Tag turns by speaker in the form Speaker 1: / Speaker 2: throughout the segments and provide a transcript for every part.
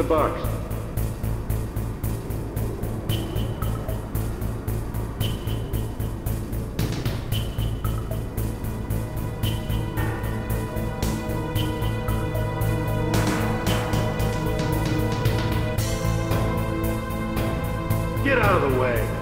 Speaker 1: box. Get out of the way.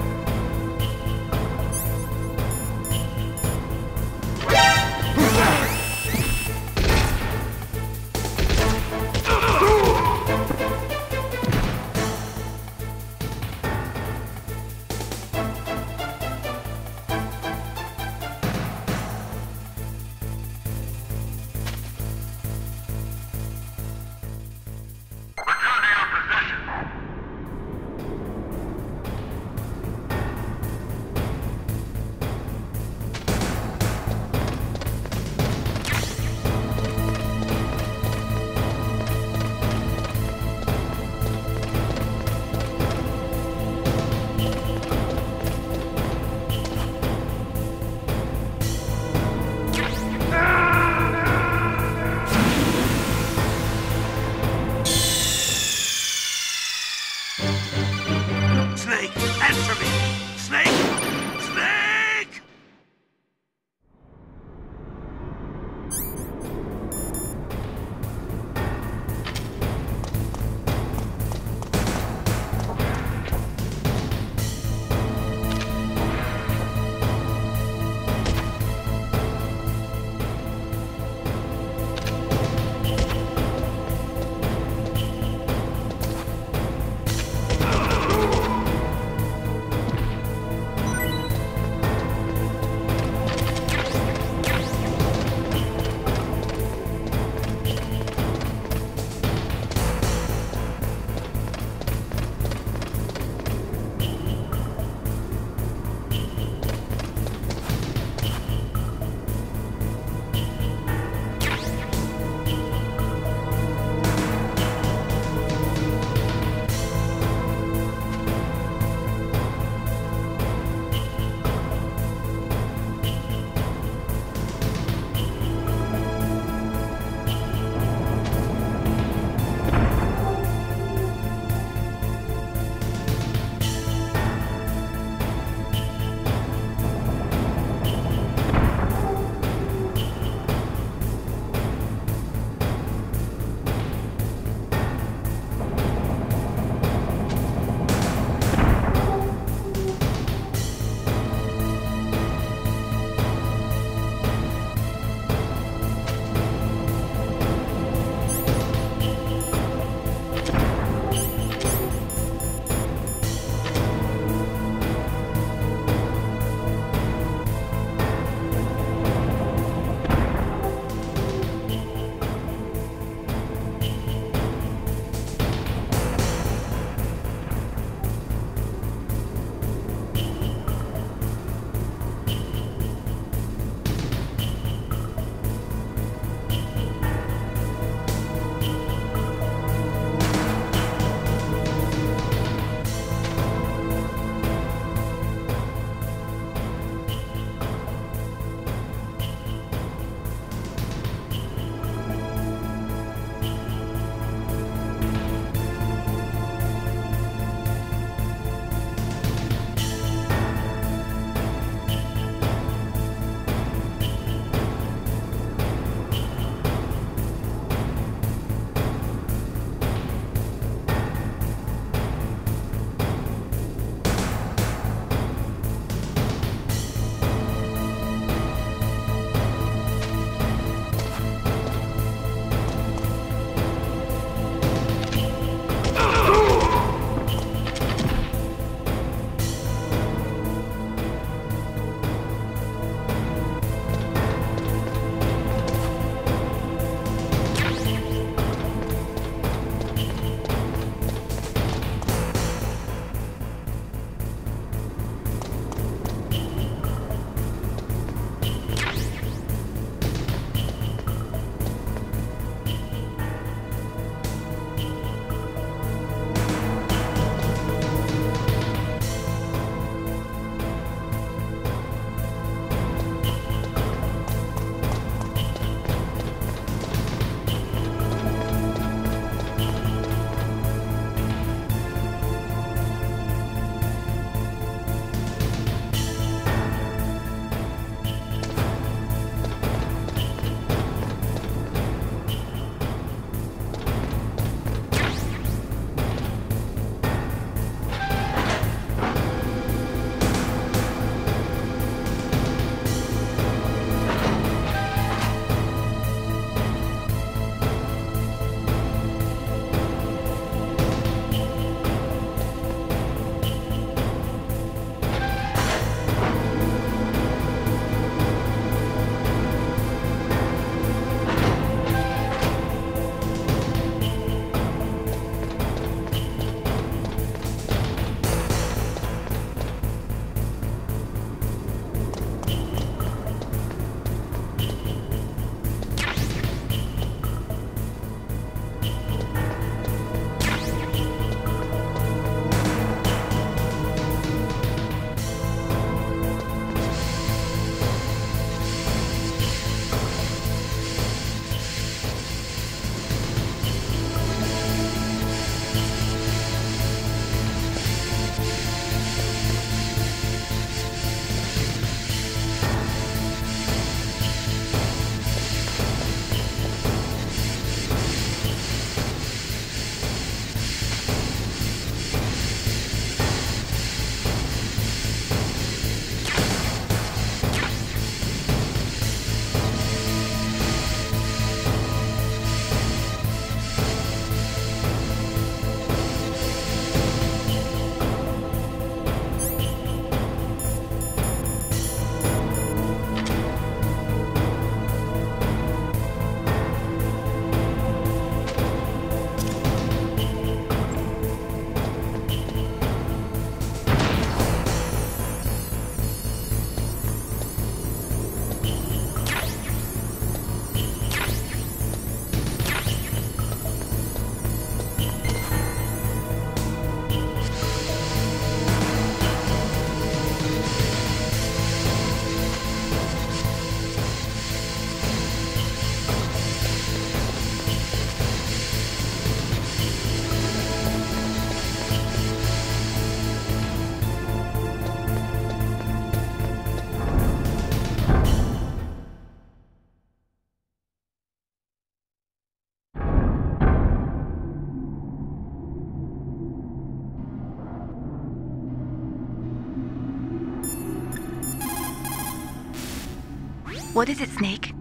Speaker 2: What is it, Snake?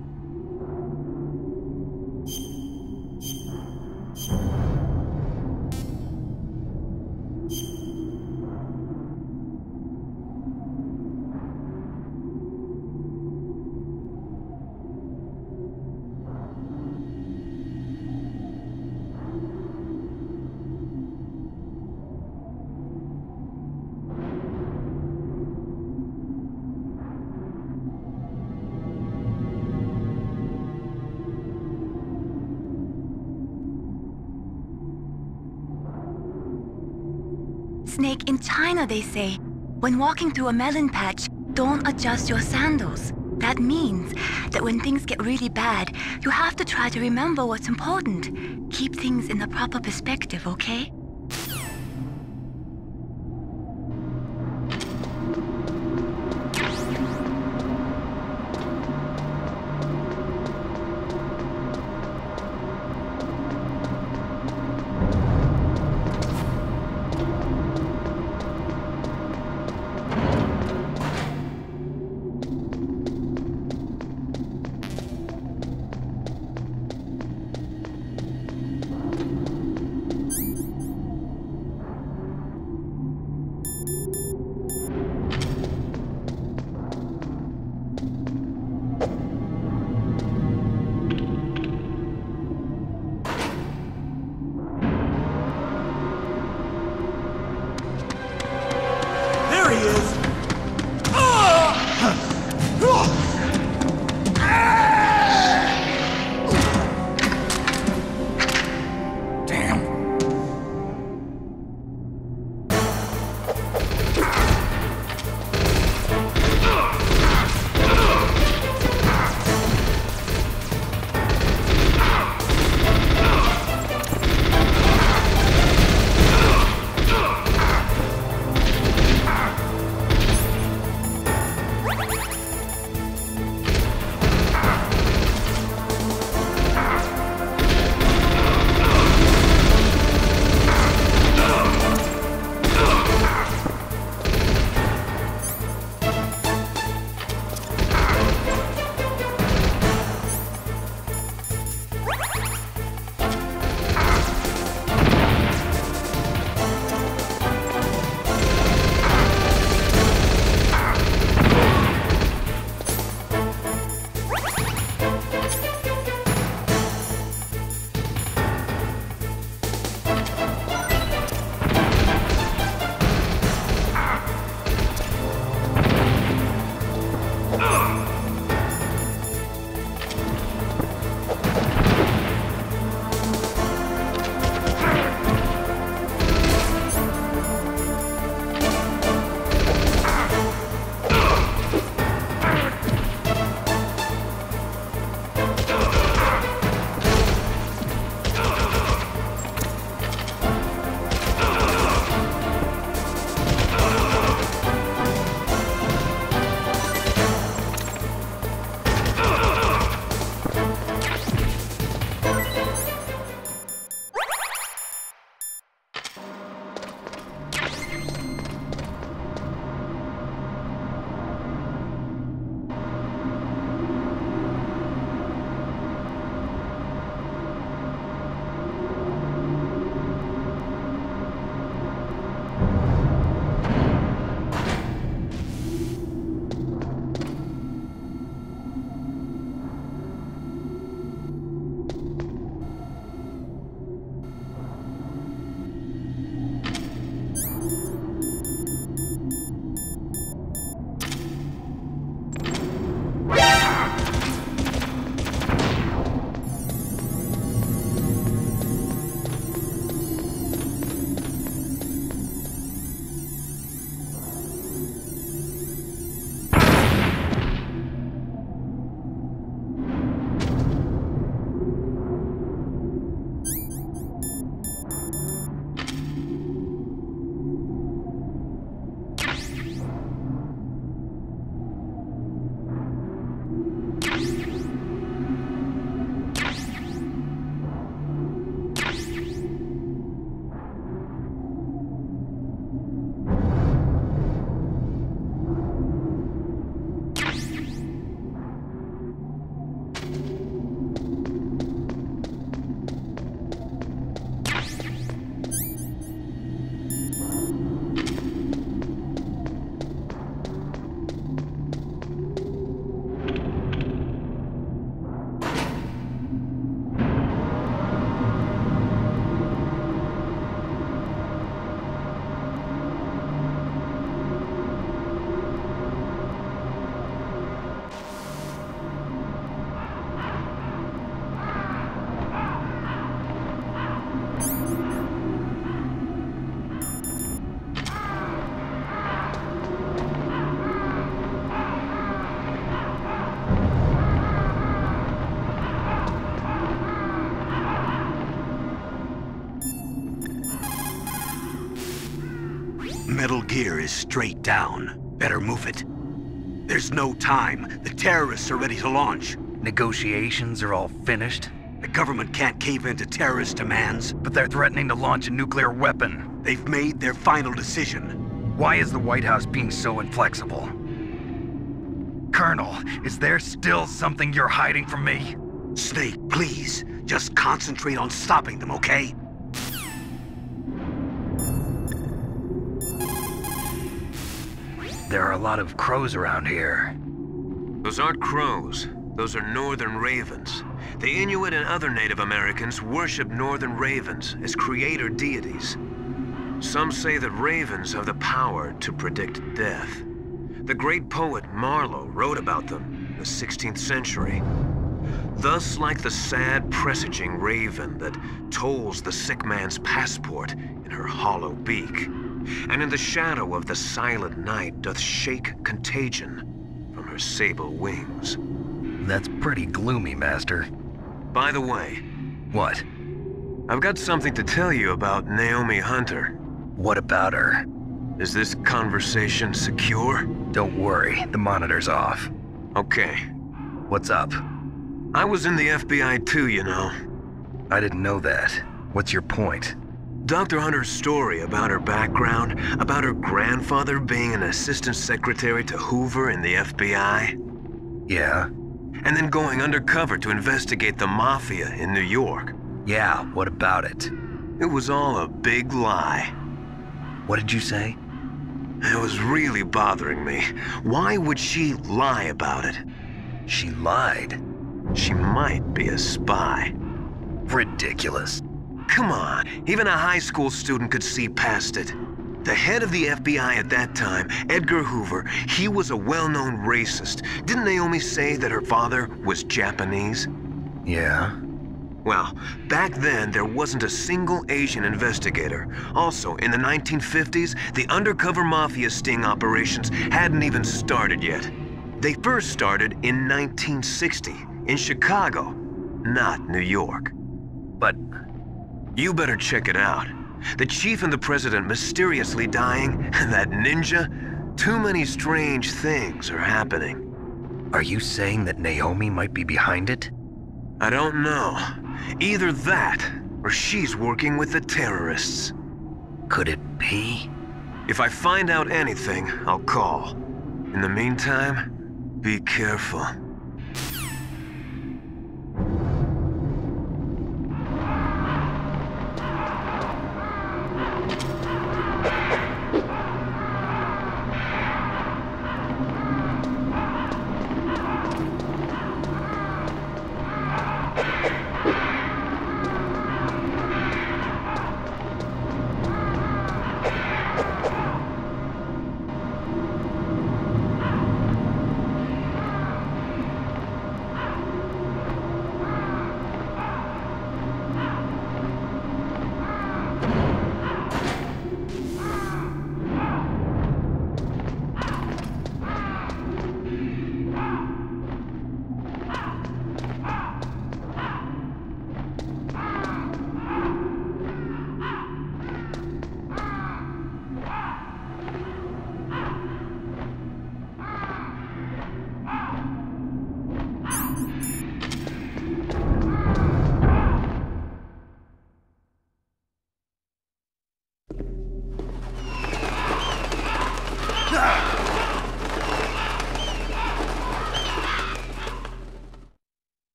Speaker 2: Snake, in China they say, when walking through a melon patch, don't adjust your sandals. That means that when things get really bad, you have to try to remember what's important. Keep things in the proper perspective, okay?
Speaker 3: Metal Gear is straight down. Better move it. There's no time. The terrorists are ready to launch.
Speaker 4: Negotiations are all finished?
Speaker 3: The government can't cave into terrorist demands.
Speaker 4: But they're threatening to launch a nuclear weapon.
Speaker 3: They've made their final decision.
Speaker 4: Why is the White House being so inflexible? Colonel, is there still something you're hiding from me?
Speaker 3: Snake, please. Just concentrate on stopping them, okay?
Speaker 4: There are a lot of crows around here.
Speaker 5: Those aren't crows. Those are northern ravens. The Inuit and other Native Americans worship northern ravens as creator deities. Some say that ravens have the power to predict death. The great poet Marlowe wrote about them in the 16th century. Thus, like the sad presaging raven that tolls the sick man's passport in her hollow beak, and in the shadow of the silent night doth shake contagion from her sable wings.
Speaker 4: That's pretty gloomy, Master.
Speaker 5: By the way...
Speaker 4: What?
Speaker 5: I've got something to tell you about Naomi Hunter.
Speaker 4: What about her?
Speaker 5: Is this conversation secure?
Speaker 4: Don't worry, the monitor's off.
Speaker 5: Okay.
Speaker 4: What's up?
Speaker 5: I was in the FBI too, you know.
Speaker 4: I didn't know that. What's your point?
Speaker 5: Dr. Hunter's story about her background, about her grandfather being an assistant secretary to Hoover in the FBI.
Speaker 4: Yeah?
Speaker 5: And then going undercover to investigate the Mafia in New York.
Speaker 4: Yeah, what about it?
Speaker 5: It was all a big lie.
Speaker 4: What did you say?
Speaker 5: It was really bothering me. Why would she lie about it?
Speaker 4: She lied?
Speaker 5: She might be a spy.
Speaker 4: Ridiculous.
Speaker 5: Come on, even a high school student could see past it. The head of the FBI at that time, Edgar Hoover, he was a well-known racist. Didn't Naomi say that her father was Japanese?
Speaker 4: Yeah.
Speaker 5: Well, back then there wasn't a single Asian investigator. Also, in the 1950s, the undercover mafia sting operations hadn't even started yet. They first started in 1960, in Chicago, not New York.
Speaker 4: But...
Speaker 5: You better check it out. The chief and the president mysteriously dying, and that ninja, too many strange things are happening.
Speaker 4: Are you saying that Naomi might be behind it?
Speaker 5: I don't know. Either that, or she's working with the terrorists.
Speaker 4: Could it be?
Speaker 5: If I find out anything, I'll call. In the meantime, be careful.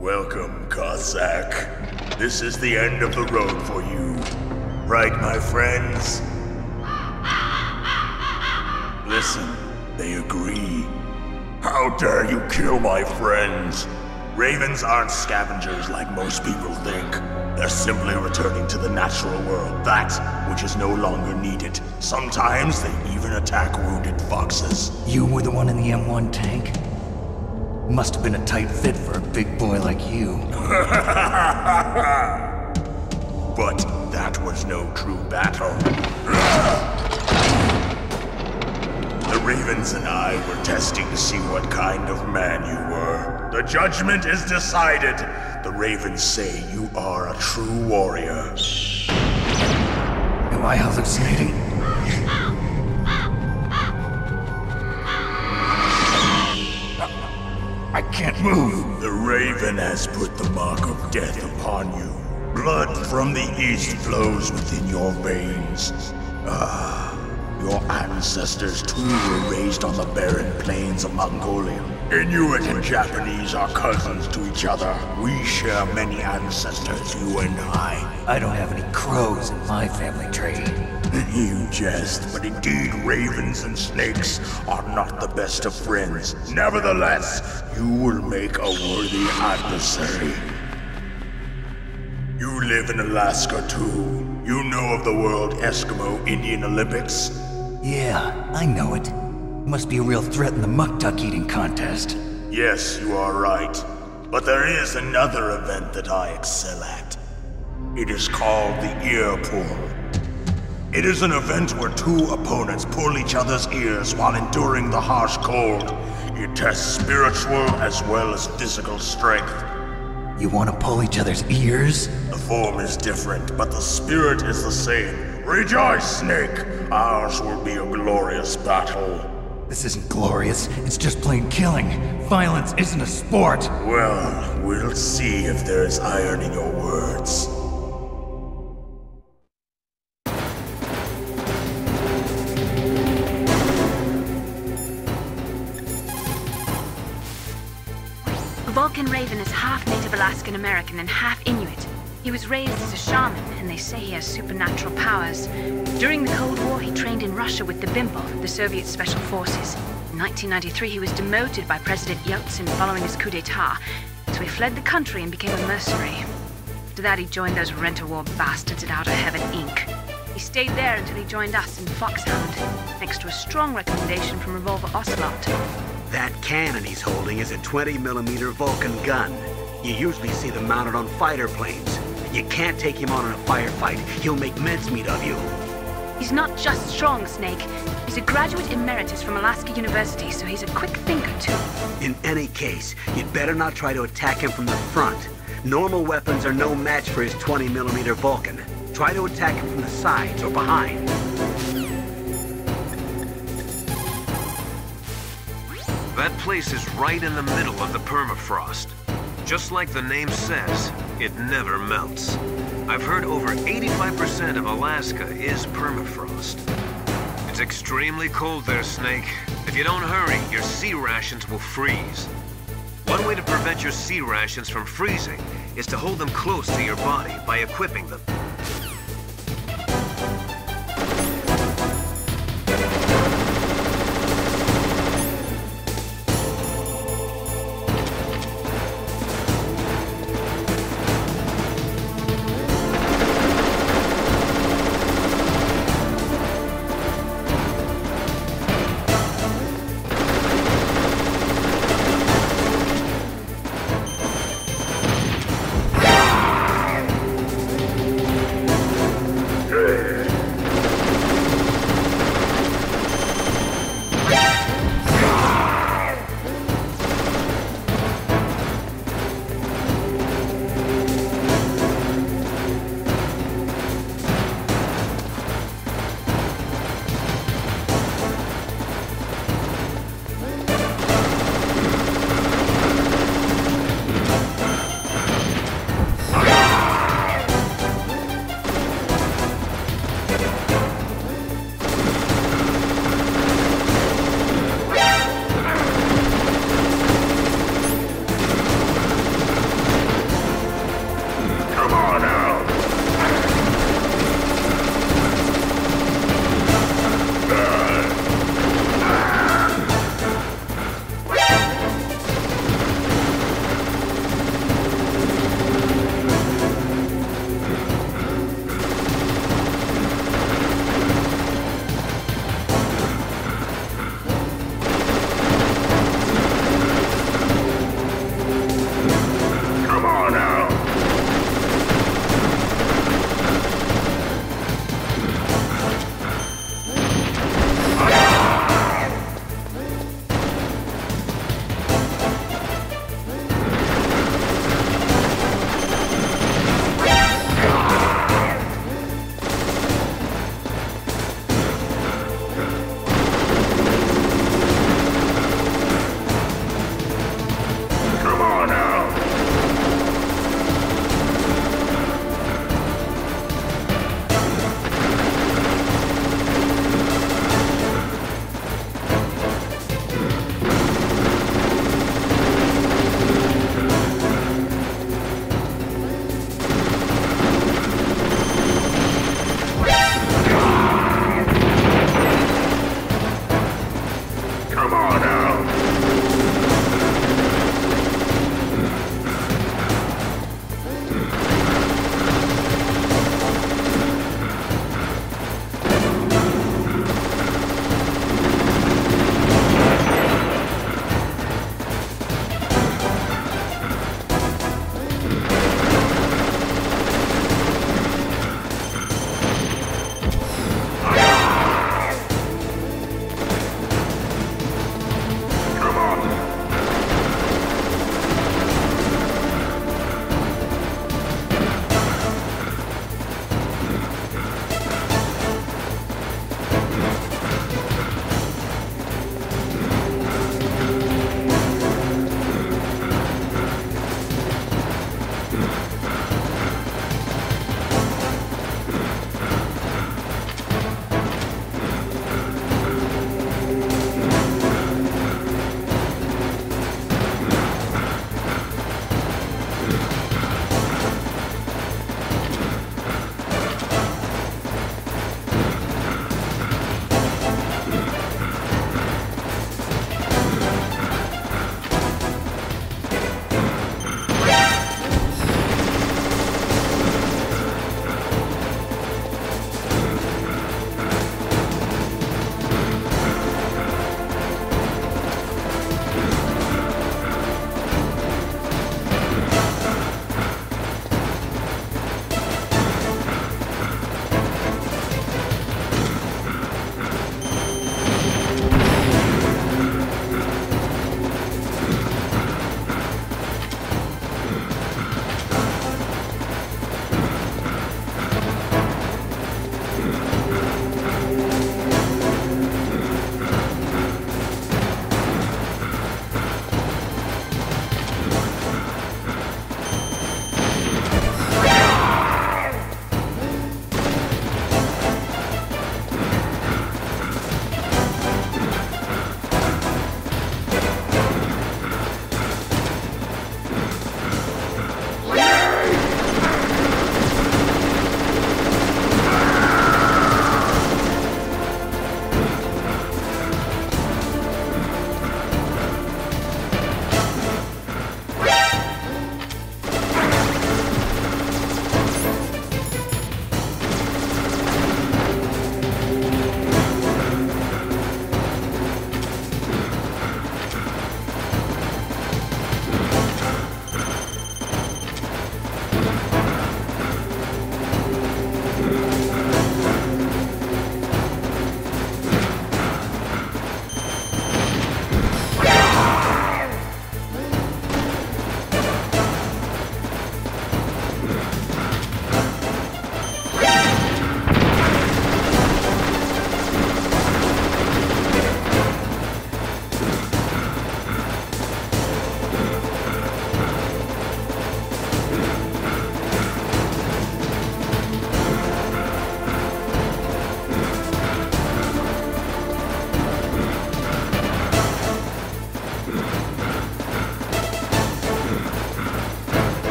Speaker 6: Welcome, Cossack. This is the end of the road for you. Right, my friends? Listen, they agree. How dare you kill my friends? Ravens aren't scavengers like most people think. They're simply returning to the natural world, that which is no longer needed. Sometimes they even attack wounded foxes.
Speaker 7: You were the one in the M1 tank? Must have been a tight fit for a big boy like you.
Speaker 6: But that was no true battle. The Ravens and I were testing to see what kind of man you were. The judgment is decided. The Ravens say you are a true warrior.
Speaker 7: Am I hallucinating? I can't move.
Speaker 6: The Raven has put the mark of death upon you. Blood from the east flows within your veins. Your ancestors too were raised on the barren plains of Mongolia. Inuit and Japanese are cousins to each other. We share many ancestors, you and I.
Speaker 7: I don't have any crows in my family tree.
Speaker 6: You jest, but indeed ravens and snakes are not the best of friends. Nevertheless, you will make a worthy adversary. You live in Alaska too. You know of the World Eskimo Indian Olympics?
Speaker 7: Yeah, I know it. Must be a real threat in the muck duck eating contest.
Speaker 6: Yes, you are right. But there is another event that I excel at. It is called the ear pull. It is an event where two opponents pull each other's ears while enduring the harsh cold. It tests spiritual as well as physical strength.
Speaker 7: You want to pull each other's ears?
Speaker 6: The form is different, but the spirit is the same. Rejoice, Snake! Ours will be a glorious battle.
Speaker 7: This isn't glorious, it's just plain killing. Violence isn't a sport.
Speaker 6: Well, we'll see if there's iron in your words.
Speaker 8: Vulcan Raven is half Native Alaskan American and half Inuit. He was raised as a shaman, and they say he has supernatural powers. During the Cold War, he trained in Russia with the BIMPL, the Soviet Special Forces. In 1993, he was demoted by President Yeltsin following his coup d'etat, so he fled the country and became a mercenary. After that, he joined those rent-a-war bastards at Outer Heaven, Inc. He stayed there until he joined us in Foxhound, thanks to a strong recommendation from Revolver Ocelot.
Speaker 3: That cannon he's holding is a 20mm Vulcan gun. You usually see them mounted on fighter planes. You can't take him on in a firefight. He'll make mincemeat of you.
Speaker 8: He's not just strong, Snake. He's a graduate emeritus from Alaska University, so he's a quick thinker, too.
Speaker 3: In any case, you'd better not try to attack him from the front. Normal weapons are no match for his 20mm Vulcan. Try to attack him from the sides or behind.
Speaker 5: That place is right in the middle of the permafrost. Just like the name says, it never melts. I've heard over 85% of Alaska is permafrost. It's extremely cold there, Snake. If you don't hurry, your sea rations will freeze. One way to prevent your sea rations from freezing is to hold them close to your body by equipping them.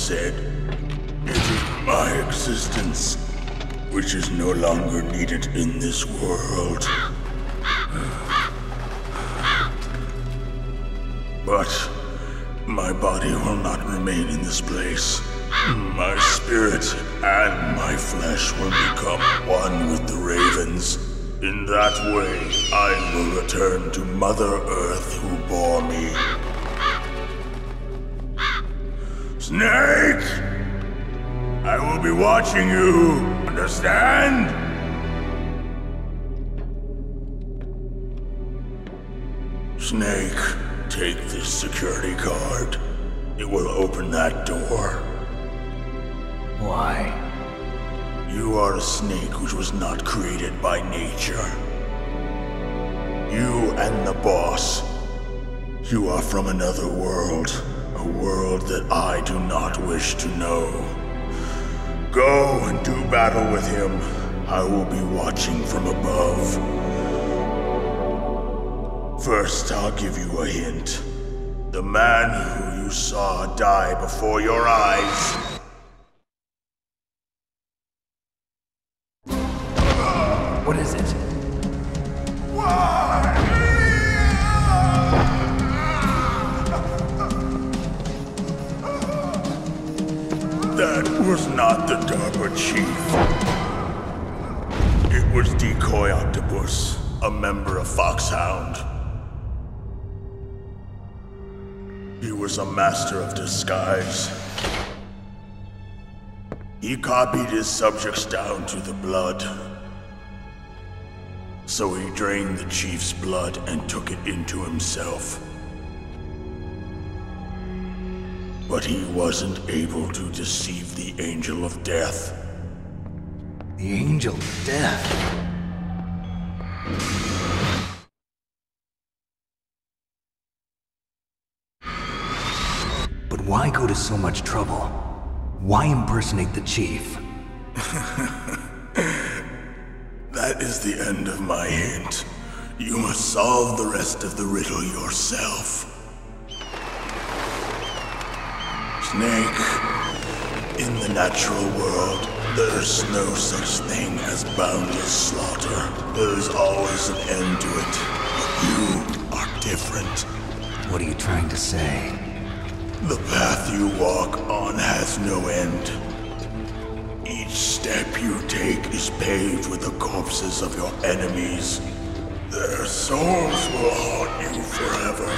Speaker 6: said, it is my existence which is no longer needed in this world. But my body will not remain in this place. My spirit and my flesh will become one with the ravens. In that way, I will return to Mother Earth who bore me. Snake! I will be watching you, understand? Snake, take this security card. It will open that door.
Speaker 7: Why?
Speaker 6: You are a snake which was not created by nature. You and the boss. You are from another world. A world that I do not wish to know. Go and do battle with him. I will be watching from above. First, I'll give you a hint. The man who you saw die before your eyes.
Speaker 7: What is it?
Speaker 6: That was not the DARPA chief. It was Decoy Octopus, a member of Foxhound. He was a master of disguise. He copied his subjects down to the blood. So he drained the chief's blood and took it into himself. But he wasn't able to deceive the Angel of Death.
Speaker 7: The Angel of Death? But why go to so much trouble? Why impersonate the chief?
Speaker 6: That is the end of my hint. You must solve the rest of the riddle yourself. Snake, in the natural world, there's no such thing as boundless slaughter. There is always an end to it, but you are different.
Speaker 7: What are you trying to say?
Speaker 6: The path you walk on has no end. Each step you take is paved with the corpses of your enemies. Their souls will haunt you forever.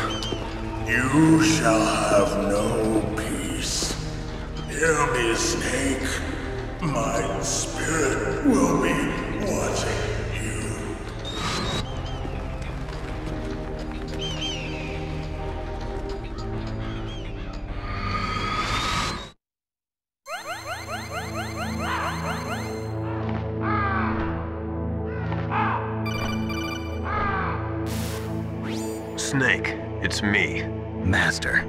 Speaker 6: You shall have no peace. Hear me, Snake. My spirit will be watching you.
Speaker 5: Snake, it's me.
Speaker 4: Master.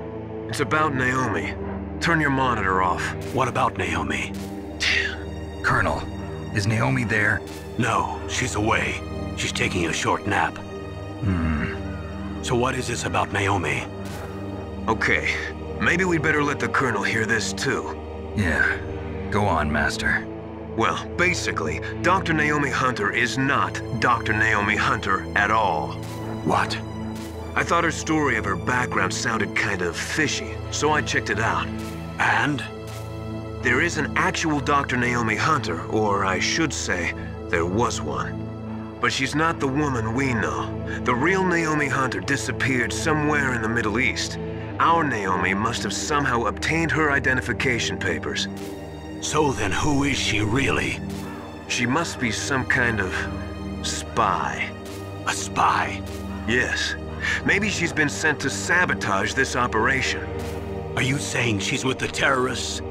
Speaker 5: It's about Naomi. Turn your monitor off.
Speaker 3: What about Naomi?
Speaker 4: Colonel, is Naomi there?
Speaker 3: No, she's away. She's taking a short nap. So what is this about Naomi?
Speaker 5: Okay, maybe we'd better let the Colonel hear this too.
Speaker 4: Yeah. Go on, Master.
Speaker 5: Well, basically, Dr. Naomi Hunter is not Dr. Naomi Hunter at all.
Speaker 3: What?
Speaker 5: I thought her story of her background sounded kind of fishy, so I checked it out.
Speaker 3: And?
Speaker 5: There is an actual Dr. Naomi Hunter, or I should say, there was one. But she's not the woman we know. The real Naomi Hunter disappeared somewhere in the Middle East. Our Naomi must have somehow obtained her identification papers.
Speaker 3: So then who is she really?
Speaker 5: She must be some kind of spy.
Speaker 3: A spy?
Speaker 5: Yes. Maybe she's been sent to sabotage this operation.
Speaker 3: Are you saying she's with the terrorists?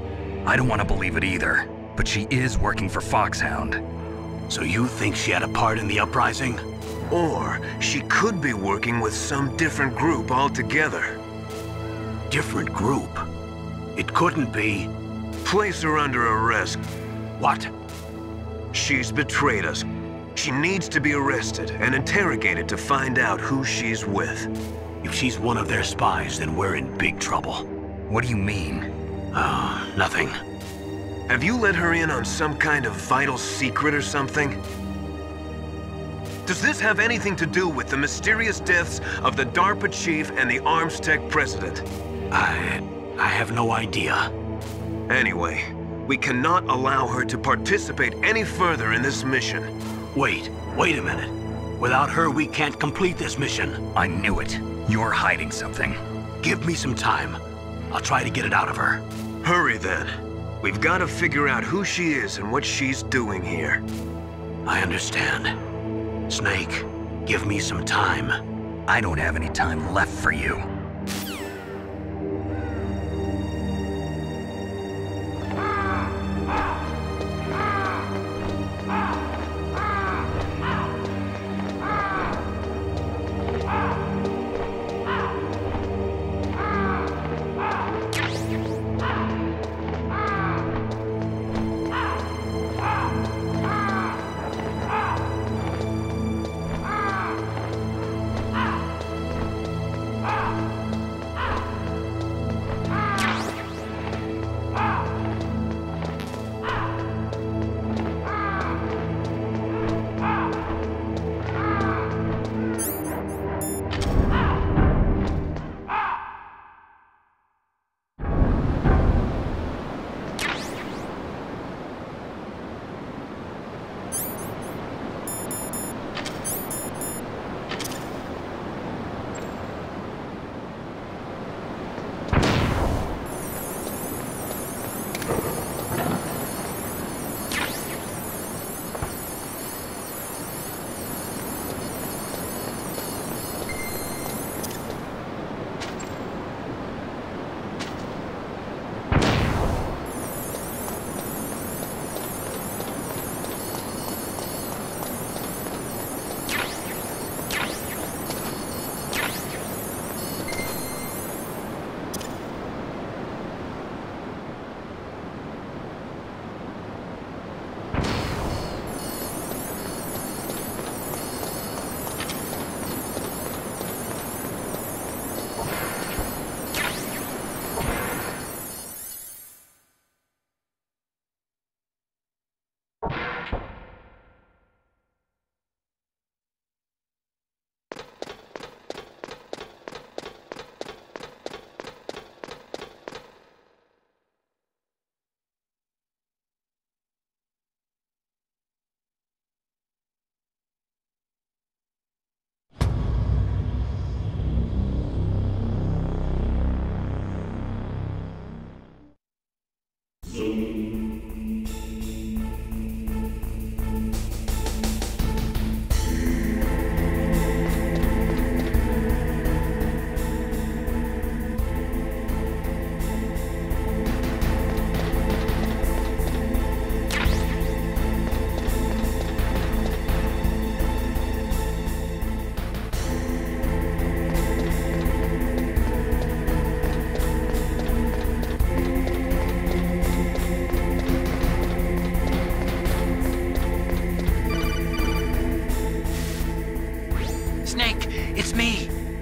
Speaker 4: I don't want to believe it either, but she is working for Foxhound.
Speaker 3: So you think she had a part in the uprising?
Speaker 5: Or she could be working with some different group altogether.
Speaker 3: Different group? It couldn't be.
Speaker 5: Place her under arrest.
Speaker 3: What?
Speaker 5: She's betrayed us. She needs to be arrested and interrogated to find out who she's with.
Speaker 3: If she's one of their spies, then we're in big trouble.
Speaker 4: What do you mean?
Speaker 3: Oh, nothing.
Speaker 5: Have you let her in on some kind of vital secret or something? Does this have anything to do with the mysterious deaths of the DARPA chief and the Armstech president?
Speaker 3: I have no idea.
Speaker 5: Anyway, we cannot allow her to participate any further in this mission.
Speaker 3: Wait a minute. Without her, we can't complete this mission.
Speaker 4: I knew it. You're hiding something.
Speaker 3: Give me some time. I'll try to get it out of her.
Speaker 5: Hurry then. We've got to figure out who she is and what she's doing here.
Speaker 3: I understand. Snake, give me some time.
Speaker 4: I don't have any time left for you.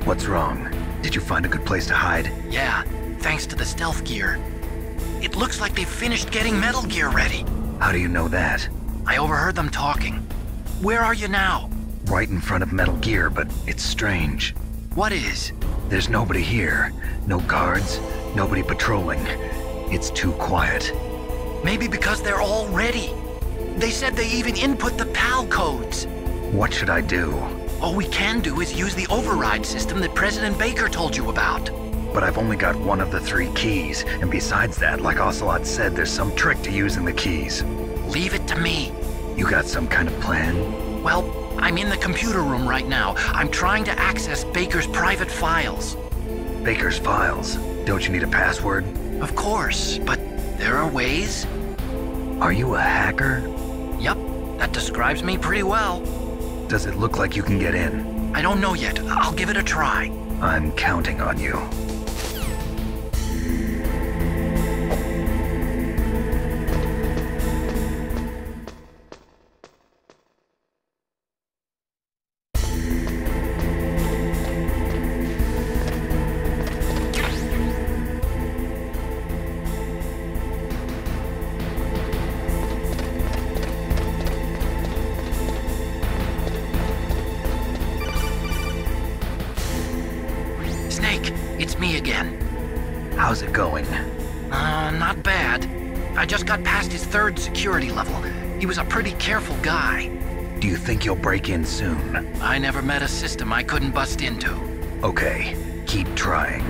Speaker 4: What's wrong? Did you find a good place to hide?
Speaker 7: Yeah, thanks to the stealth gear. It looks like they've finished getting Metal Gear ready.
Speaker 4: How do you know that?
Speaker 7: I overheard them talking. Where are you now?
Speaker 4: Right in front of Metal Gear, but it's strange.
Speaker 7: What is?
Speaker 4: There's nobody here. No guards, nobody patrolling. It's too quiet.
Speaker 7: Maybe because they're all ready. They said they even input the PAL codes.
Speaker 4: What should I do?
Speaker 7: All we can do is use the override system that President Baker told you about.
Speaker 4: But I've only got one of the 3 keys, and besides that, like Ocelot said, there's some trick to using the keys.
Speaker 7: Leave it to me.
Speaker 4: You got some kind of plan?
Speaker 7: Well, I'm in the computer room right now. I'm trying to access Baker's private files.
Speaker 4: Baker's files? Don't you need a password?
Speaker 7: Of course, but there are ways.
Speaker 4: Are you a hacker?
Speaker 7: Yup, that describes me pretty well.
Speaker 4: Does it look like you can get in?
Speaker 7: I don't know yet. I'll give it a try.
Speaker 4: I'm counting on you. it going?
Speaker 7: Not bad. I just got past his 3rd security level. He was a pretty careful guy.
Speaker 4: Do you think you'll break in soon?
Speaker 7: I never met a system I couldn't bust into.
Speaker 4: Okay, keep trying.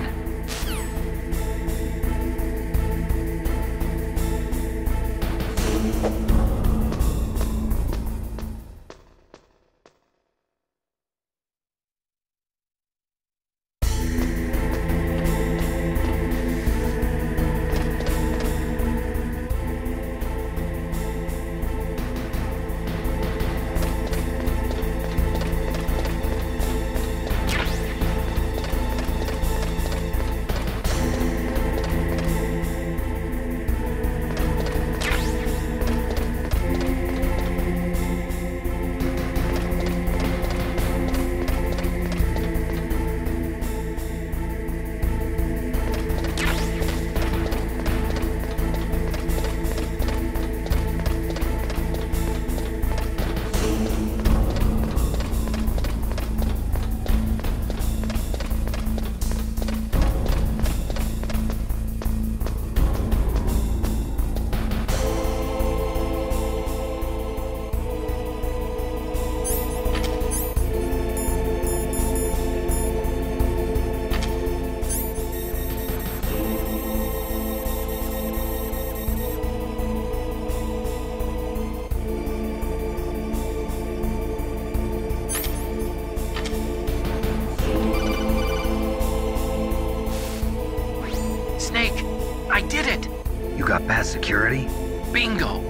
Speaker 7: Snake, I did it!
Speaker 4: You got past security?
Speaker 7: Bingo!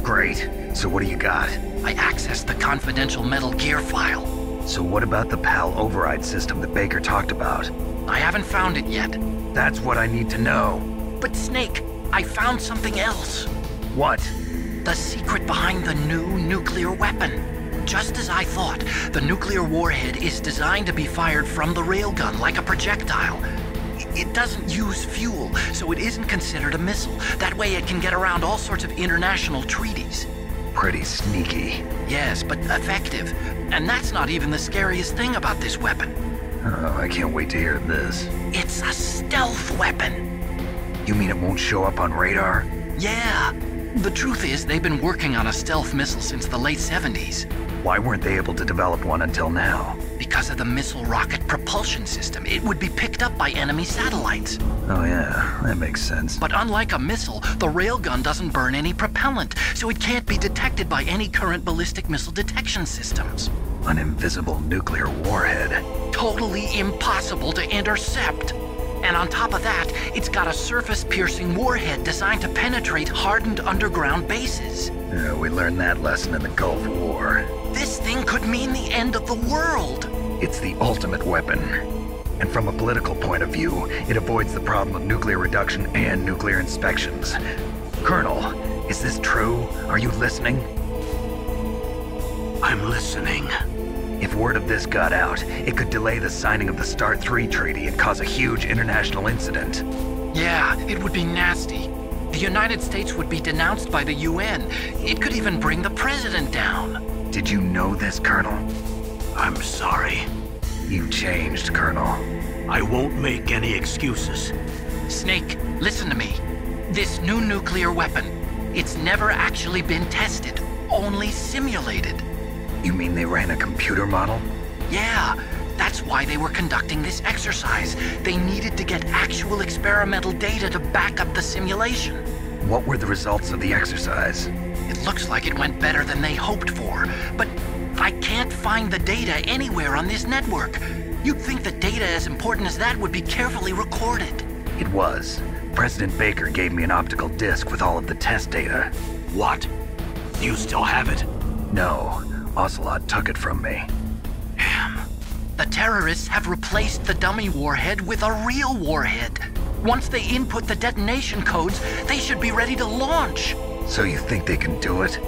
Speaker 4: Great. So what do you got?
Speaker 7: I accessed the confidential Metal Gear file.
Speaker 4: So what about the PAL override system that Baker talked about?
Speaker 7: I haven't found it yet.
Speaker 4: That's what I need to know.
Speaker 7: But Snake, I found something else.
Speaker 4: What?
Speaker 7: The secret behind the new nuclear weapon. Just as I thought, the nuclear warhead is designed to be fired from the railgun like a projectile. It doesn't use fuel, so it isn't considered a missile. That way it can get around all sorts of international treaties.
Speaker 4: Pretty sneaky.
Speaker 7: Yes, but effective. And that's not even the scariest thing about this weapon.
Speaker 4: Oh, I can't wait to hear this.
Speaker 7: It's a stealth weapon.
Speaker 4: You mean it won't show up on radar?
Speaker 7: Yeah. The truth is, they've been working on a stealth missile since the late 70s.
Speaker 4: Why weren't they able to develop one until now?
Speaker 7: Because of the missile rocket propulsion system. It would be picked up by enemy satellites.
Speaker 4: Oh yeah, that makes sense.
Speaker 7: But unlike a missile, the railgun doesn't burn any propellant, so it can't be detected by any current ballistic missile detection systems.
Speaker 4: An invisible nuclear warhead.
Speaker 7: Totally impossible to intercept. And on top of that, it's got a surface-piercing warhead designed to penetrate hardened underground bases.
Speaker 4: Yeah, we learned that lesson in the Gulf War.
Speaker 7: This thing could mean the end of the world.
Speaker 4: It's the ultimate weapon. And from a political point of view, it avoids the problem of nuclear reduction and nuclear inspections. Colonel, is this true? Are you listening?
Speaker 3: I'm listening.
Speaker 4: If word of this got out, it could delay the signing of the START III treaty and cause a huge international incident.
Speaker 7: Yeah, it would be nasty. The United States would be denounced by the UN. It could even bring the president down.
Speaker 4: Did you know this, Colonel?
Speaker 3: I'm sorry.
Speaker 4: You changed, Colonel.
Speaker 3: I won't make any excuses.
Speaker 7: Snake, listen to me. This new nuclear weapon, it's never actually been tested, only simulated.
Speaker 4: You mean they ran a computer model?
Speaker 7: Yeah, that's why they were conducting this exercise. They needed to get actual experimental data to back up the simulation.
Speaker 4: What were the results of the exercise?
Speaker 7: It looks like it went better than they hoped for, but I can't find the data anywhere on this network. You'd think that data as important as that would be carefully recorded.
Speaker 4: It was. President Baker gave me an optical disc with all of the test data.
Speaker 3: What? Do you still have it?
Speaker 4: No. Ocelot took it from me.
Speaker 3: Damn.
Speaker 7: The terrorists have replaced the dummy warhead with a real warhead. Once they input the detonation codes, they should be ready to launch.
Speaker 4: So you think they can do it?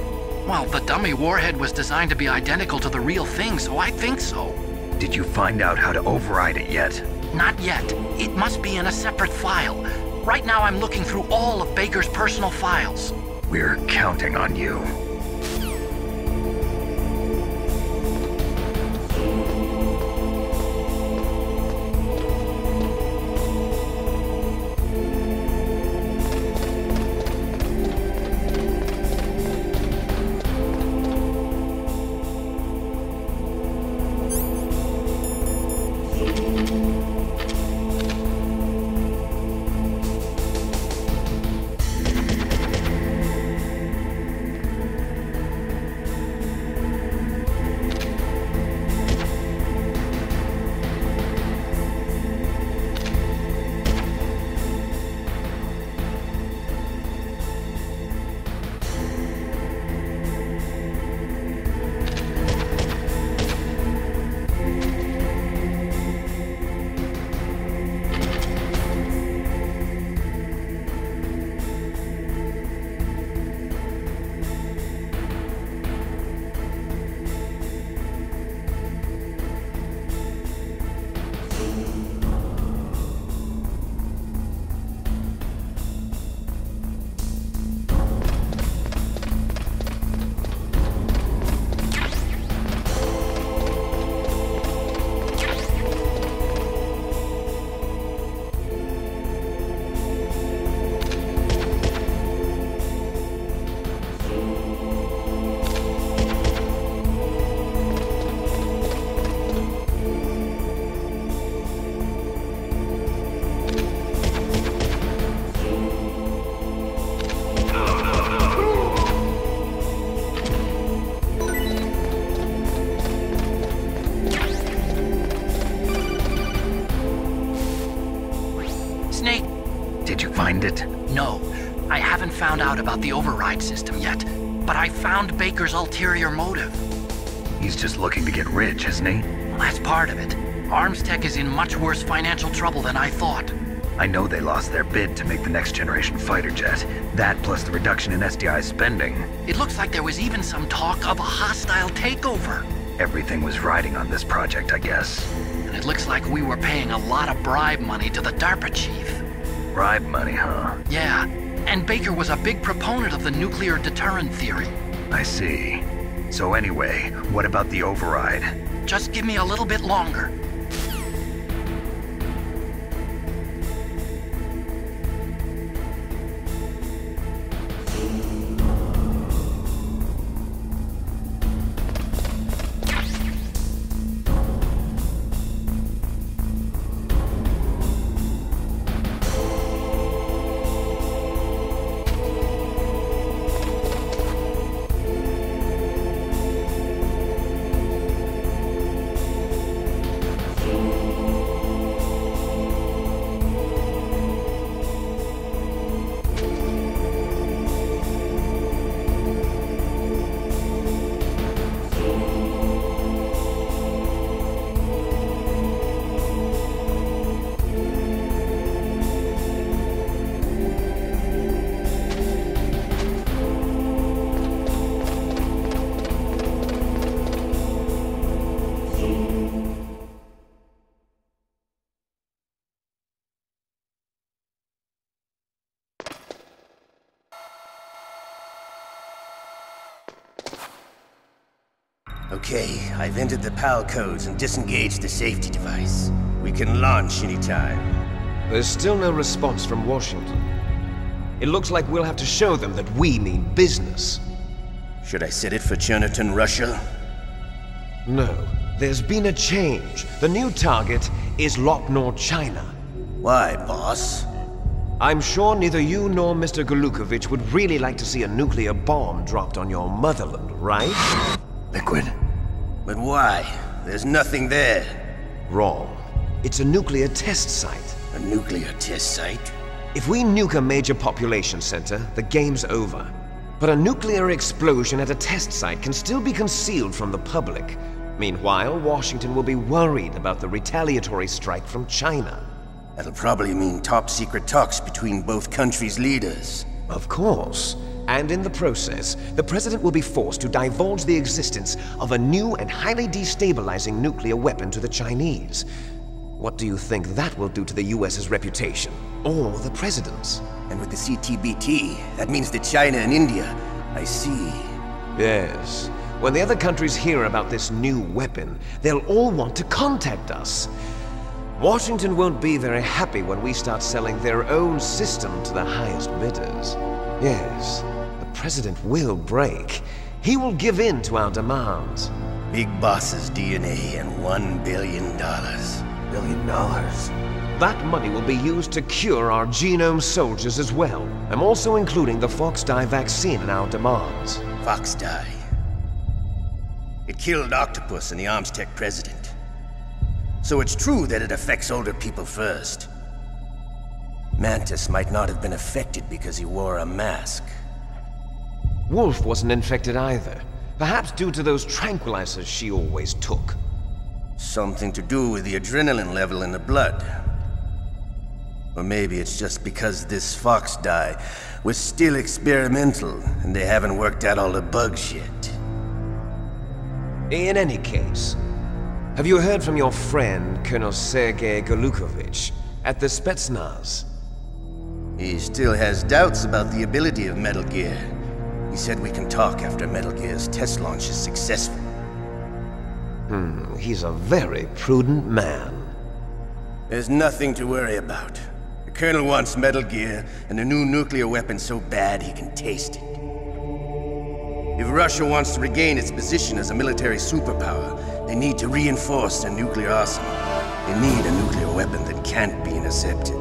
Speaker 7: Well, the dummy warhead was designed to be identical to the real thing, so I think so.
Speaker 4: Did you find out how to override it yet?
Speaker 7: Not yet. It must be in a separate file. Right now I'm looking through all of Baker's personal files.
Speaker 4: We're counting on you. find it?
Speaker 7: No, I haven't found out about the override system yet, but I found Baker's ulterior motive.
Speaker 4: He's just looking to get rich, isn't he?
Speaker 7: Well, that's part of it. Armstech is in much worse financial trouble than I thought.
Speaker 4: I know they lost their bid to make the next generation fighter jet. That plus the reduction in SDI spending.
Speaker 7: It looks like there was even some talk of a hostile takeover.
Speaker 4: Everything was riding on this project, I guess.
Speaker 7: And it looks like we were paying a lot of bribe money to the DARPA chief.
Speaker 4: Bribe money, huh?
Speaker 7: Yeah, and Baker was a big proponent of the nuclear deterrent theory.
Speaker 4: I see. So anyway, what about the override?
Speaker 7: Just give me a little bit longer.
Speaker 9: Okay, I've entered the PAL codes and disengaged the safety device. We can launch anytime.
Speaker 5: There's still no response from Washington. It looks like we'll have to show them that we mean business.
Speaker 9: Should I set it for Cherniton, Russia?
Speaker 5: No, there's been a change. The new target is Lopnor, China.
Speaker 9: Why, boss?
Speaker 5: I'm sure neither you nor Mr. Golukovich would really like to see a nuclear bomb dropped on your motherland, right?
Speaker 9: Liquid. But why? There's nothing there.
Speaker 5: Wrong. It's a nuclear test site.
Speaker 9: A nuclear test site?
Speaker 5: If we nuke a major population center, the game's over. But a nuclear explosion at a test site can still be concealed from the public. Meanwhile, Washington will be worried about the retaliatory strike from China.
Speaker 9: That'll probably mean top-secret talks between both countries' leaders.
Speaker 5: Of course. And in the process, the President will be forced to divulge the existence of a new and highly destabilizing nuclear weapon to the Chinese. What do you think that will do to the US's reputation? Or the President's?
Speaker 9: And with the CTBT, that means that China and India... I see.
Speaker 5: Yes. When the other countries hear about this new weapon, they'll all want to contact us. Washington won't be very happy when we start selling their own system to the highest bidders. Yes, the President will break. He will give in to our demands.
Speaker 9: Big Boss's DNA and $1 billion.
Speaker 5: $1 billion? That money will be used to cure our genome soldiers as well. I'm also including the Foxdie vaccine in our demands.
Speaker 9: Foxdie? It killed Octopus and the Armstech President. So it's true that it affects older people first. Mantis might not have been affected because he wore a mask.
Speaker 5: Wolf wasn't infected either. Perhaps due to those tranquilizers she always took.
Speaker 9: Something to do with the adrenaline level in the blood. Or maybe it's just because this Foxdie was still experimental and they haven't worked out all the bugs yet.
Speaker 5: In any case, have you heard from your friend, Colonel Sergei Golukovich, at the Spetsnaz?
Speaker 9: He still has doubts about the ability of Metal Gear. He said we can talk after Metal Gear's test launch is successful.
Speaker 5: He's a very prudent man.
Speaker 9: There's nothing to worry about. The Colonel wants Metal Gear and a new nuclear weapon so bad he can taste it. If Russia wants to regain its position as a military superpower, they need to reinforce their nuclear arsenal. They need a nuclear weapon that can't be intercepted.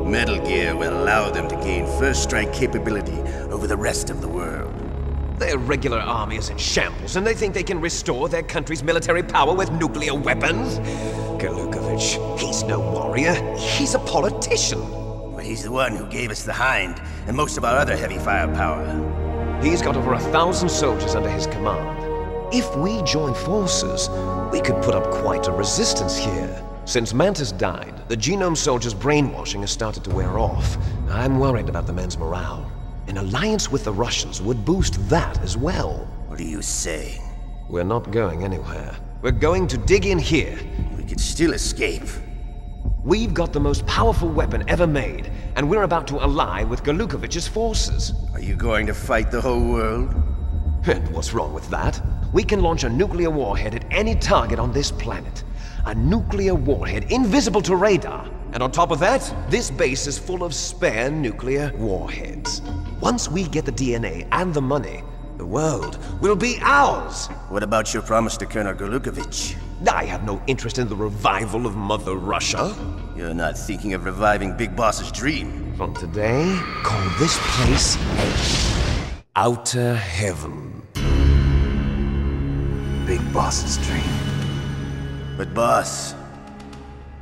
Speaker 9: Metal Gear will allow them to gain first strike capability over the rest of the world.
Speaker 5: Their regular army is in shambles, and they think they can restore their country's military power with nuclear weapons? Golukovich, he's no warrior. He's a politician.
Speaker 9: But He's the one who gave us the Hind and most of our other heavy firepower.
Speaker 5: He's got over 1,000 soldiers under his command. If we join forces, we could put up quite a resistance here. Since Mantis died, the Genome Soldier's brainwashing has started to wear off. I'm worried about the men's morale. An alliance with the Russians would boost that as well.
Speaker 9: What are you saying?
Speaker 5: We're not going anywhere. We're going to dig in here.
Speaker 9: We could still escape.
Speaker 5: We've got the most powerful weapon ever made, and we're about to ally with Golukovich's forces.
Speaker 9: Are you going to fight the whole world?
Speaker 5: And what's wrong with that? We can launch a nuclear warhead at any target on this planet. A nuclear warhead invisible to radar. And on top of that, this base is full of spare nuclear warheads. Once we get the DNA and the money, the world will be ours!
Speaker 9: What about your promise to Colonel Golukovich?
Speaker 5: I have no interest in the revival of Mother Russia.
Speaker 9: You're not thinking of reviving Big Boss's dream.
Speaker 5: From today, call this place Outer Heaven.
Speaker 4: Big Boss's dream.
Speaker 9: But boss,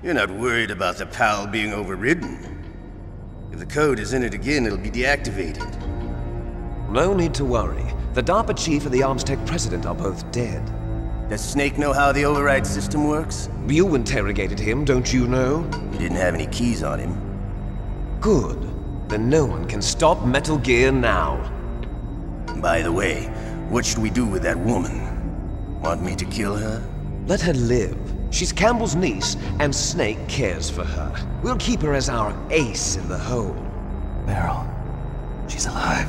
Speaker 9: you're not worried about the PAL being overridden. If the code is in it again, it'll be deactivated.
Speaker 5: No need to worry. The DARPA chief and the ArmsTech president are both dead.
Speaker 9: Does Snake know how the override system works?
Speaker 5: You interrogated him, don't you know?
Speaker 9: He didn't have any keys on him.
Speaker 5: Good. Then no one can stop Metal Gear now.
Speaker 9: By the way, what should we do with that woman? Want me to kill her?
Speaker 5: Let her live. She's Campbell's niece, and Snake cares for her. We'll keep her as our ace in the hole.
Speaker 4: Meryl, she's alive.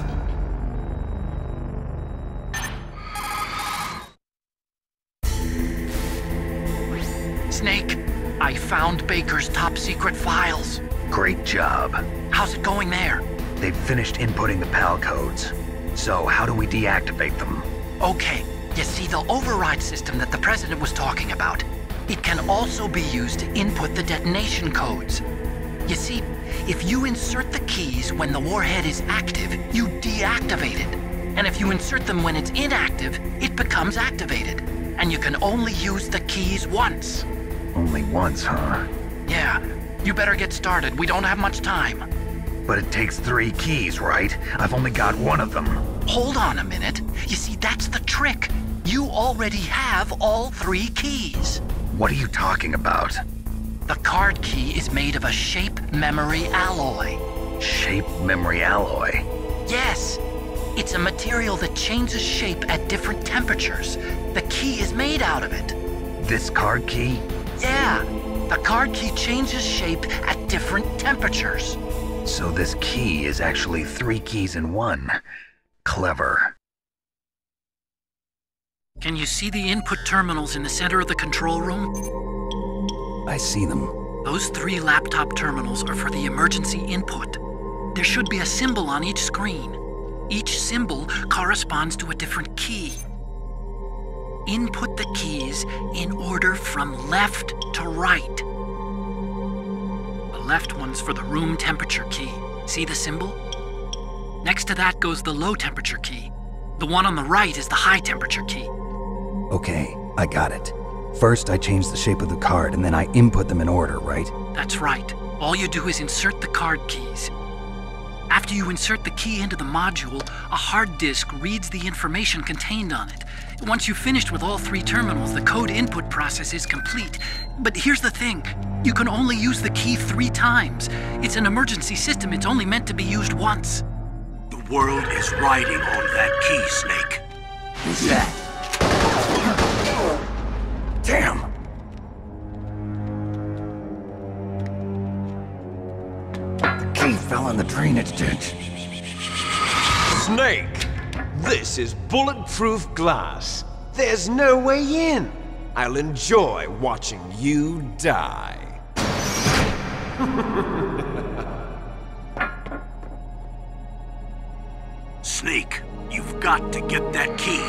Speaker 7: Snake, I found Baker's top-secret files.
Speaker 4: Great job.
Speaker 7: How's it going there?
Speaker 4: They've finished inputting the PAL codes. So how do we deactivate them?
Speaker 7: Okay, you see the override system that the President was talking about. It can also be used to input the detonation codes. You see, if you insert the keys when the warhead is active, you deactivate it. And if you insert them when it's inactive, it becomes activated. And you can only use the keys once.
Speaker 4: Only once, huh?
Speaker 7: Yeah, you better get started. We don't have much time.
Speaker 4: But it takes 3 keys, right? I've only got 1 of them.
Speaker 7: Hold on a minute. You see, that's the trick. You already have all 3 keys.
Speaker 4: What are you talking about?
Speaker 7: The card key is made of a shape memory alloy.
Speaker 4: Shape memory alloy?
Speaker 7: Yes. It's a material that changes shape at different temperatures. The key is made out of it.
Speaker 4: This card key?
Speaker 7: Yeah. The card key changes shape at different temperatures.
Speaker 4: So this key is actually 3 keys in 1. Clever.
Speaker 7: Can you see the input terminals in the center of the control room?
Speaker 4: I see them.
Speaker 7: Those 3 laptop terminals are for the emergency input. There should be a symbol on each screen. Each symbol corresponds to a different key. Input the keys in order from left to right. The left one's for the room temperature key. See the symbol? Next to that goes the low temperature key. The one on the right is the high temperature key.
Speaker 10: Okay, I got it. First, I change the shape of the card, and then I input them in order, right?
Speaker 7: That's right. All you do is insert the card keys. After you insert the key into the module, a hard disk reads the information contained on it. Once you've finished with all 3 terminals, the code input process is complete. But here's the thing. You can only use the key 3 times. It's an emergency system. It's only meant to be used once.
Speaker 6: The world is riding on that key, Snake.
Speaker 9: Who's that?
Speaker 6: Damn!
Speaker 10: The key fell in the drainage ditch.
Speaker 5: Snake! This is bulletproof glass. There's no way in. I'll enjoy watching you die.
Speaker 6: Snake, you've got to get that key.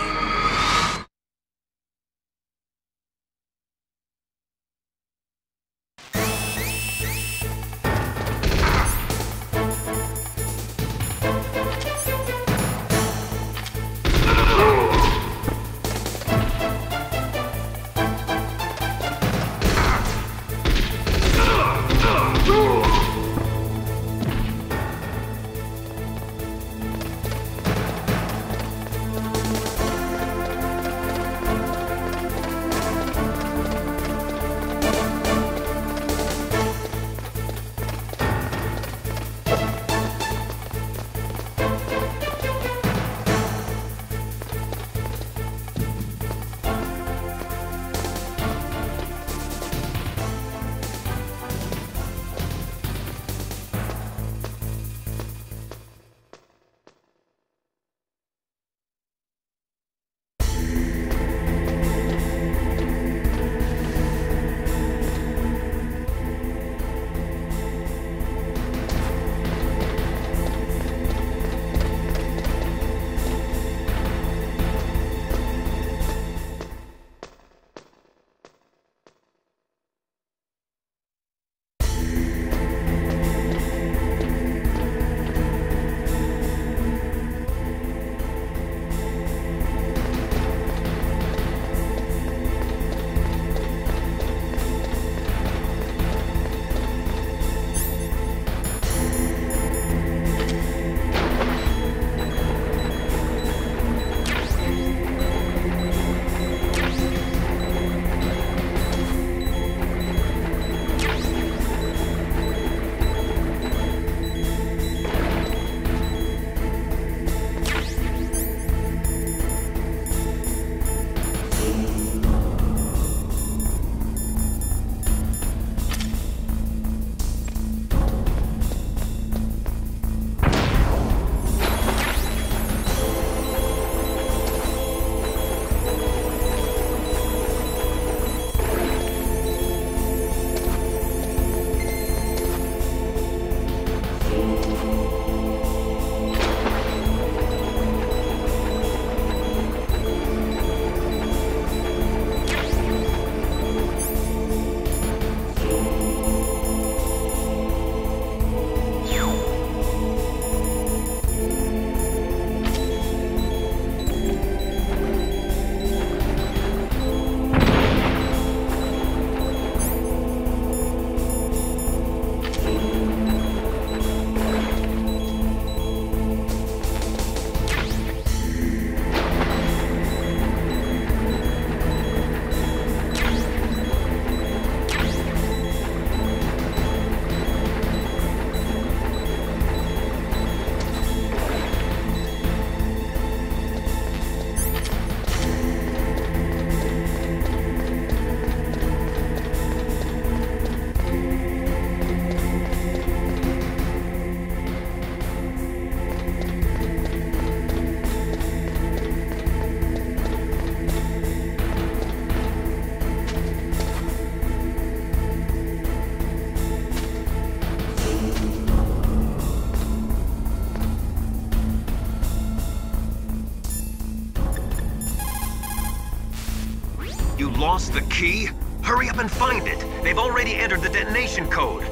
Speaker 5: You lost the key? Hurry up and find it. They've already entered the detonation code.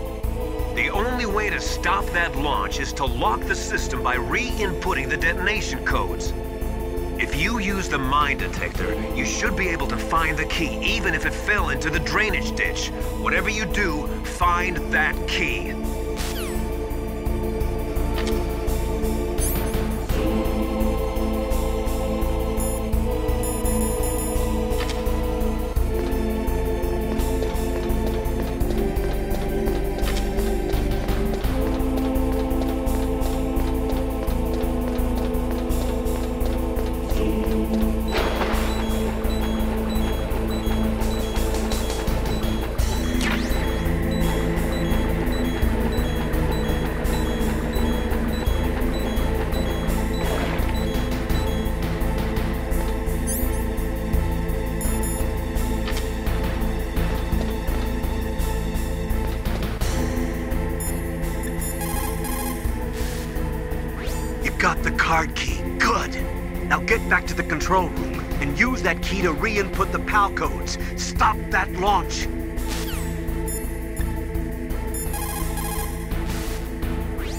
Speaker 5: The only way to stop that launch is to lock the system by re-inputting the detonation codes. If you use the mine detector, you should be able to find the key, even if it fell into the drainage ditch. Whatever you do, find that key.
Speaker 3: Got the card key. Good. Now get back to the control room and use that key to re-input the PAL codes. Stop that launch.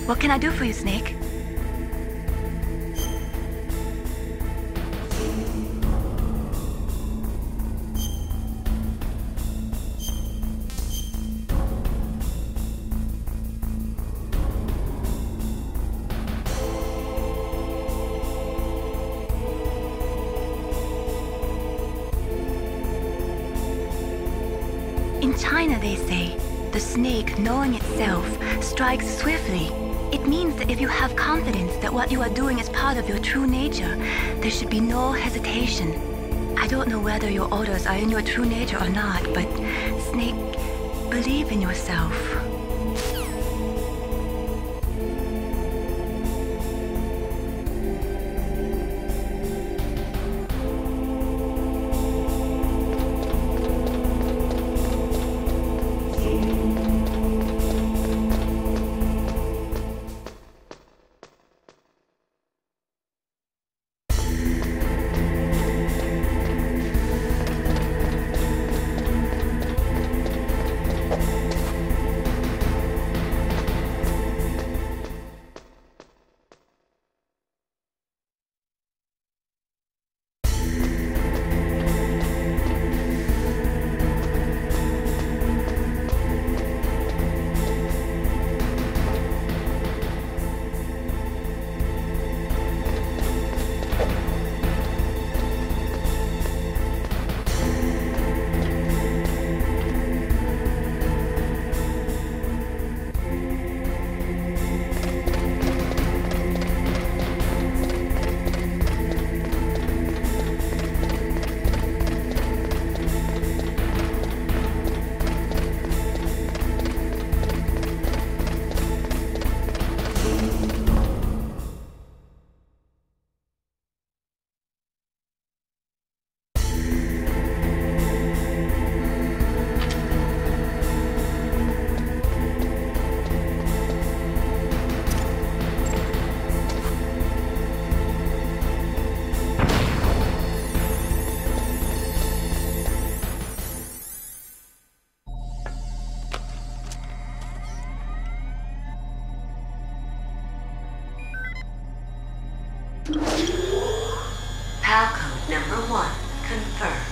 Speaker 2: What can I do for you, Snake? In China, they say, the snake, knowing itself, strikes swiftly. It means that if you have confidence that what you are doing is part of your true nature, there should be no hesitation. I don't know whether your orders are in your true nature or not, but, Snake, believe in yourself.
Speaker 11: PAL code number 1, confirmed.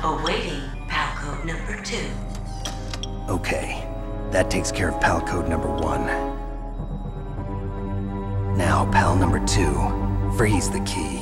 Speaker 11: Awaiting PAL code number 2.
Speaker 10: Okay, that takes care of PAL code number 1. Now, PAL number 2, freeze the key.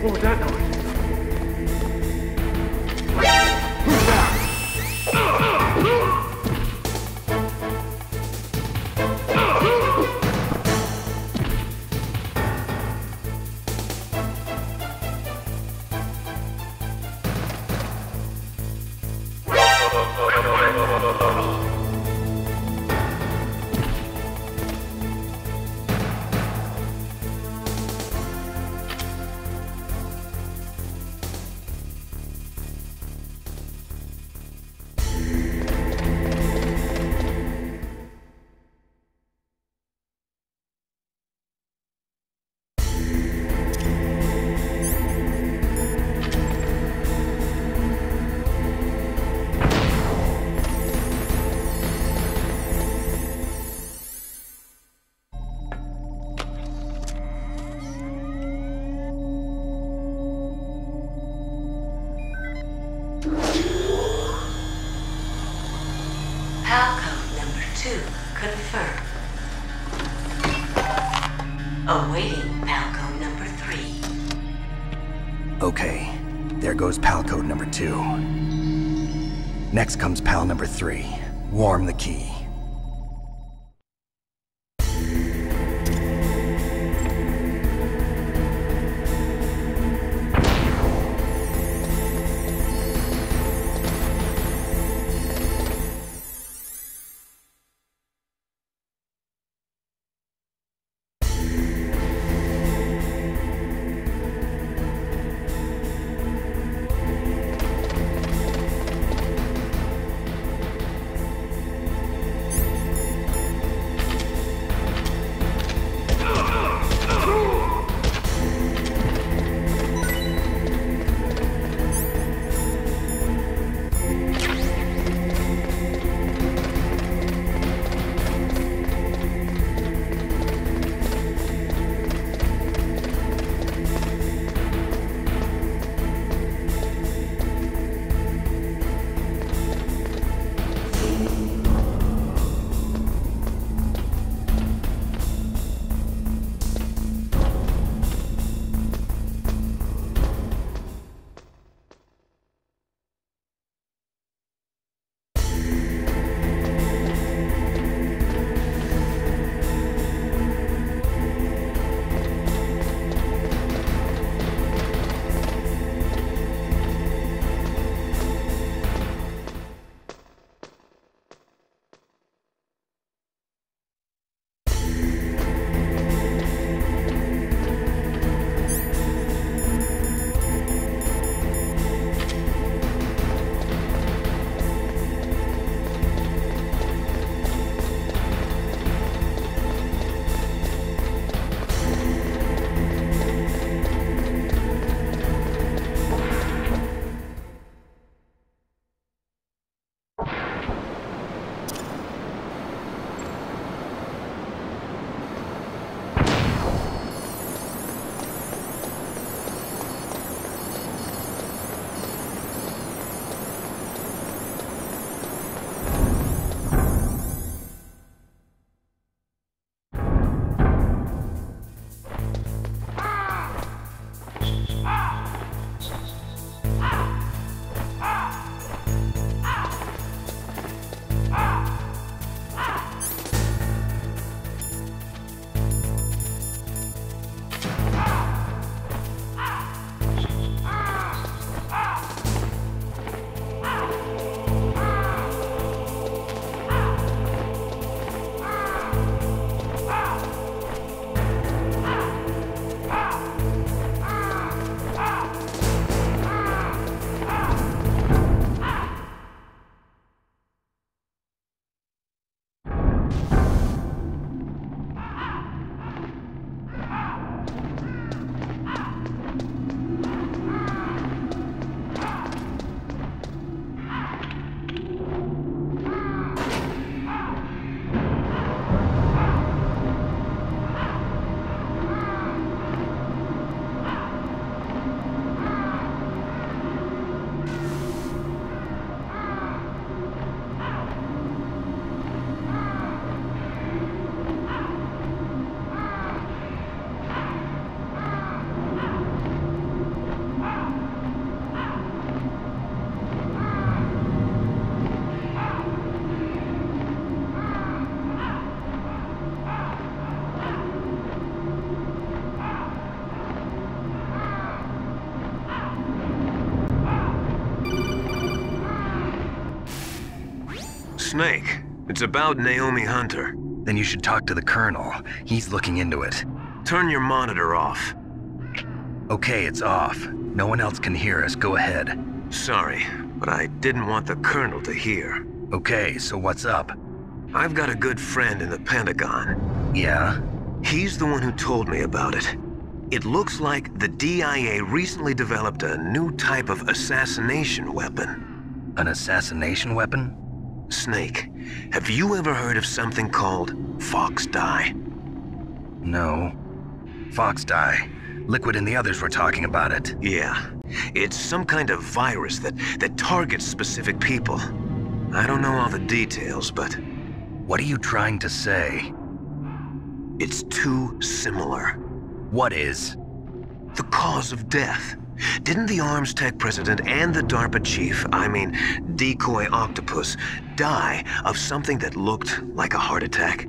Speaker 1: What was that noise? Who's
Speaker 11: Palcode number 2 confirmed. Awaiting Palcode number 3.
Speaker 10: Okay, there goes pal code number 2. Next comes pal number 3. Warm the key.
Speaker 5: Snake, it's about Naomi Hunter.
Speaker 4: Then you should talk to the Colonel. He's looking into it.
Speaker 5: Turn your monitor off.
Speaker 4: Okay, it's off. No one else can hear us. Go ahead.
Speaker 5: Sorry, but I didn't want the Colonel to hear.
Speaker 4: Okay, so what's up?
Speaker 5: I've got a good friend in the Pentagon.
Speaker 4: Yeah?
Speaker 5: He's the one who told me about it. It looks like the DIA recently developed a new type of assassination weapon.
Speaker 4: An assassination weapon?
Speaker 5: Snake, have you ever heard of something called Fox Dye?
Speaker 4: No. Fox Dye. Liquid and the others were talking about it.
Speaker 5: Yeah. It's some kind of virus that targets specific people. I don't know all the details, but...
Speaker 4: What are you trying to say?
Speaker 5: It's too similar.
Speaker 4: What is?
Speaker 5: The cause of death. Didn't the Arms Tech president and the DARPA chief, Decoy Octopus, die of something that looked like a heart attack?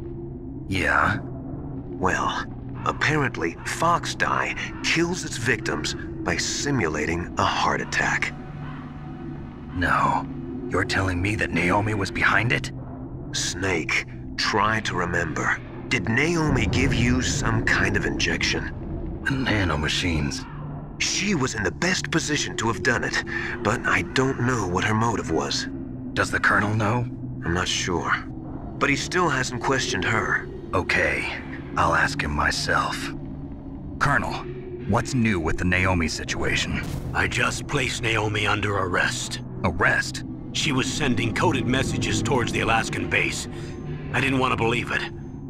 Speaker 4: Yeah?
Speaker 5: Well, apparently Fox Dye kills its victims by simulating a heart attack.
Speaker 4: No. You're telling me that Naomi was behind it?
Speaker 5: Snake, try to remember. Did Naomi give you some kind of injection?
Speaker 4: The nanomachines.
Speaker 5: She was in the best position to have done it, but I don't know what her motive was.
Speaker 4: Does the Colonel know?
Speaker 5: I'm not sure. But he still hasn't questioned her.
Speaker 4: Okay, I'll ask him myself. Colonel, what's new with the Naomi situation?
Speaker 12: I just placed Naomi under arrest.
Speaker 4: Arrest?
Speaker 12: She was sending coded messages towards the Alaskan base. I didn't want to believe it,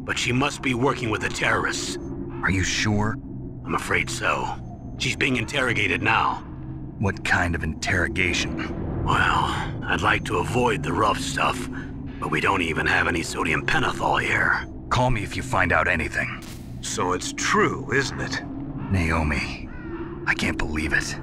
Speaker 12: but she must be working with the terrorists.
Speaker 4: Are you sure?
Speaker 12: I'm afraid so. She's being interrogated now.
Speaker 4: What kind of interrogation?
Speaker 12: Well, I'd like to avoid the rough stuff, but we don't even have any sodium pentothal here.
Speaker 4: Call me if you find out anything.
Speaker 5: So it's true, isn't it?
Speaker 4: Naomi, I can't believe it.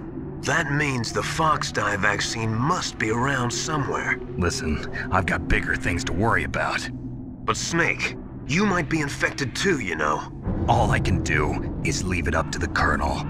Speaker 5: That means the Fox Dye vaccine must be around somewhere.
Speaker 4: Listen, I've got bigger things to worry about.
Speaker 5: But Snake, you might be infected too, you know.
Speaker 4: All I can do is leave it up to the Colonel.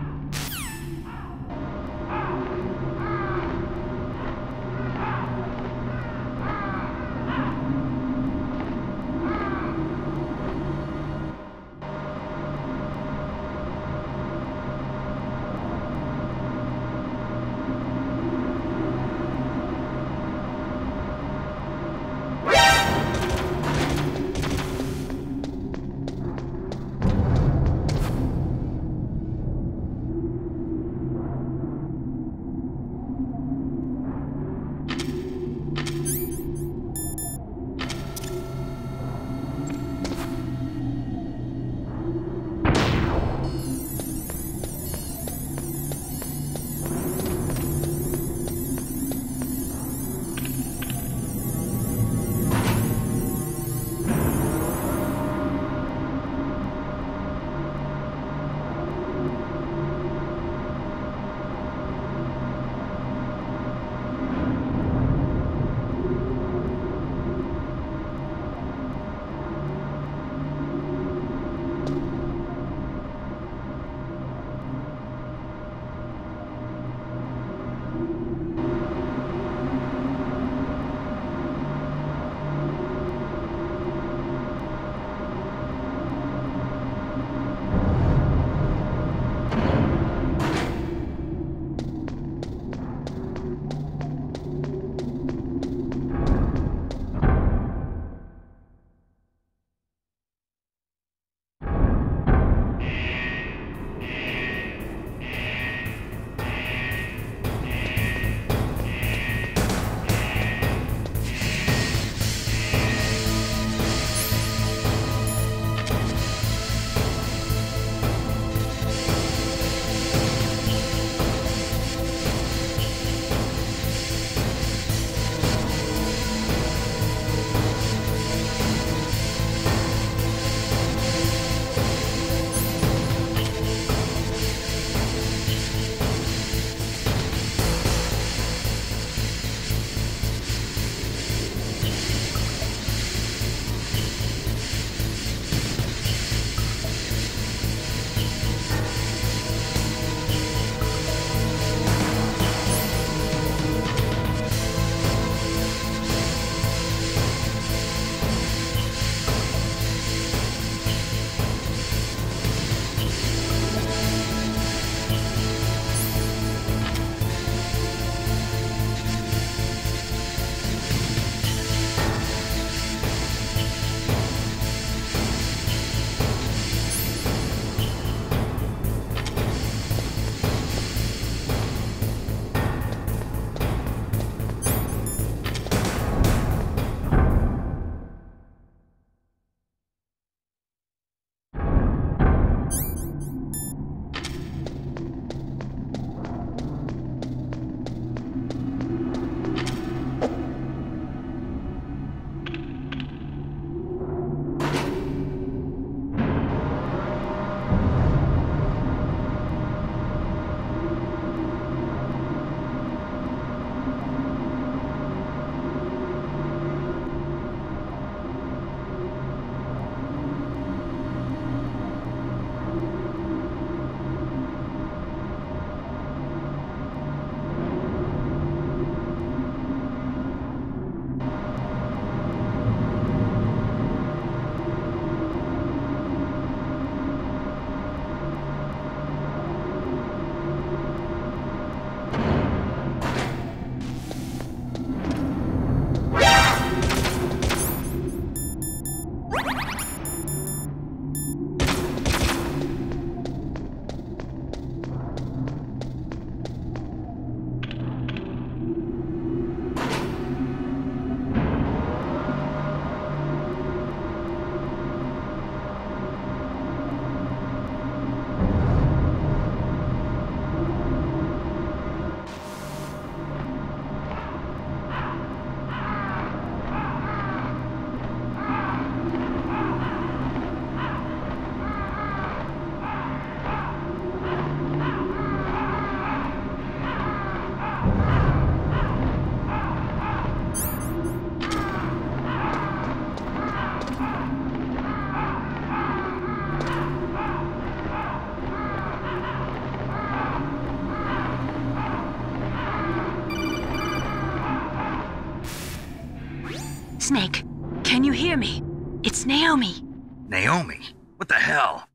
Speaker 8: Snake, can you hear me? It's Naomi.
Speaker 7: Naomi? What the hell?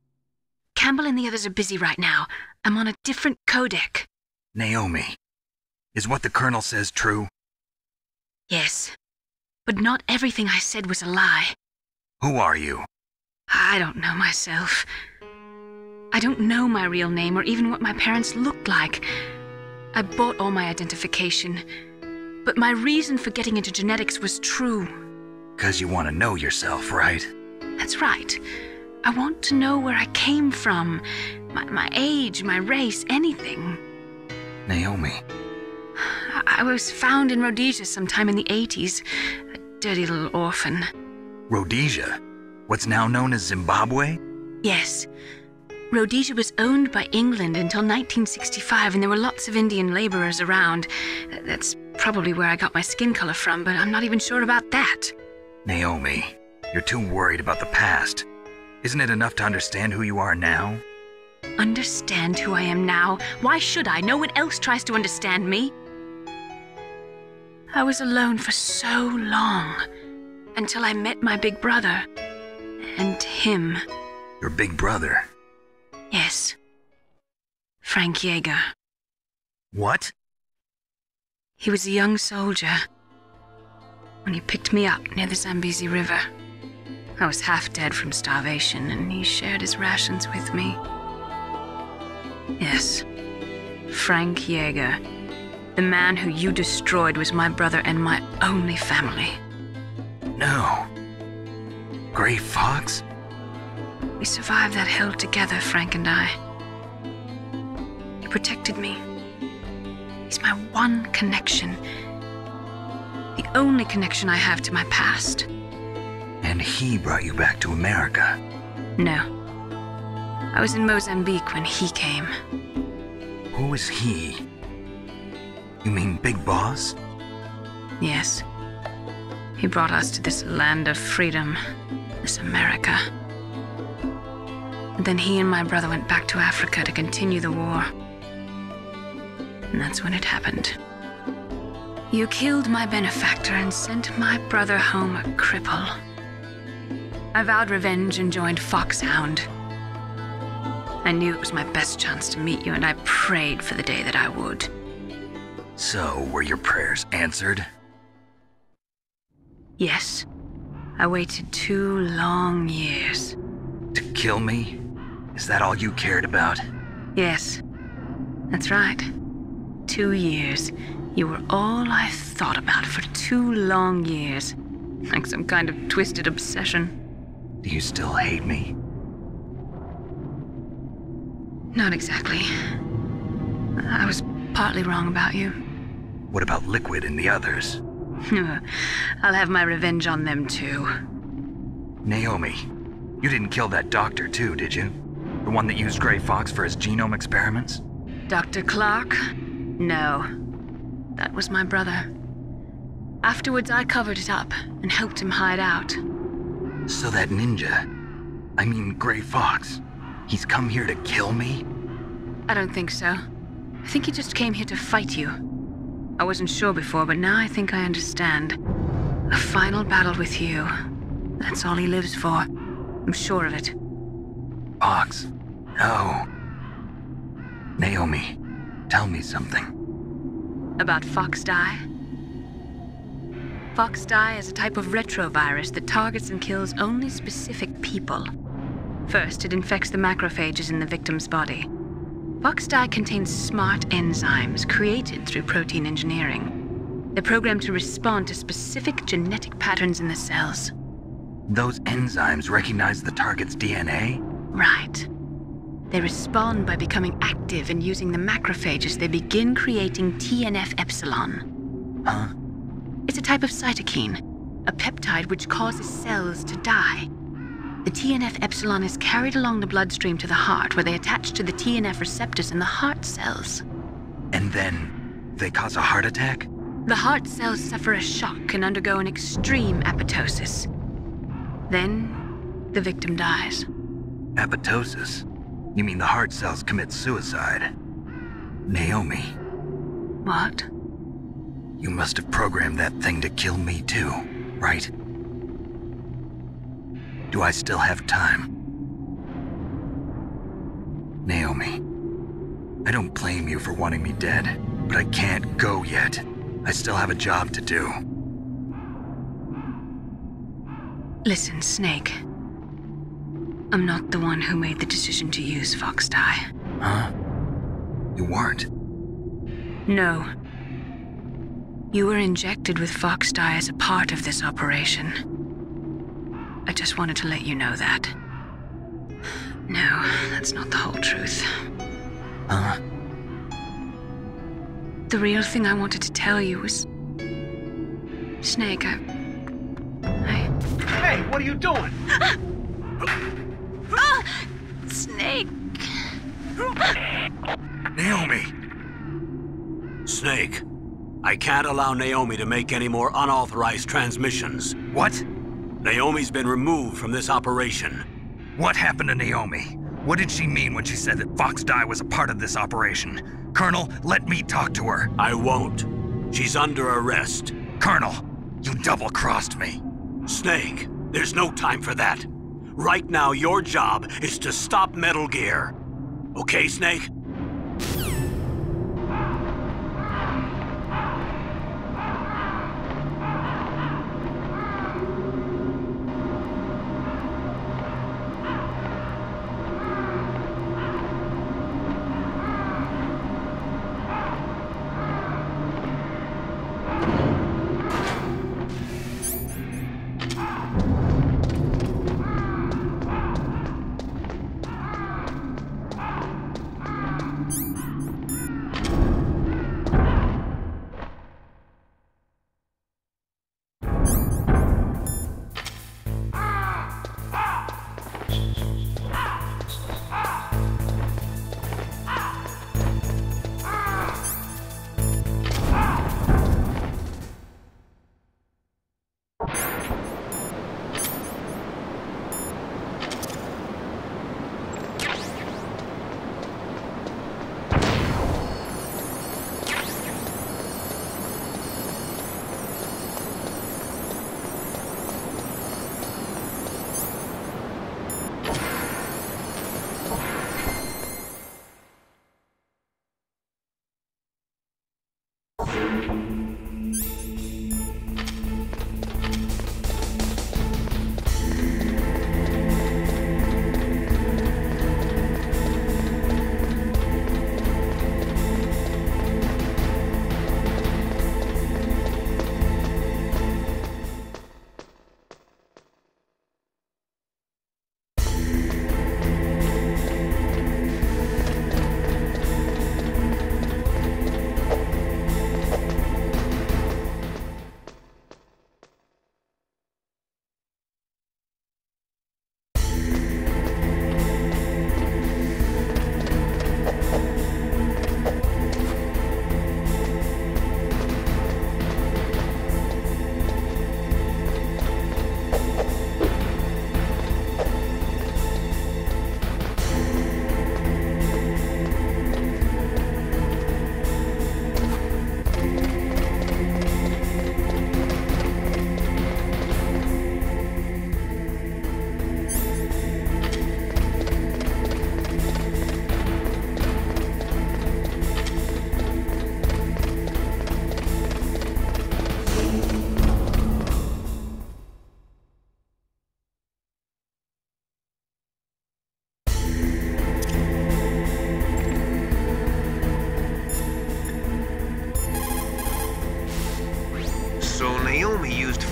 Speaker 8: Campbell and the others are busy right now. I'm on a different codec.
Speaker 7: Naomi, is what the Colonel says true?
Speaker 8: Yes, but not everything I said was a lie.
Speaker 7: Who are you?
Speaker 8: I don't know myself. I don't know my real name or even what my parents looked like. I bought all my identification, but my reason for getting into genetics was true.
Speaker 7: 'Cause you want to know yourself, right?
Speaker 8: That's right. I want to know where I came from, my age, my race, anything.
Speaker 7: Naomi.
Speaker 8: I was found in Rhodesia sometime in the 80s, a dirty little orphan.
Speaker 7: Rhodesia? What's now known as Zimbabwe?
Speaker 8: Yes. Rhodesia was owned by England until 1965, and there were lots of Indian laborers around. That's probably where I got my skin color from, but I'm not even sure about that.
Speaker 7: Naomi, you're too worried about the past. Isn't it enough to understand who you are now?
Speaker 8: Understand who I am now? Why should I? No one else tries to understand me. I was alone for so long, until I met my big brother. And him.
Speaker 7: Your big brother?
Speaker 8: Yes. Frank Yeager.
Speaker 7: What?
Speaker 8: He was a young soldier when he picked me up near the Zambezi River. I was half dead from starvation, and he shared his rations with me. Yes, Frank Yeager. The man who you destroyed was my brother and my only family.
Speaker 7: No. Gray Fox?
Speaker 8: We survived that hell together, Frank and I. He protected me. He's my one connection. The only connection I have to my past.
Speaker 7: And he brought you back to America?
Speaker 8: No. I was in Mozambique when he came.
Speaker 7: Who is he? You mean Big Boss?
Speaker 8: Yes. He brought us to this land of freedom, this America. And then he and my brother went back to Africa to continue the war. And that's when it happened. You killed my benefactor and sent my brother home a cripple. I vowed revenge and joined Foxhound. I knew it was my best chance to meet you, and I prayed for the day that I would.
Speaker 7: So, were your prayers answered?
Speaker 8: Yes. I waited 2 long years.
Speaker 7: To kill me? Is that all you cared about?
Speaker 8: Yes. That's right. 2 years. You were all I thought about for 2 long years. Like some kind of twisted obsession.
Speaker 7: Do you still hate me?
Speaker 8: Not exactly. I was partly wrong about you.
Speaker 7: What about Liquid and the others?
Speaker 8: I'll have my revenge on them too.
Speaker 7: Naomi, you didn't kill that doctor too, did you? The one that used Gray Fox for his genome experiments?
Speaker 8: Dr. Clark? No. That was my brother. Afterwards, I covered it up and helped him hide out.
Speaker 7: So that ninja, I mean Gray Fox, he's come here to kill me?
Speaker 8: I don't think so. I think he just came here to fight you. I wasn't sure before, but now I think I understand. A final battle with you. That's all he lives for. I'm sure of it.
Speaker 7: Fox? No. Naomi, tell me something.
Speaker 8: About Fox Die? Fox Die is a type of retrovirus that targets and kills only specific people. First, it infects the macrophages in the victim's body. Fox Die contains smart enzymes created through protein engineering. They're programmed to respond to specific genetic patterns in the cells.
Speaker 7: Those enzymes recognize the target's DNA?
Speaker 8: Right. They respond by becoming active and using the macrophages. They begin creating TNF-epsilon.
Speaker 7: Huh?
Speaker 8: It's a type of cytokine, a peptide which causes cells to die. The TNF-epsilon is carried along the bloodstream to the heart, where they attach to the TNF receptors in the heart cells.
Speaker 7: And then they cause a heart attack?
Speaker 8: The heart cells suffer a shock and undergo an extreme apoptosis. Then, the victim dies.
Speaker 7: Apoptosis? You mean the heart cells commit suicide? Naomi.
Speaker 8: What?
Speaker 7: You must have programmed that thing to kill me too, right?
Speaker 10: Do I still have time? Naomi, I don't blame you for wanting me dead, but I can't go yet. I still have a job to do.
Speaker 8: Listen, Snake. I'm not the one who made the decision to use Fox Dye.
Speaker 10: Huh? You weren't?
Speaker 8: No. You were injected with Fox Dye as a part of this operation. I just wanted to let you know that. No, that's not the whole truth.
Speaker 10: Huh?
Speaker 8: The real thing I wanted to tell you was... Snake,
Speaker 12: Hey, what are you doing?
Speaker 8: Snake!
Speaker 10: Naomi!
Speaker 12: Snake, I can't allow Naomi to make any more unauthorized transmissions.
Speaker 10: What?
Speaker 12: Naomi's been removed from this operation.
Speaker 10: What happened to Naomi? What did she mean when she said that Fox Dye was a part of this operation? Colonel, let me talk to her.
Speaker 12: I won't. She's under arrest.
Speaker 10: Colonel, you double-crossed me.
Speaker 12: Snake, there's no time for that. Right now, your job is to stop Metal Gear. Okay, Snake?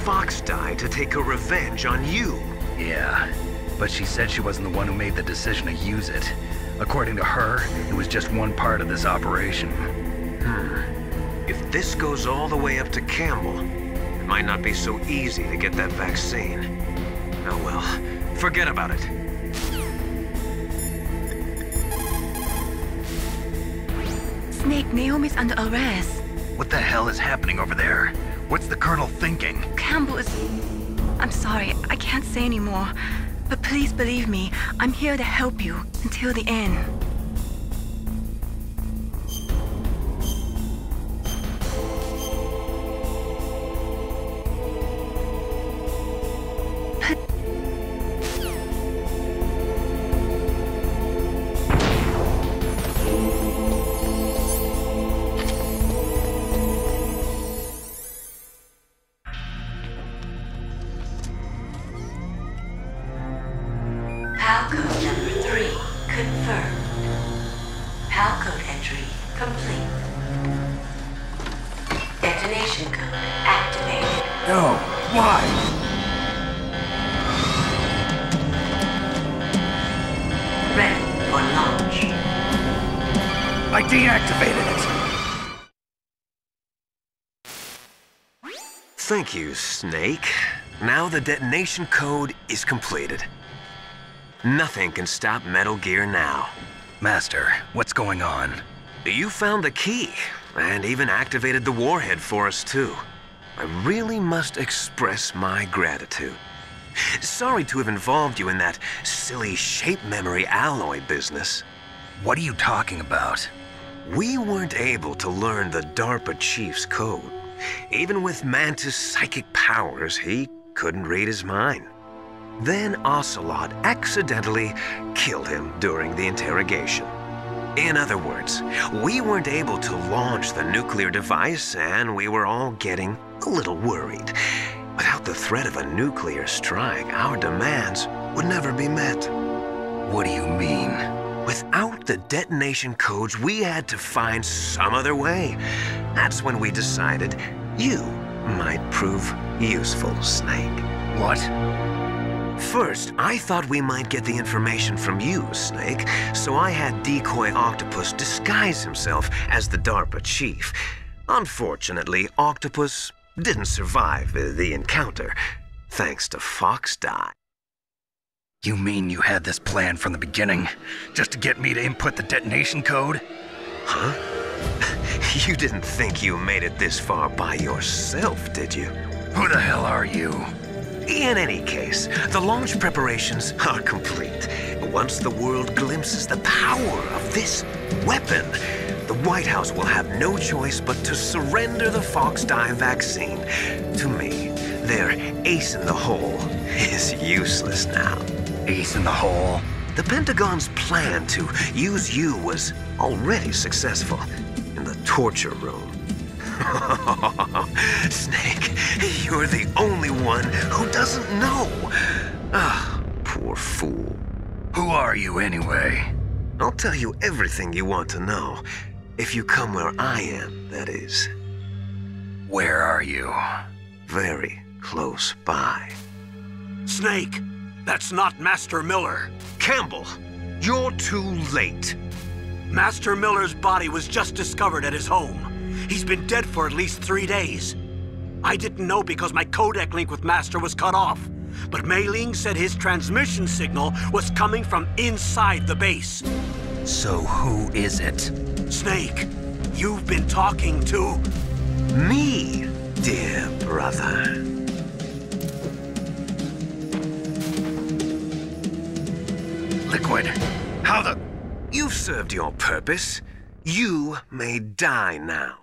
Speaker 5: Fox Dye to take her revenge on you.
Speaker 10: Yeah, but she said she wasn't the one who made the decision to use it. According to her, it was just one part of this operation.
Speaker 5: If this goes all the way up to Campbell, it might not be so easy to get that vaccine. Oh well, forget about it.
Speaker 2: Snake, Naomi's under arrest.
Speaker 10: What the hell is happening over there? What's the Colonel thinking?
Speaker 2: Campbell is... I'm sorry, I can't say anymore. But please believe me, I'm here to help you until the end.
Speaker 4: No. Why?
Speaker 11: Ready for launch.
Speaker 4: I deactivated it.
Speaker 5: Thank you, Snake. Now the detonation code is completed. Nothing can stop Metal Gear now.
Speaker 10: Master, what's going on?
Speaker 5: You found the key, and even activated the warhead for us, too. I really must express my gratitude. Sorry to have involved you in that silly shape memory alloy business.
Speaker 10: What are you talking about?
Speaker 5: We weren't able to learn the DARPA chief's code. Even with Mantis' psychic powers, he couldn't read his mind. Then Ocelot accidentally killed him during the interrogation. In other words, we weren't able to launch the nuclear device, and we were all getting a little worried. Without the threat of a nuclear strike, our demands would never be met.
Speaker 10: What do you mean?
Speaker 5: Without the detonation codes, we had to find some other way. That's when we decided you might prove useful, Snake.
Speaker 10: What?
Speaker 5: First, I thought we might get the information from you, Snake, so I had Decoy Octopus disguise himself as the DARPA chief. Unfortunately, Octopus didn't survive the encounter, thanks to Fox Die.
Speaker 10: You mean you had this plan from the beginning, just to get me to input the detonation code?
Speaker 5: Huh? You didn't think you made it this far by yourself, did you?
Speaker 10: Who the hell are you?
Speaker 5: In any case, the launch preparations are complete. Once the world glimpses the power of this weapon, the White House will have no choice but to surrender the Fox Die vaccine to me. Their ace in the hole is useless now.
Speaker 10: Ace in the hole?
Speaker 5: The Pentagon's plan to use you was already successful in the torture room. Snake, you're the only one who doesn't know. Ah, poor fool.
Speaker 10: Who are you anyway?
Speaker 5: I'll tell you everything you want to know. If you come where I am, that is.
Speaker 10: Where are you?
Speaker 5: Very close by.
Speaker 12: Snake, that's not Master Miller.
Speaker 5: Campbell, you're too late.
Speaker 12: Master Miller's body was just discovered at his home. He's been dead for at least 3 days. I didn't know because my codec link with Master was cut off. But Mei Ling said his transmission signal was coming from inside the base.
Speaker 10: So who is it?
Speaker 12: Snake, you've been talking to...
Speaker 5: me, dear brother.
Speaker 10: Liquid, how the...
Speaker 5: You've served your purpose. You may die now.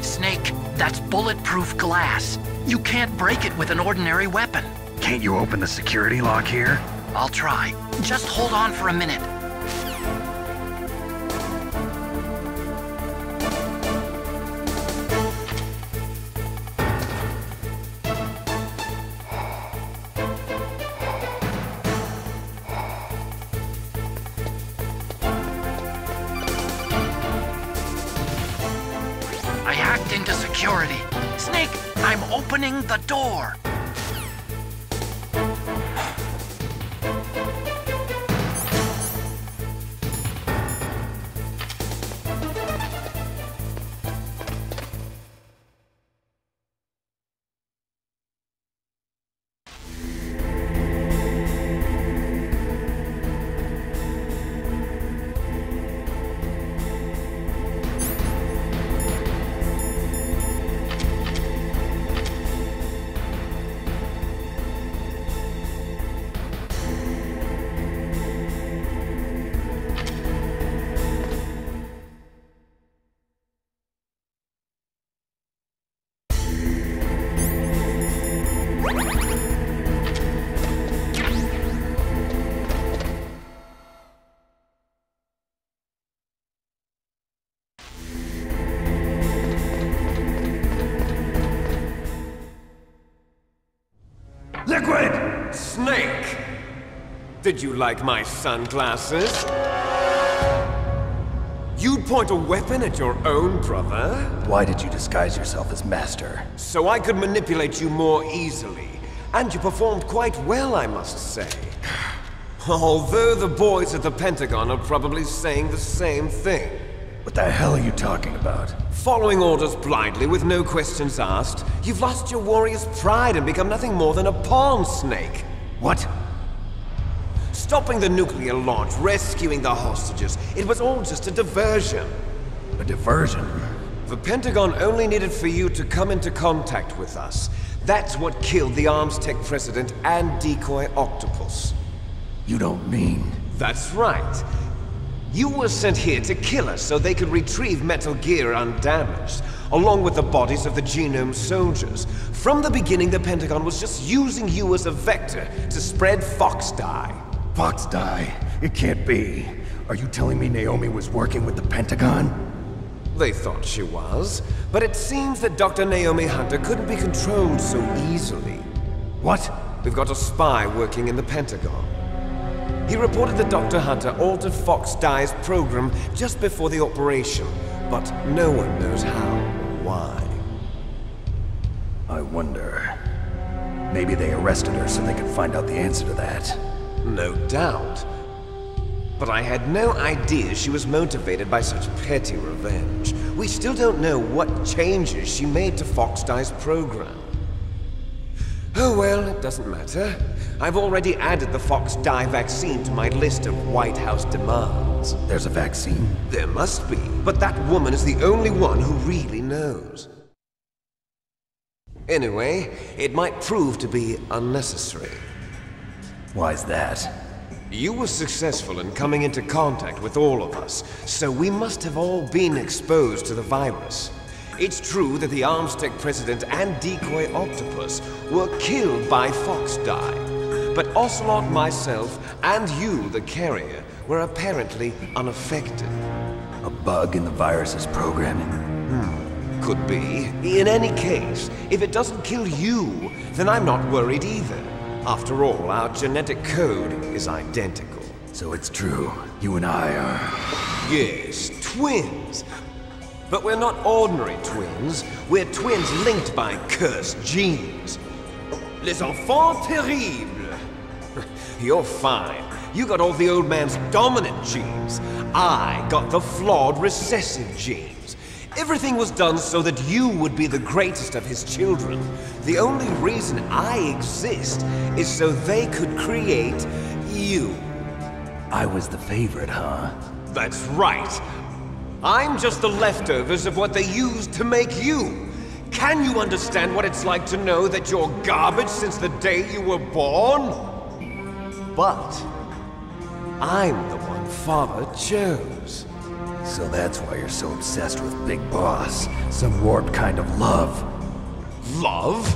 Speaker 7: Snake, that's bulletproof glass. You can't break it with an ordinary weapon.
Speaker 10: Can't you open the security lock here?
Speaker 7: I'll try. Just hold on for a minute. I hacked into security. Snake, I'm opening the door.
Speaker 9: Liquid!
Speaker 13: Snake! Did you like my sunglasses? You'd point a weapon at your own brother?
Speaker 4: Why did you disguise yourself as Master?
Speaker 13: So I could manipulate you more easily. And you performed quite well, I must say. Although the boys at the Pentagon are probably saying the same thing.
Speaker 4: What the hell are you talking about?
Speaker 13: Following orders blindly with no questions asked, you've lost your warrior's pride and become nothing more than a pawn, Snake.
Speaker 4: What?
Speaker 13: Stopping the nuclear launch, rescuing the hostages, it was all just a diversion.
Speaker 4: A diversion?
Speaker 13: The Pentagon only needed for you to come into contact with us. That's what killed the Armstech president and decoy Octopus.
Speaker 4: You don't mean...
Speaker 13: That's right. You were sent here to kill us so they could retrieve Metal Gear undamaged, along with the bodies of the Genome soldiers. From the beginning, the Pentagon was just using you as a vector to spread Fox Dye.
Speaker 4: Fox Dye? It can't be. Are you telling me Naomi was working with the Pentagon?
Speaker 13: They thought she was, but it seems that Dr. Naomi Hunter couldn't be controlled so easily.
Speaker 4: What?
Speaker 13: We've got a spy working in the Pentagon. He reported that Dr. Hunter altered Fox Dye's program just before the operation, but no one knows how or why.
Speaker 4: I wonder... Maybe they arrested her so they could find out the answer to that.
Speaker 13: No doubt. But I had no idea she was motivated by such petty revenge. We still don't know what changes she made to Fox Dye's program. Oh well, it doesn't matter. I've already added the Fox Dye vaccine to my list of White House demands.
Speaker 4: There's a vaccine?
Speaker 13: There must be, but that woman is the only one who really knows. Anyway, it might prove to be unnecessary.
Speaker 4: Why's that?
Speaker 13: You were successful in coming into contact with all of us, so we must have all been exposed to the virus. It's true that the Armstech president and decoy Octopus were killed by Fox Dye, but Ocelot, myself, and you, the carrier, were apparently unaffected.
Speaker 4: A bug in the virus's programming?
Speaker 13: Could be. In any case, if it doesn't kill you, then I'm not worried either. After all, our genetic code is identical.
Speaker 4: So it's true, you and I are...
Speaker 13: Yes, twins. But we're not ordinary twins. We're twins linked by cursed genes. Les enfants terribles. You're fine. You got all the old man's dominant genes. I got the flawed recessive genes. Everything was done so that you would be the greatest of his children. The only reason I exist is so they could create you.
Speaker 4: I was the favorite, huh?
Speaker 13: That's right. I'm just the leftovers of what they used to make you. Can you understand what it's like to know that you're garbage since the day you were born? But I'm the one Father chose.
Speaker 4: So that's why you're so obsessed with Big Boss. Some warped kind of love.
Speaker 13: Love?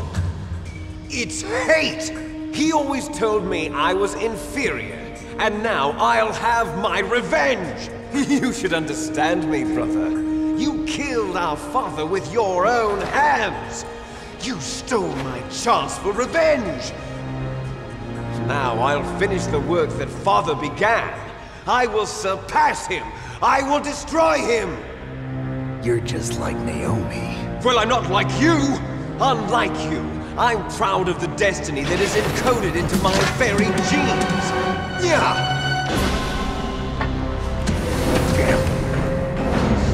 Speaker 13: It's hate! He always told me I was inferior, and now I'll have my revenge! You should understand me, brother. You killed our father with your own hands! You stole my chance for revenge! Now I'll finish the work that Father began. I will surpass him! I will destroy him!
Speaker 4: You're just like Naomi.
Speaker 13: Well, I'm not like you! Unlike you, I'm proud of the destiny that is encoded into my very genes! Yeah!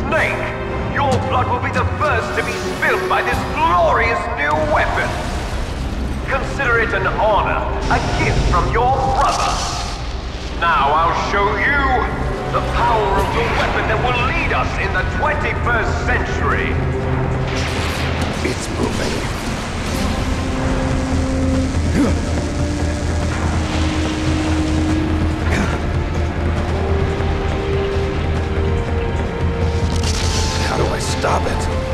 Speaker 5: Snake, your blood will be the first to be spilled by this glorious new weapon! Consider it an honor, a gift from your brother! Now I'll show you the power of the weapon that will lead us in the 21st century!
Speaker 4: It's moving. How do I stop it?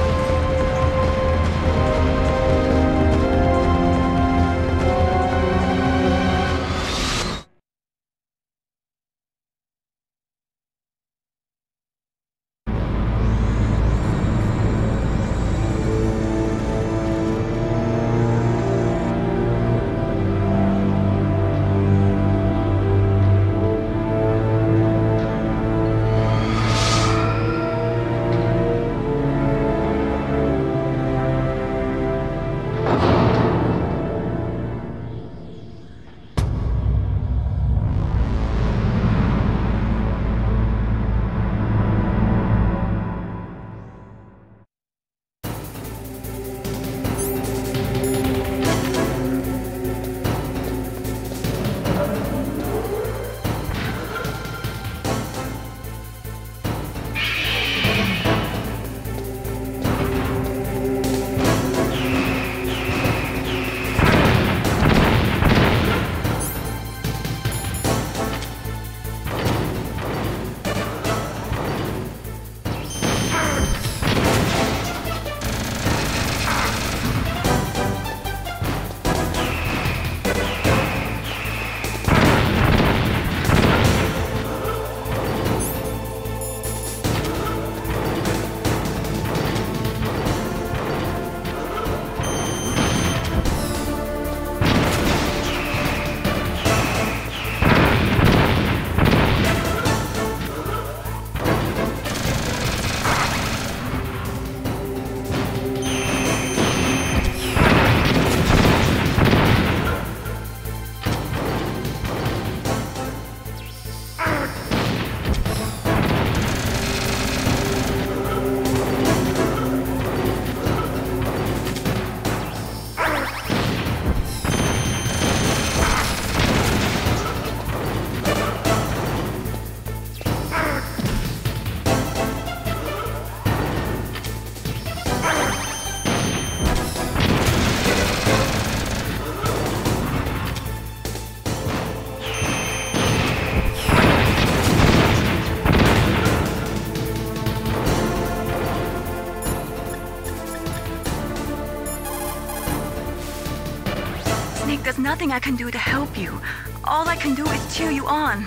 Speaker 2: there's nothing I can do to help you. All I can do is cheer you on.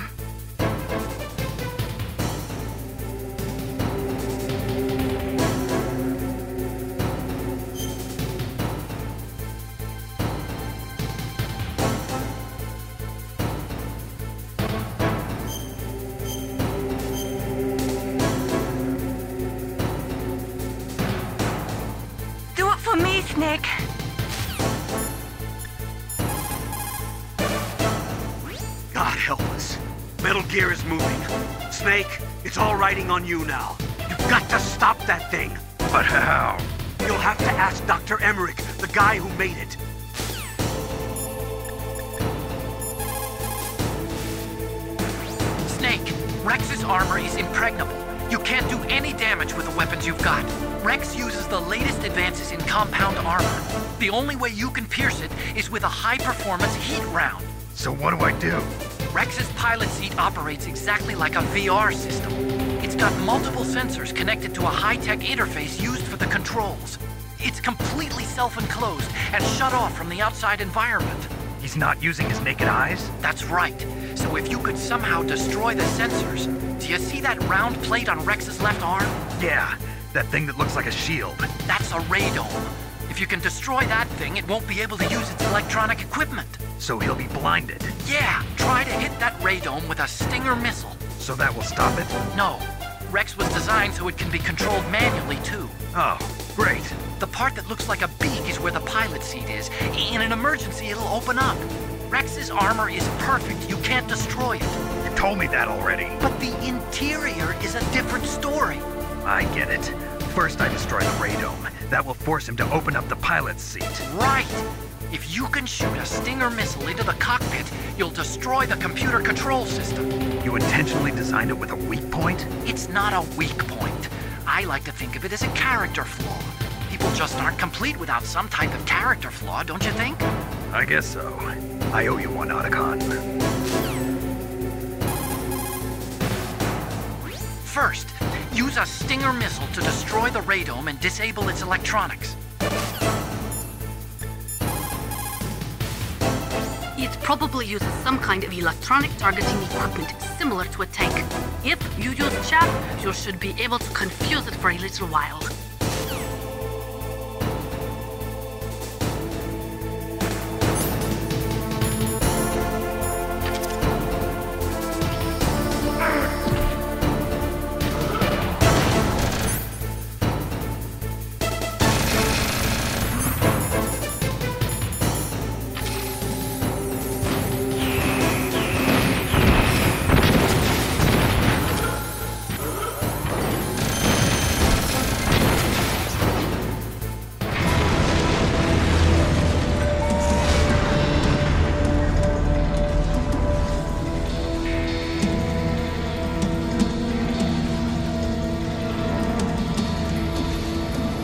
Speaker 2: Do it for me, Snake.
Speaker 3: God help us. Metal Gear is moving. Snake, it's all riding on you now. You've got to stop that thing.
Speaker 4: But how?
Speaker 3: You'll have to ask Dr. Emmerich, the guy who made it.
Speaker 7: Snake, Rex's armor is impregnable. You can't do any damage with the weapons you've got. Rex uses the latest advances in compound armor. The only way you can pierce it is with a high-performance heat round.
Speaker 4: So what do I do?
Speaker 7: Rex's pilot seat operates exactly like a VR system. It's got multiple sensors connected to a high-tech interface used for the controls. It's completely self-enclosed and shut off from the outside environment.
Speaker 4: He's not using his naked eyes?
Speaker 7: That's right. So if you could somehow destroy the sensors... Do you see that round plate on Rex's left arm?
Speaker 4: Yeah, that thing that looks like a shield.
Speaker 7: That's a radome. If you can destroy that thing, it won't be able to use its electronic equipment.
Speaker 4: So he'll be blinded?
Speaker 7: Yeah, try to hit that radome with a Stinger missile.
Speaker 4: So that will stop it?
Speaker 7: No. Rex was designed so it can be controlled manually, too.
Speaker 4: Oh, great.
Speaker 7: The part that looks like a beak is where the pilot seat is. In an emergency, it'll open up. Rex's armor is perfect. You can't destroy it.
Speaker 4: You told me that already.
Speaker 7: But the interior is a different story.
Speaker 4: I get it. First I destroy the radome. That will force him to open up the pilot's seat.
Speaker 7: Right. If you can shoot a Stinger missile into the cockpit, you'll destroy the computer control system.
Speaker 4: You intentionally designed it with a weak point?
Speaker 7: It's not a weak point. I like to think of it as a character flaw. People just aren't complete without some type of character flaw, don't you think?
Speaker 4: I guess so. I owe you one, Otacon.
Speaker 7: First, use a Stinger missile to destroy the radome and disable its electronics.
Speaker 14: It probably uses some kind of electronic targeting equipment similar to a tank. If you use chaff, you should be able to confuse it for a little while.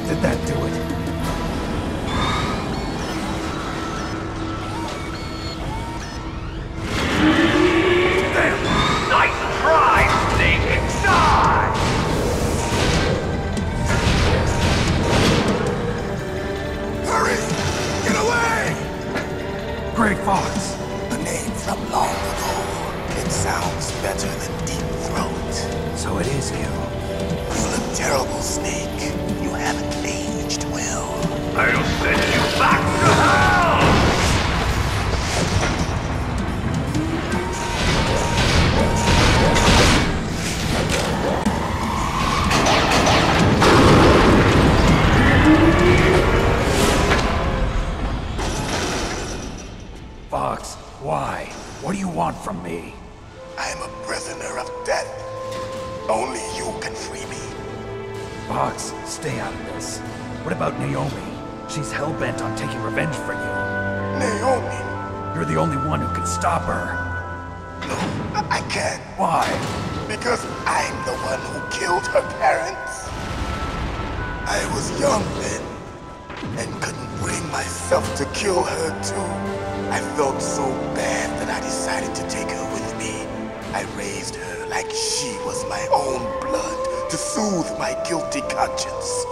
Speaker 4: Did that do it? Damn! Nice try, Snake! Die!
Speaker 6: Hurry! Get away!
Speaker 4: Grey Fox!
Speaker 6: A name from long ago. It sounds better than Deep Throat.
Speaker 4: So it is you.
Speaker 6: You look terrible, Snake. You haven't aged well.
Speaker 13: I'll send you back to hell!
Speaker 4: Fox, why? What do you want from me?
Speaker 6: I am a prisoner of death. Only you can free me.
Speaker 4: Fox, stay out of this. What about Naomi? She's hell-bent on taking revenge for you.
Speaker 6: Naomi?
Speaker 4: You're the only one who can stop her.
Speaker 6: No, I can't.
Speaker 4: Why?
Speaker 6: Because I'm the one who killed her parents. I was young then, and couldn't bring myself to kill her too. I felt so bad that I decided to take her with me. I raised her like she was my own blood to soothe my guilty conscience.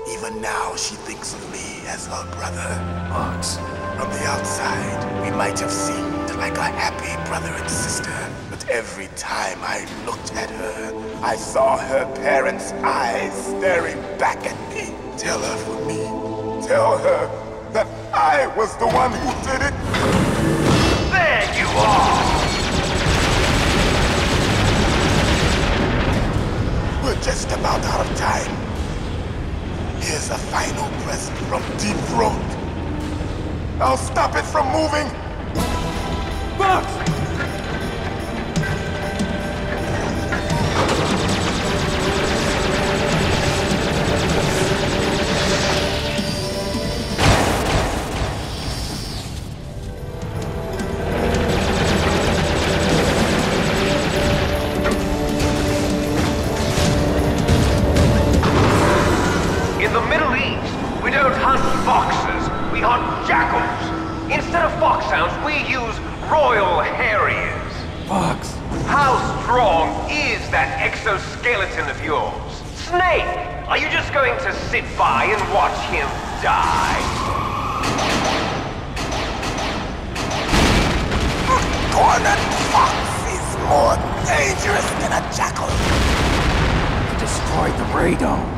Speaker 6: Even now she thinks of me as her brother.
Speaker 4: Fox,
Speaker 6: From the outside, we might have seemed like a happy brother and sister, but every time I looked at her, I saw her parents' eyes staring back at me. Tell her for me. Tell her that I was the one who did it.
Speaker 13: There you are!
Speaker 6: We're just about out of time. Here's a final present from Deep Throat. I'll stop it from moving!
Speaker 13: Fox!
Speaker 15: In the Middle East, we don't hunt foxes, we hunt jackals. Instead of foxhounds, we use Royal Harriers.
Speaker 10: Fox!
Speaker 15: How strong is that exoskeleton of yours? Snake, are you just going to sit by and watch him die?
Speaker 6: Cornered fox is more dangerous than a jackal.
Speaker 10: Destroyed the radome.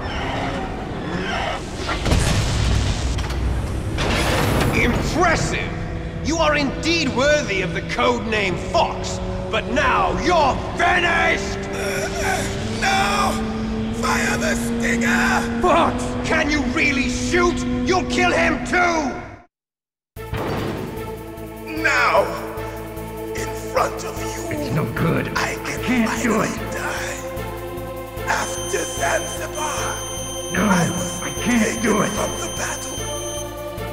Speaker 13: Impressive! You are indeed worthy of the codename Fox, but now you're finished!
Speaker 6: No! Fire the stinger!
Speaker 13: Fox! Can you really shoot? You'll kill him too!
Speaker 6: Now! In front of you!
Speaker 10: It's no good.
Speaker 6: I
Speaker 10: can't do it.
Speaker 6: Die. After Zanzibar!
Speaker 10: No, I can't do it.
Speaker 6: From the battle.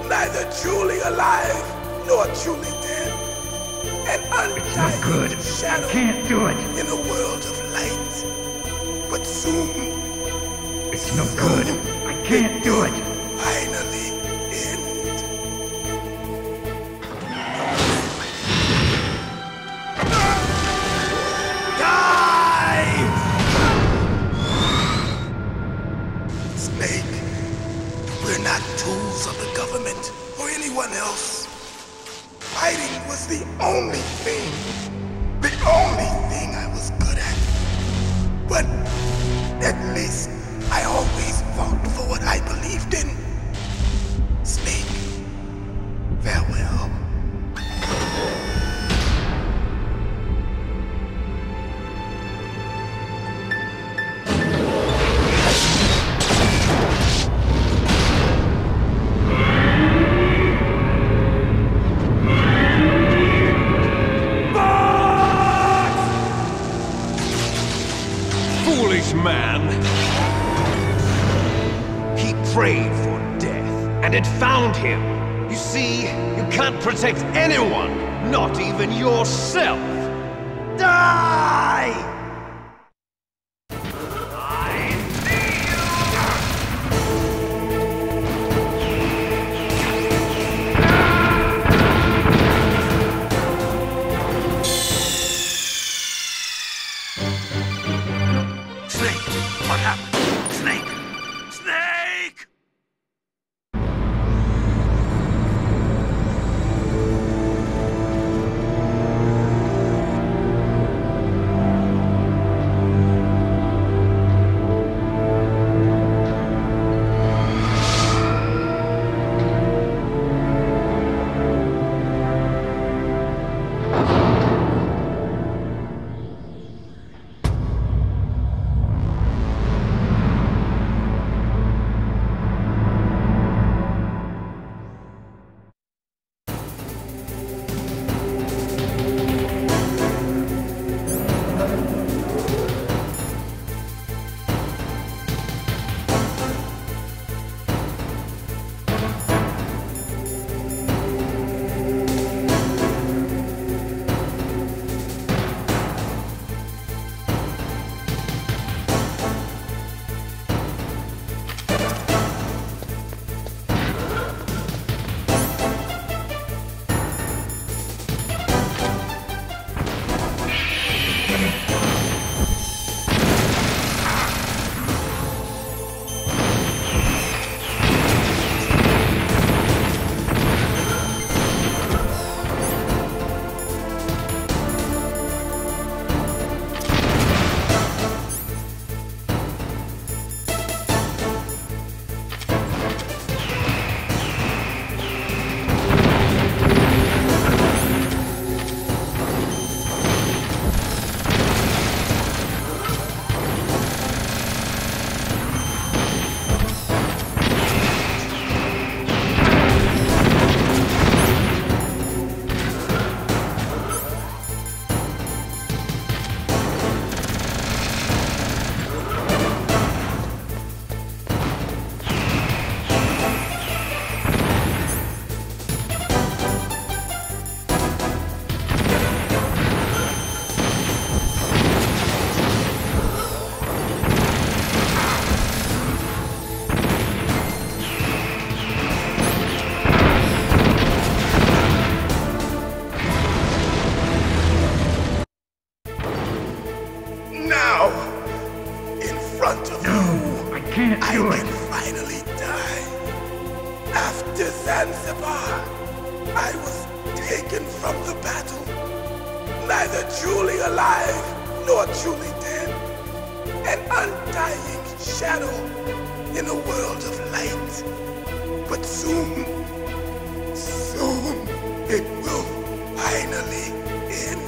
Speaker 6: Neither truly alive, nor truly dead. An undying shadow
Speaker 10: can't do it.
Speaker 6: In a world of light. But soon...
Speaker 10: It's no good. I can't do it.
Speaker 6: Finally end. Die! Snake, we're not tools of the government or anyone else. Fighting was the only thing I was good at. But at least I always fought for what I believed in. Snake, farewell.
Speaker 13: Foolish man! He prayed for death, and it found him. You see, you can't protect anyone, not even yourself. Die!
Speaker 3: Snake! What happened? Snake! Snake!
Speaker 1: can't do it.
Speaker 16: Finally die. After Zanzibar, I was taken from the battle. Neither truly alive nor truly dead. An undying shadow in a world of light. But soon, it will finally end.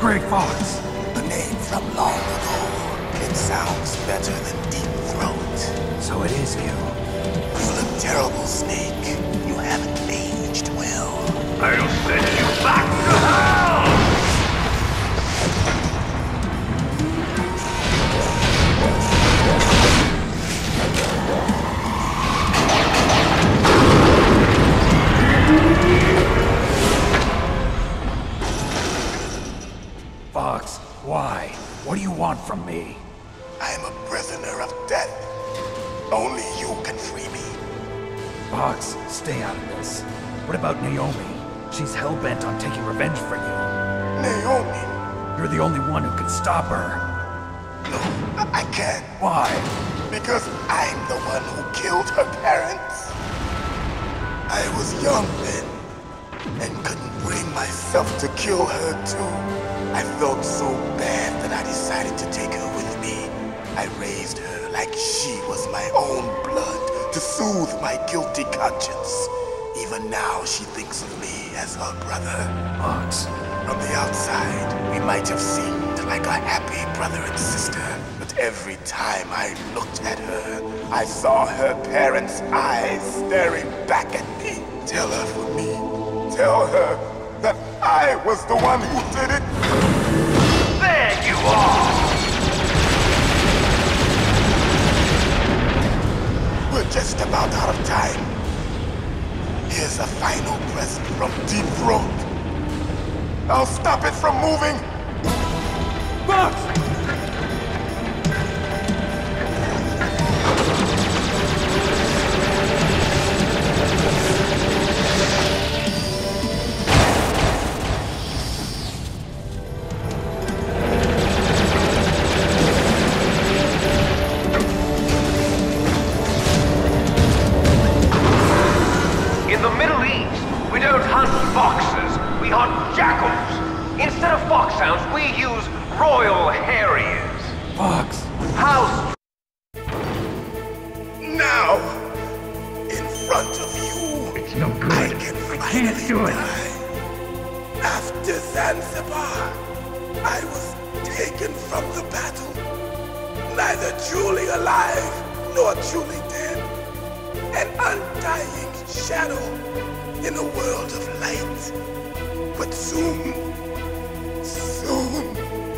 Speaker 16: Grey Fox. A name from long ago. It sounds better than Deep Throat.
Speaker 10: So it is you.
Speaker 16: You look terrible, Snake. You haven't aged well.
Speaker 15: I'll send you back to hell!
Speaker 10: Fox, why? What do you want from me?
Speaker 16: I am a prisoner of death. Only you can free me.
Speaker 10: Fox, stay out of this. What about Naomi? She's hell-bent on taking revenge for you.
Speaker 16: Naomi?
Speaker 10: You're the only one who can stop her.
Speaker 16: No, I can't.
Speaker 10: Why?
Speaker 16: Because I'm the one who killed her parents. I was young then, and couldn't bring myself to kill her too. I felt so bad that I decided to take her with me. I raised her like she was my own blood to soothe my guilty conscience. Even now, she thinks of me as her brother. Fox. From the outside, we might have seemed like a happy brother and sister, but every time I looked at her, I saw her parents' eyes staring back at me. Tell her for me. Tell her that I was the one who did it.
Speaker 15: There you are!
Speaker 16: We're just about out of time. Here's a final present from Deep Throat. I'll stop it from moving. Fox!
Speaker 15: In the Middle East, we don't hunt foxes, we hunt jackals. Instead of foxhounds, we use Royal Harriers.
Speaker 16: Fox.
Speaker 15: House.
Speaker 16: Now, in front of you,
Speaker 1: It's no good.
Speaker 16: I can finally
Speaker 1: do it.
Speaker 16: die. After Zanzibar, I was taken from the battle, neither truly alive nor truly dead. An undying shadow in a world of light. But soon,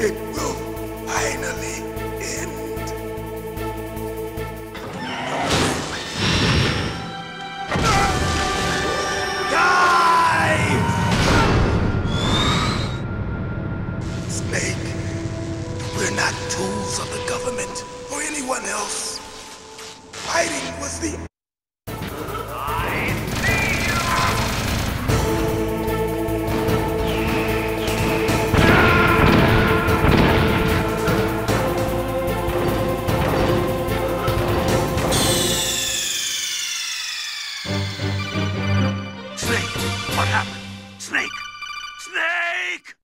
Speaker 16: it will finally end. Die! Snake, we're not tools of the government or anyone else. Fighting was the
Speaker 12: Snake! What happened? Snake! Snake!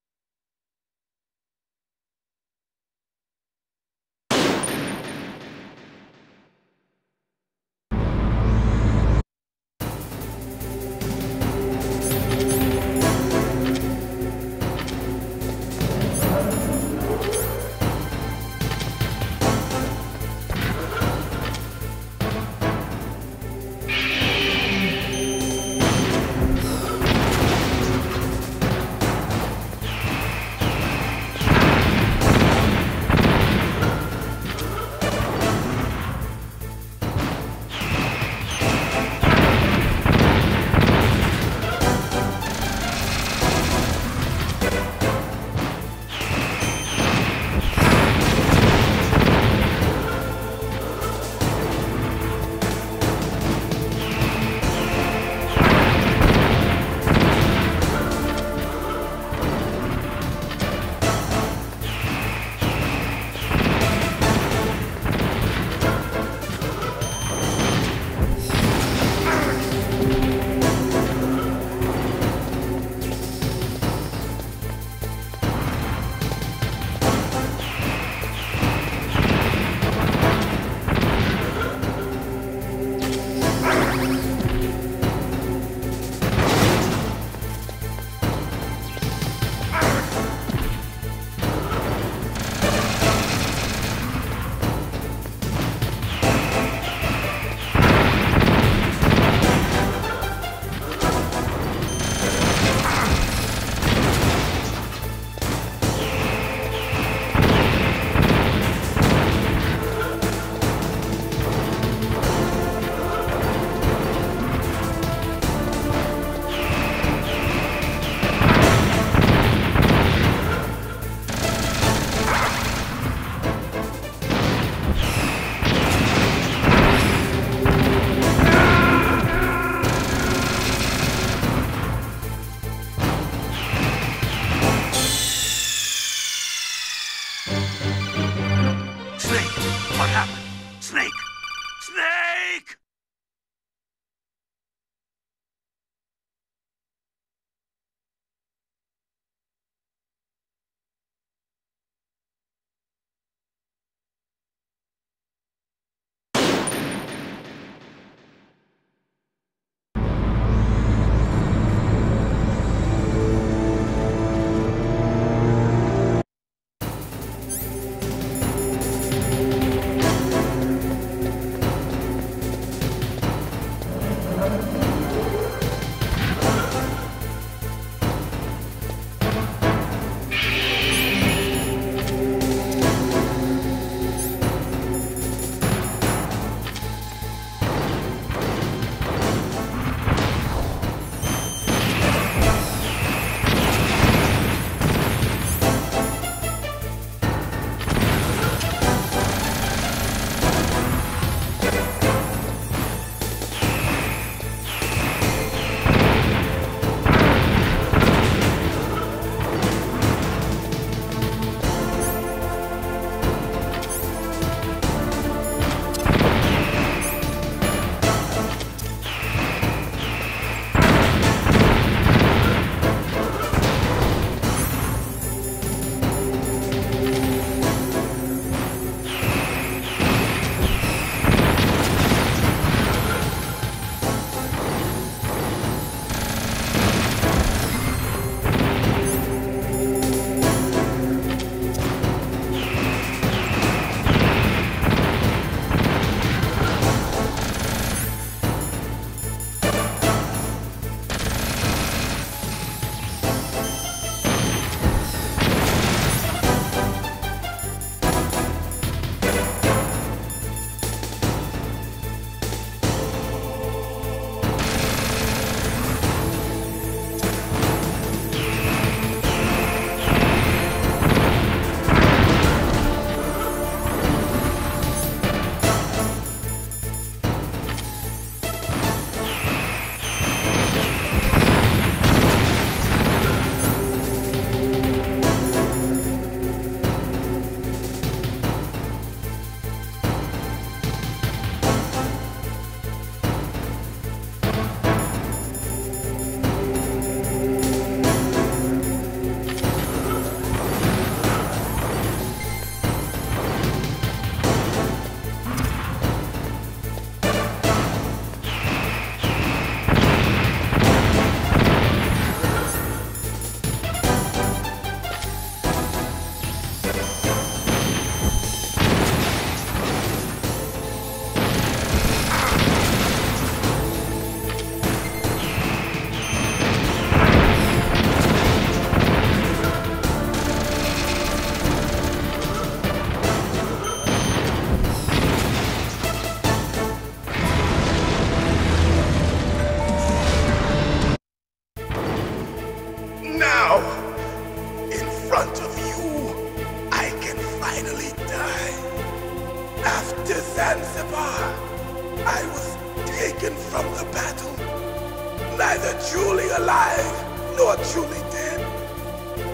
Speaker 16: neither truly alive nor truly dead.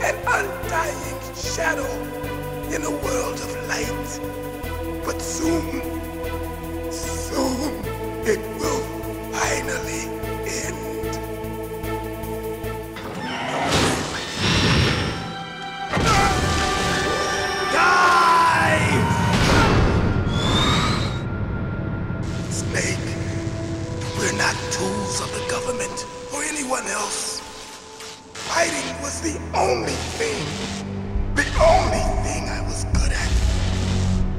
Speaker 16: An undying shadow in a world of light. But soon, it will finally end. Die! Snake, we're not tools of the government or anyone else. Fighting was the only thing I was good at.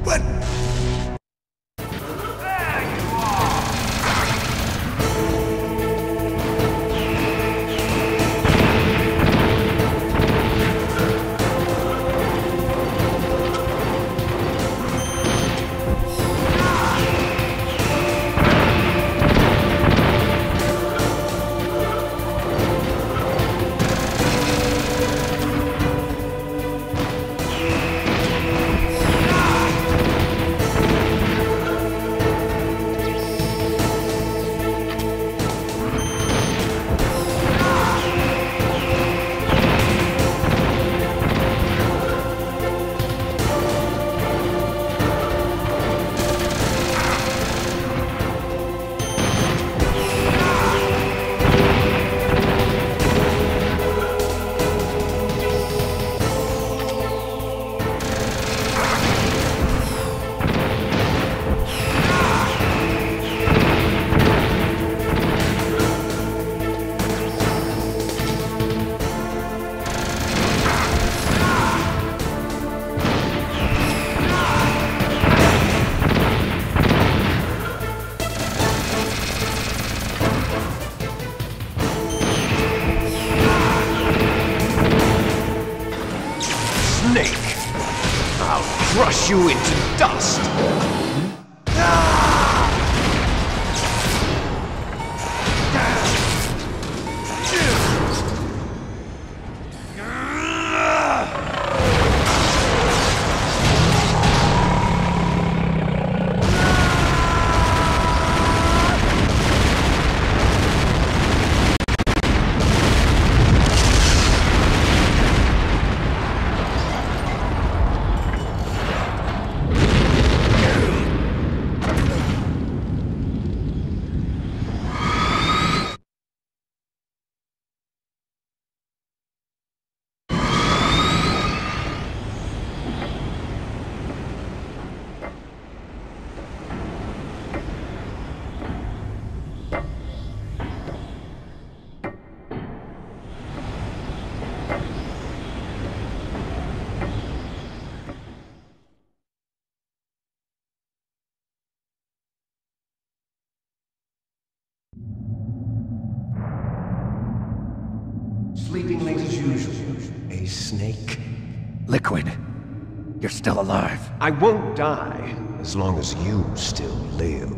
Speaker 16: But
Speaker 13: crush you into dust!
Speaker 17: Sleeping late as usual. A snake.
Speaker 10: Liquid, you're still alive.
Speaker 13: I won't die as long as you still live.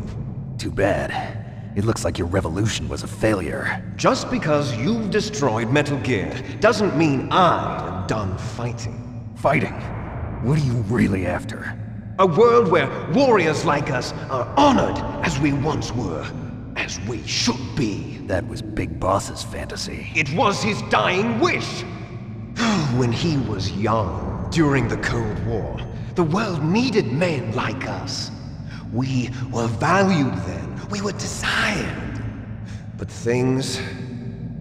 Speaker 10: Too bad. It looks like your revolution was a failure.
Speaker 13: Just because you've destroyed Metal Gear doesn't mean I am done fighting.
Speaker 10: Fighting? What are you really after?
Speaker 13: A world where warriors like us are honored as we once were. As we should be.
Speaker 10: That was Big Boss's fantasy.
Speaker 13: It was his dying wish! When he was young, during the Cold War, the world needed men like us. We were valued then. We were desired. But things,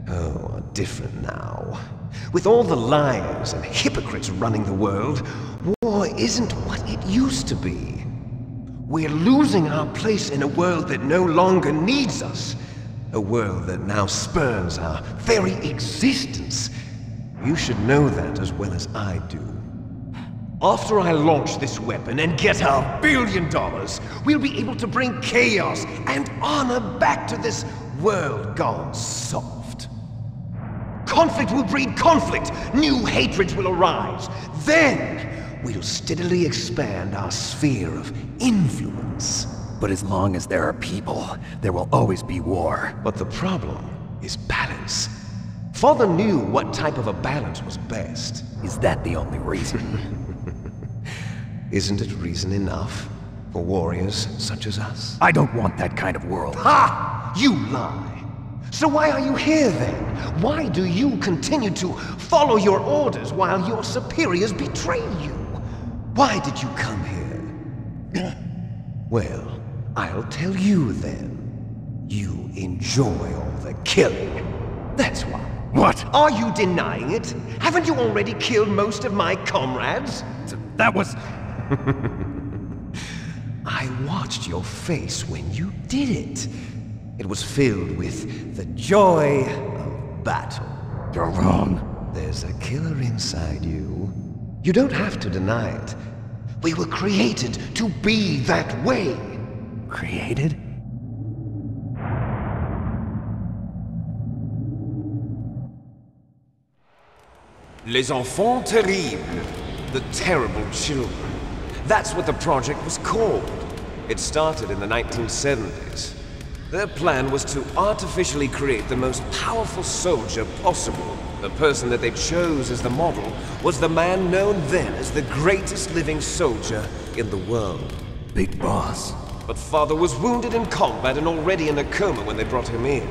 Speaker 13: are different now. With all the liars and hypocrites running the world, war isn't what it used to be. We're losing our place in a world that no longer needs us. A world that now spurns our very existence. You should know that as well as I do. After I launch this weapon and get our $1 billion, we'll be able to bring chaos and honor back to this world gone soft. Conflict will breed conflict. New hatreds will arise. Then, we'll steadily expand our sphere of influence.
Speaker 10: But as long as there are people, there will always be war.
Speaker 13: But the problem is balance. Father knew what type of a balance was best.
Speaker 10: Is that the only reason?
Speaker 13: Isn't it reason enough for warriors such as us?
Speaker 10: I don't want that kind of world.
Speaker 13: Ha! You lie! So why are you here then? Why do you continue to follow your orders while your superiors betray you? Why did you come here? Well, I'll tell you then. You enjoy all the killing. That's why.
Speaker 10: What?
Speaker 13: Are you denying it? Haven't you already killed most of my comrades?
Speaker 10: That was...
Speaker 13: I watched your face when you did it. It was filled with the joy of battle.
Speaker 10: You're wrong.
Speaker 13: There's a killer inside you. You don't have to deny it. We were created to be that way.
Speaker 10: Created?
Speaker 13: Les enfants terribles. The terrible children. That's what the project was called. It started in the 1970s. Their plan was to artificially create the most powerful soldier possible. The person that they chose as the model was the man known then as the greatest living soldier in the world.
Speaker 10: Big Boss.
Speaker 13: But Father was wounded in combat and already in a coma when they brought him in.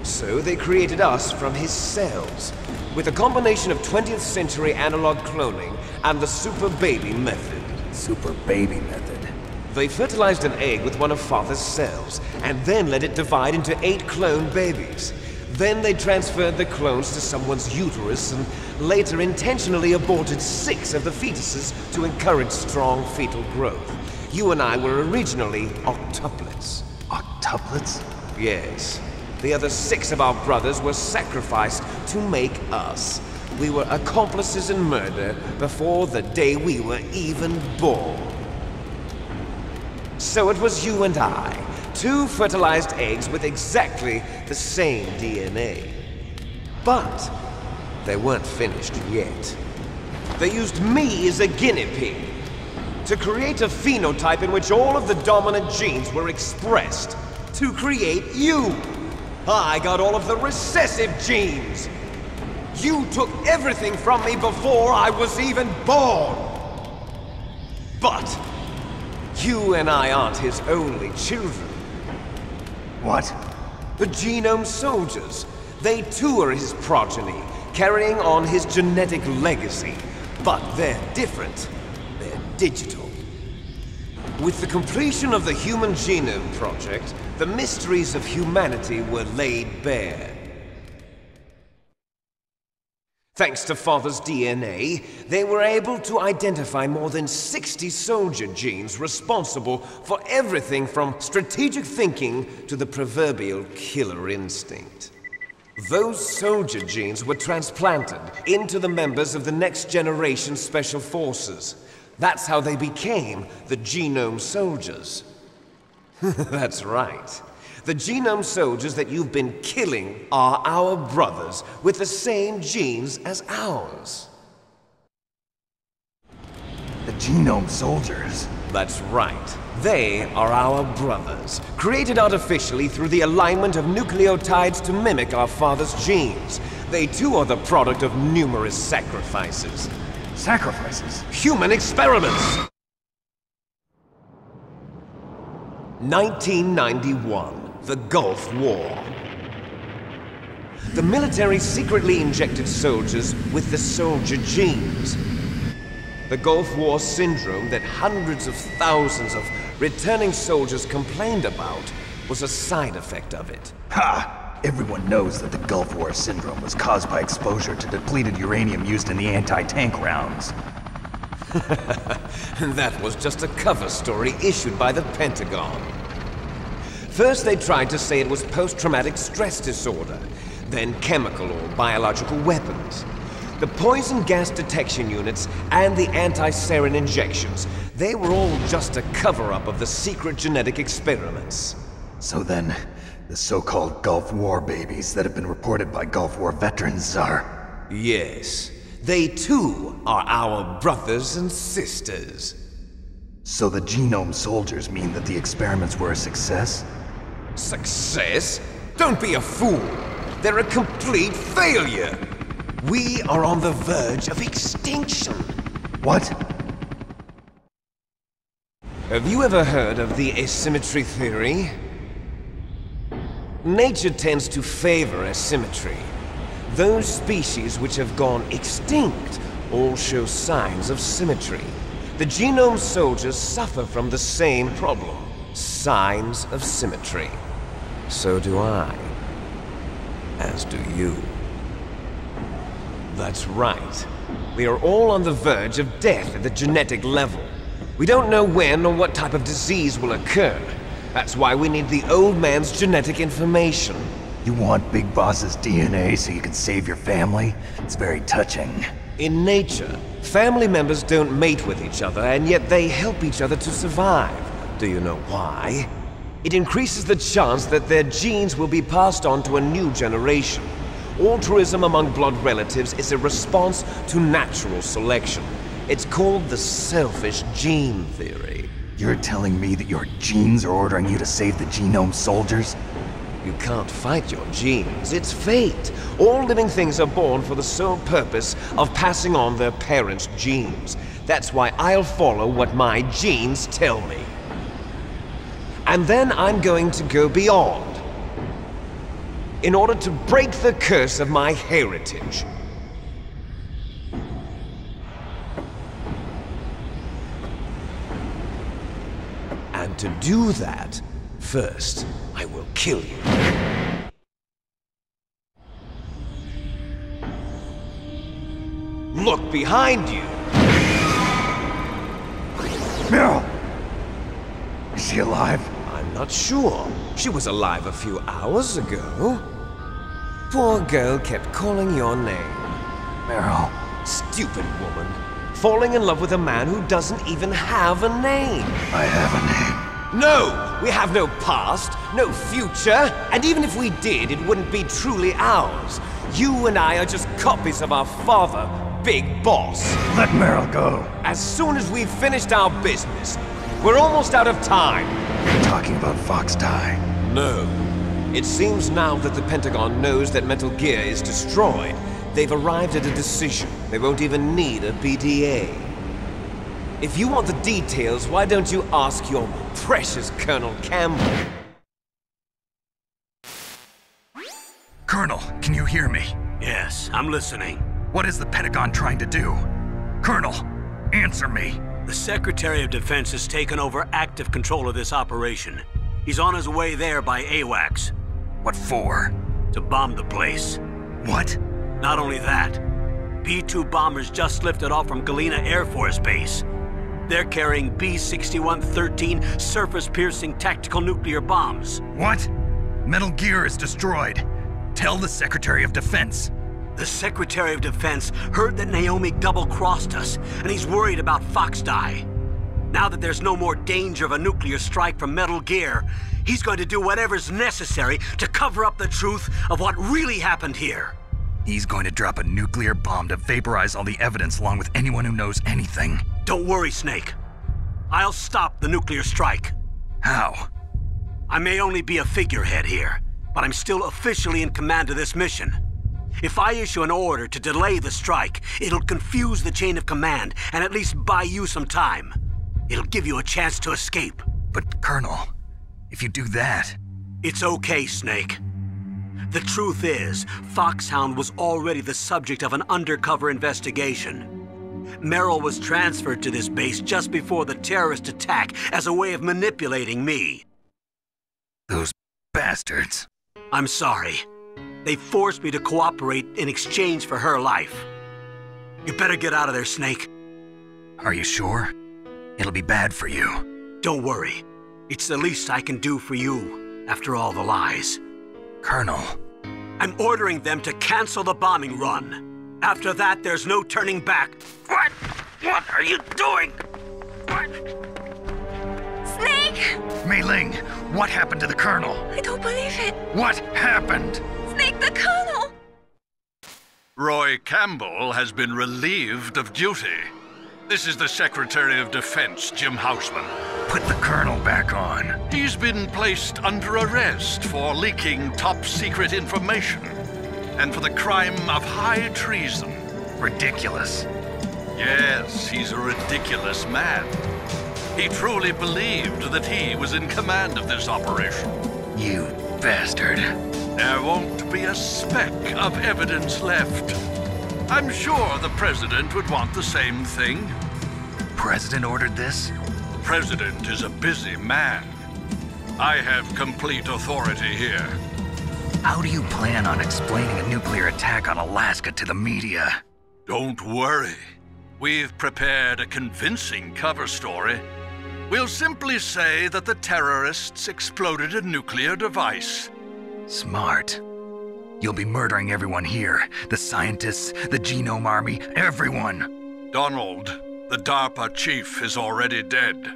Speaker 13: So they created us from his cells, with a combination of 20th century analog cloning and the Super Baby method.
Speaker 10: Super Baby method.
Speaker 13: They fertilized an egg with one of Father's cells, and then let it divide into 8 clone babies. Then they transferred the clones to someone's uterus and later intentionally aborted 6 of the fetuses to encourage strong fetal growth. You and I were originally octuplets.
Speaker 10: Octuplets?
Speaker 13: Yes. The other 6 of our brothers were sacrificed to make us. We were accomplices in murder before the day we were even born. So it was you and I, 2 fertilized eggs with exactly the same DNA. But they weren't finished yet. They used me as a guinea pig to create a phenotype in which all of the dominant genes were expressed to create you. I got all of the recessive genes. You took everything from me before I was even born. But you and I aren't his only children.
Speaker 10: What?
Speaker 13: The Genome Soldiers. They too are his progeny, carrying on his genetic legacy. But they're different. They're digital. With the completion of the Human Genome Project, the mysteries of humanity were laid bare. Thanks to Father's DNA, they were able to identify more than 60 soldier genes responsible for everything from strategic thinking to the proverbial killer instinct. Those soldier genes were transplanted into the members of the Next Generation Special Forces. That's how they became the Genome Soldiers. That's right. The Genome Soldiers that you've been killing are our brothers with the same genes as ours.
Speaker 10: The Genome Soldiers?
Speaker 13: That's right. They are our brothers, created artificially through the alignment of nucleotides to mimic our father's genes. They too are the product of numerous sacrifices.
Speaker 10: Sacrifices?
Speaker 13: Human experiments! 1991. The Gulf War. The military secretly injected soldiers with the soldier genes. The Gulf War syndrome that hundreds of thousands of returning soldiers complained about was a side effect of it.
Speaker 10: Ha! Everyone knows that the Gulf War syndrome was caused by exposure to depleted uranium used in the anti-tank rounds.
Speaker 13: That was just a cover story issued by the Pentagon. First, they tried to say it was post-traumatic stress disorder, then chemical or biological weapons. The poison gas detection units and the anti-sarin injections, they were all just a cover-up of the secret genetic experiments.
Speaker 10: So then, the so-called Gulf War babies that have been reported by Gulf War veterans are...
Speaker 13: Yes. They too are our brothers and sisters.
Speaker 10: So the Genome Soldiers mean that the experiments were a success?
Speaker 13: Success? Don't be a fool! They're a complete failure! We are on the verge of extinction!
Speaker 10: What?
Speaker 13: Have you ever heard of the asymmetry theory? Nature tends to favor asymmetry. Those species which have gone extinct all show signs of symmetry. The genome soldiers suffer from the same problem. Signs of symmetry. So do I. As do you. That's right. We are all on the verge of death at the genetic level. We don't know when or what type of disease will occur. That's why we need the old man's genetic information.
Speaker 4: You want Big Boss's DNA so you can save your family? It's very touching.
Speaker 13: In nature, family members don't mate with each other, and yet they help each other to survive. Do you know why? It increases the chance that their genes will be passed on to a new generation. Altruism among blood relatives is a response to natural selection. It's called the selfish gene theory.
Speaker 4: You're telling me that your genes are ordering you to save the genome soldiers?
Speaker 13: You can't fight your genes. It's fate. All living things are born for the sole purpose of passing on their parents' genes. That's why I'll follow what my genes tell me. And then I'm going to go beyond. In order to break the curse of my heritage. And to do that, first, I will kill you. Look behind you!
Speaker 4: Meryl! Is she alive?
Speaker 13: I'm not sure. She was alive a few hours ago. Poor girl kept calling your name.
Speaker 4: Meryl.
Speaker 13: Stupid woman. Falling in love with a man who doesn't even have a name.
Speaker 4: I have a name.
Speaker 13: No! We have no past, no future, and even if we did, it wouldn't be truly ours. You and I are just copies of our father, Big Boss.
Speaker 4: Let Meryl go.
Speaker 13: As soon as we've finished our business, we're almost out of time.
Speaker 4: You're talking about Fox Die.
Speaker 13: No. It seems now that the Pentagon knows that Metal Gear is destroyed. They've arrived at a decision. They won't even need a PDA. If you want the details, why don't you ask your precious Colonel Campbell?
Speaker 4: Colonel, can you hear me?
Speaker 12: Yes, I'm listening.
Speaker 4: What is the Pentagon trying to do? Colonel, answer me.
Speaker 12: The Secretary of Defense has taken over active control of this operation. He's on his way there by AWACS.
Speaker 4: What for?
Speaker 12: To bomb the place.
Speaker 4: What?
Speaker 12: Not only that, B-2 bombers just lifted off from Galena Air Force Base. They're carrying B-6113 surface-piercing tactical nuclear bombs.
Speaker 4: What? Metal Gear is destroyed. Tell the Secretary of Defense.
Speaker 12: The Secretary of Defense heard that Naomi double-crossed us, and he's worried about Fox Die. Now that there's no more danger of a nuclear strike from Metal Gear, he's going to do whatever's necessary to cover up the truth of what really happened here.
Speaker 4: He's going to drop a nuclear bomb to vaporize all the evidence along with anyone who knows anything.
Speaker 12: Don't worry, Snake. I'll stop the nuclear strike.
Speaker 4: How?
Speaker 12: I may only be a figurehead here, but I'm still officially in command of this mission. If I issue an order to delay the strike, it'll confuse the chain of command and at least buy you some time. It'll give you a chance to escape.
Speaker 4: But, Colonel, if you do that...
Speaker 12: It's okay, Snake. The truth is, Foxhound was already the subject of an undercover investigation. Meryl was transferred to this base just before the terrorist attack as a way of manipulating me.
Speaker 4: Those bastards.
Speaker 12: I'm sorry. They forced me to cooperate in exchange for her life. You better get out of there, Snake.
Speaker 4: Are you sure? It'll be bad for you.
Speaker 12: Don't worry. It's the least I can do for you, after all the lies.
Speaker 4: Colonel.
Speaker 12: I'm ordering them to cancel the bombing run. After that, there's no turning back. What? What are you doing? What?
Speaker 2: Snake!
Speaker 4: Mei Ling, what happened to the Colonel?
Speaker 2: I don't believe it.
Speaker 4: What happened?
Speaker 2: Snake, the Colonel!
Speaker 18: Roy Campbell has been relieved of duty. This is the Secretary of Defense, Jim Houseman.
Speaker 4: Put the Colonel back on.
Speaker 18: He's been placed under arrest for leaking top-secret information and for the crime of high treason.
Speaker 4: Ridiculous.
Speaker 18: Yes, he's a ridiculous man. He truly believed that he was in command of this operation.
Speaker 4: You bastard.
Speaker 18: There won't be a speck of evidence left. I'm sure the President would want the same thing.
Speaker 4: President ordered this?
Speaker 18: The President is a busy man. I have complete authority here.
Speaker 4: How do you plan on explaining a nuclear attack on Alaska to the media?
Speaker 18: Don't worry. We've prepared a convincing cover story. We'll simply say that the terrorists exploded a nuclear device.
Speaker 4: Smart. You'll be murdering everyone here. The scientists, the Genome Army, everyone.
Speaker 18: Donald, the DARPA chief, is already dead.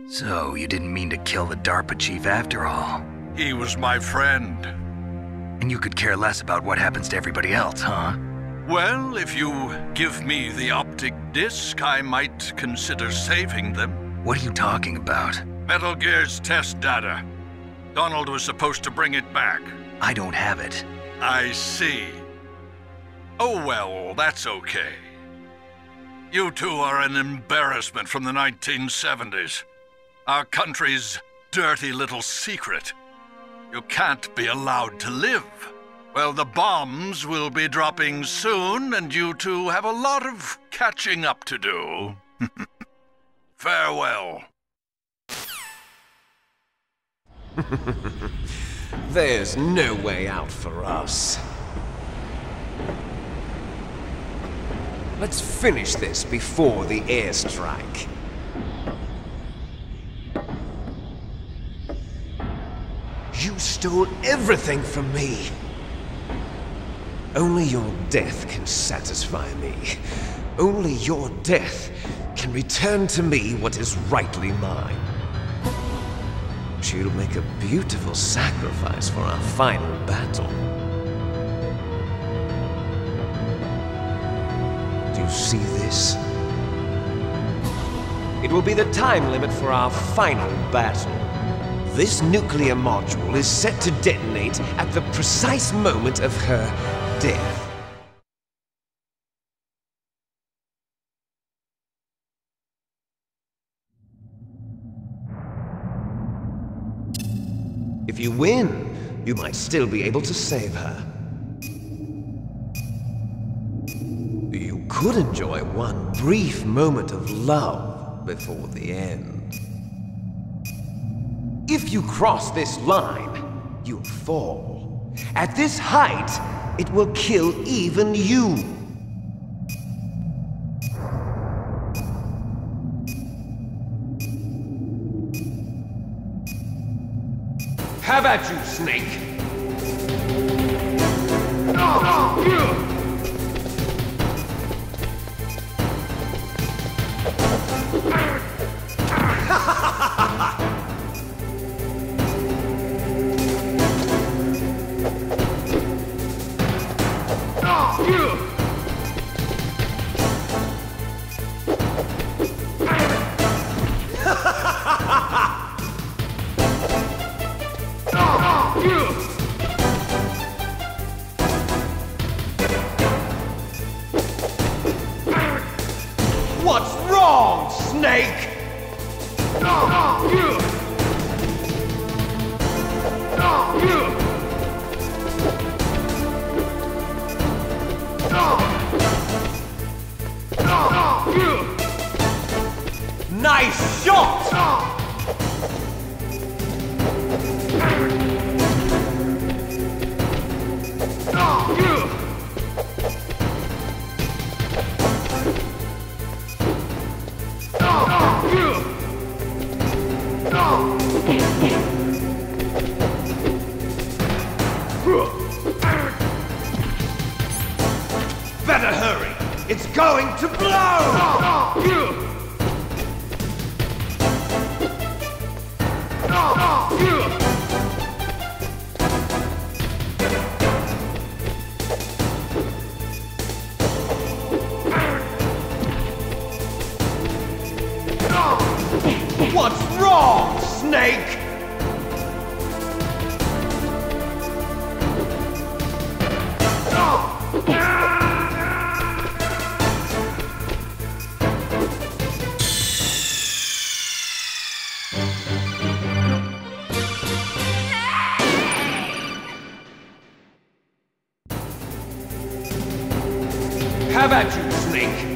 Speaker 4: So, you didn't mean to kill the DARPA chief after all?
Speaker 18: He was my friend.
Speaker 4: And you could care less about what happens to everybody else, huh?
Speaker 18: Well, if you give me the optic disc, I might consider saving them.
Speaker 4: What are you talking about?
Speaker 18: Metal Gear's test data. Donald was supposed to bring it back.
Speaker 4: I don't have it.
Speaker 18: I see. Oh well, that's okay. You two are an embarrassment from the 1970s. Our country's dirty little secret. You can't be allowed to live. Well, the bombs will be dropping soon, and you two have a lot of catching up to do. Farewell.
Speaker 13: There's no way out for us. Let's finish this before the airstrike. You stole everything from me. Only your death can satisfy me. Only your death can return to me what is rightly mine. She'll make a beautiful sacrifice for our final battle. Do you see this? It will be the time limit for our final battle. This nuclear module is set to detonate at the precise moment of her death. If you win, you might still be able to save her. You could enjoy one brief moment of love before the end. If you cross this line, you'll fall. At this height, it will kill even you. Have at you, Snake! What's wrong, Snake? Nice shot! Better hurry! It's going to blow! What's wrong, Snake? Have at you, Snake!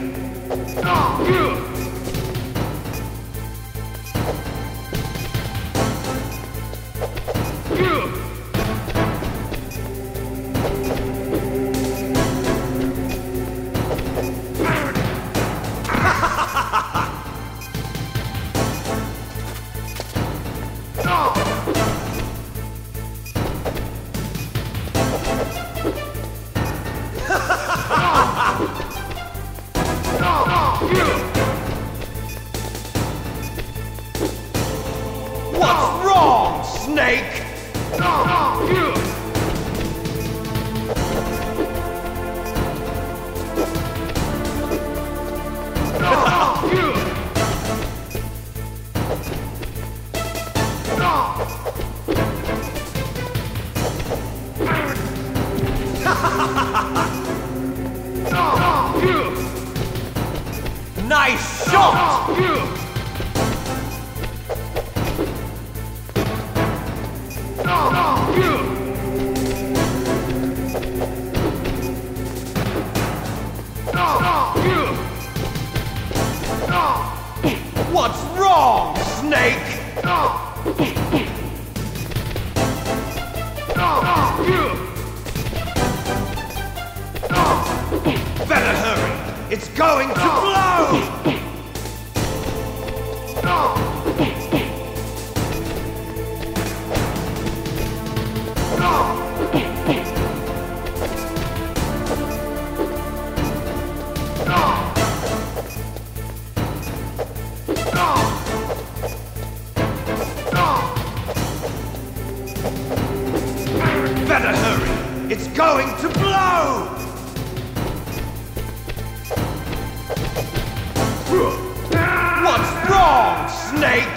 Speaker 15: What's wrong, Snake? Nice shot! What's wrong, Snake? Better hurry! It's going to blow! Better hurry! It's going to blow! What's wrong, Snake?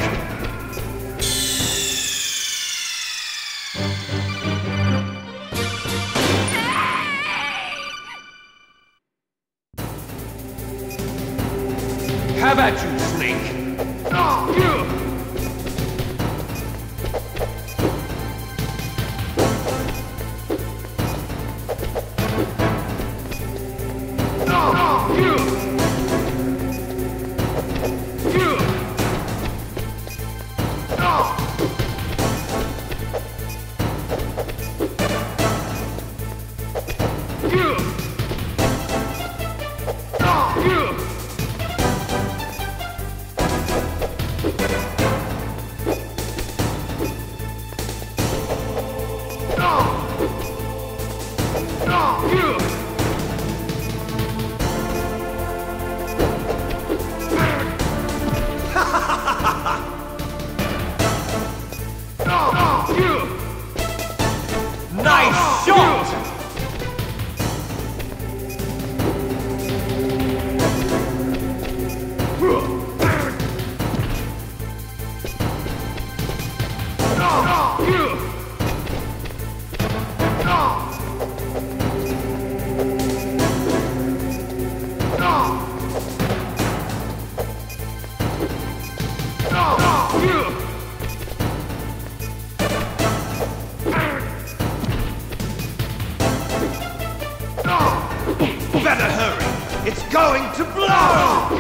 Speaker 15: Have at you, Snake! Nice shot! Better hurry! It's going to blow!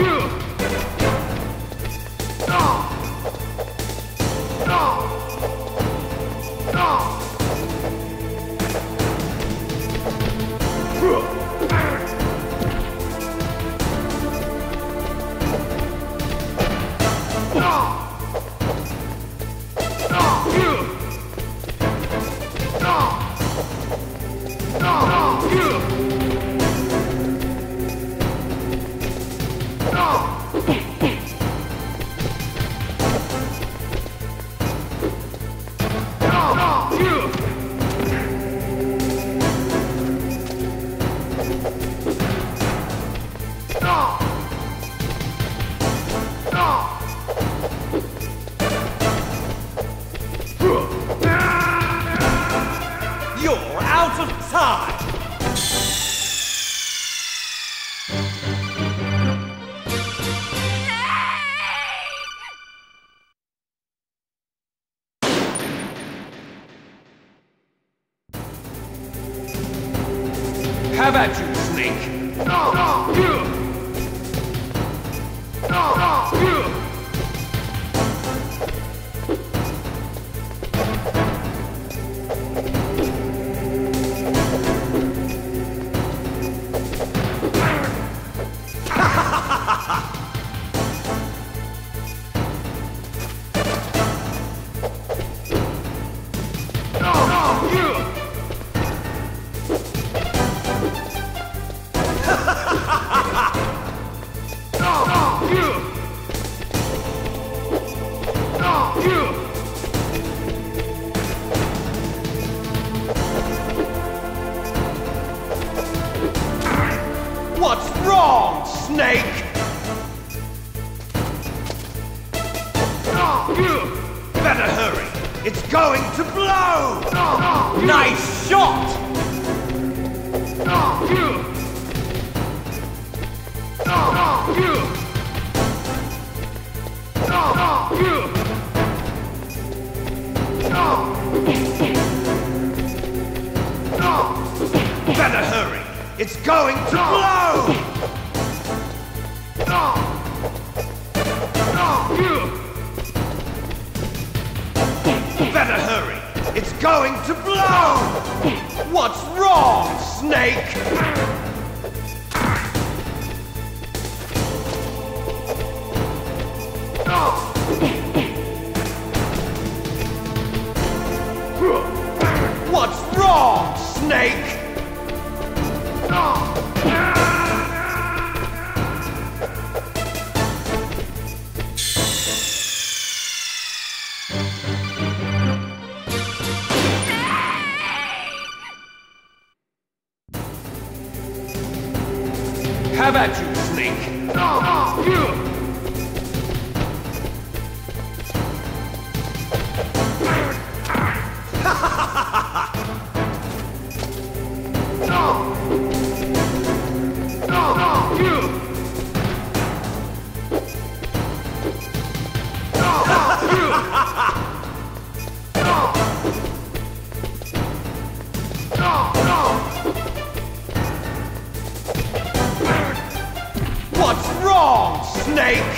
Speaker 15: You're out of time! Have at you, Snake!
Speaker 13: What's wrong, Snake? Better hurry. It's going to blow! Nice shot! Better hurry. It's going to blow! Better hurry! It's going to blow! What's wrong, Snake? What's wrong, Snake? How about you, Snake? What's wrong, Snake?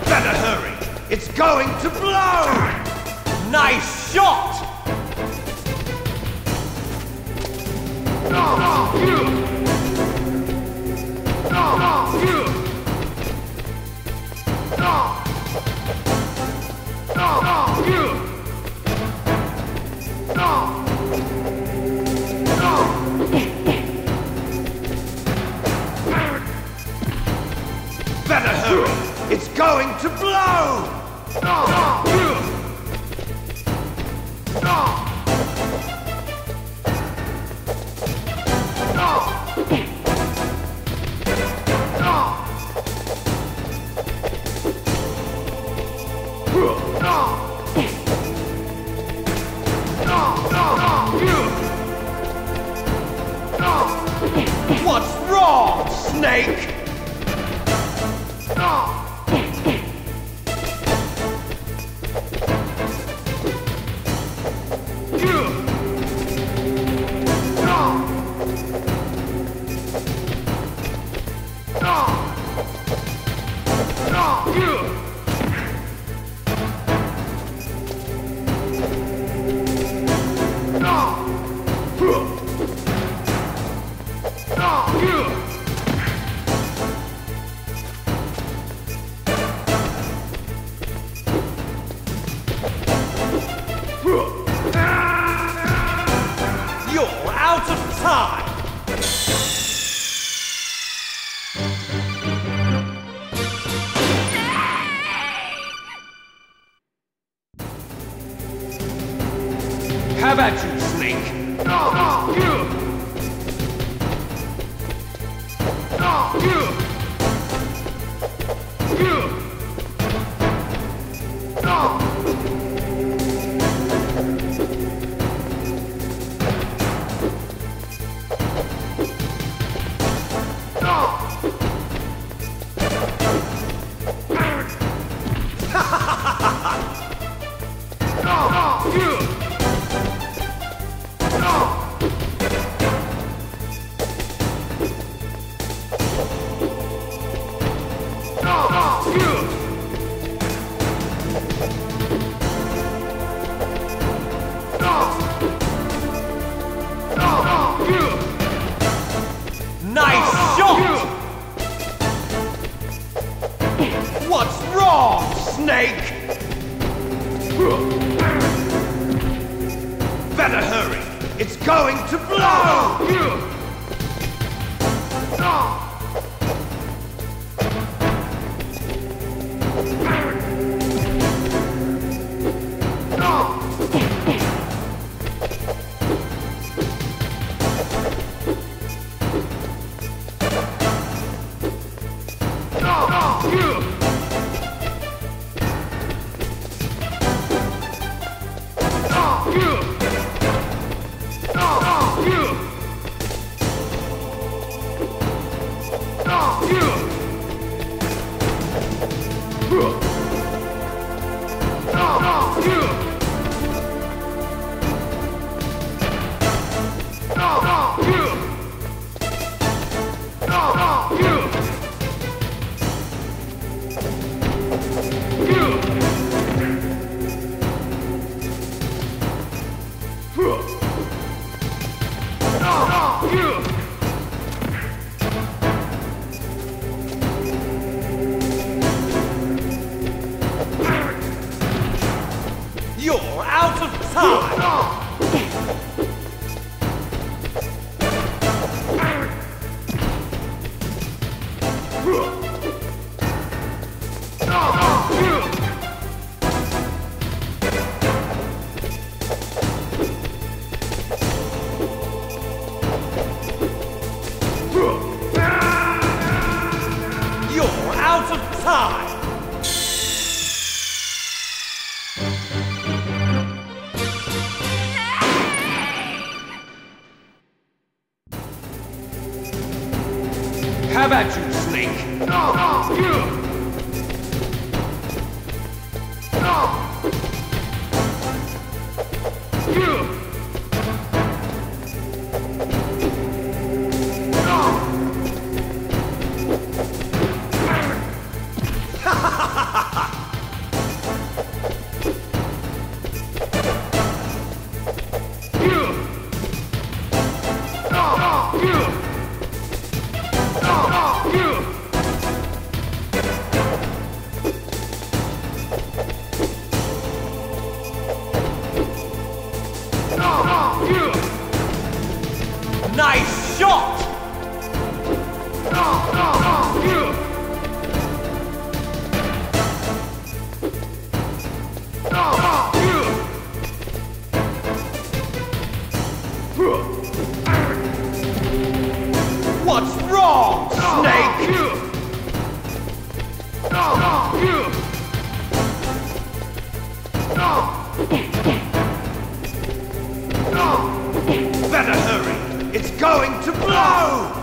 Speaker 13: Better hurry. It's going to blow! Nice shot! Better hurry! It's going to blow! What's wrong, Snake? You're out of time! How about you, Snake? Snake! Better hurry! It's going to blow! You're out of time! You're out of time! How about you, Snake? Nice shot! What's wrong, Snake? Better hurry! It's going to blow!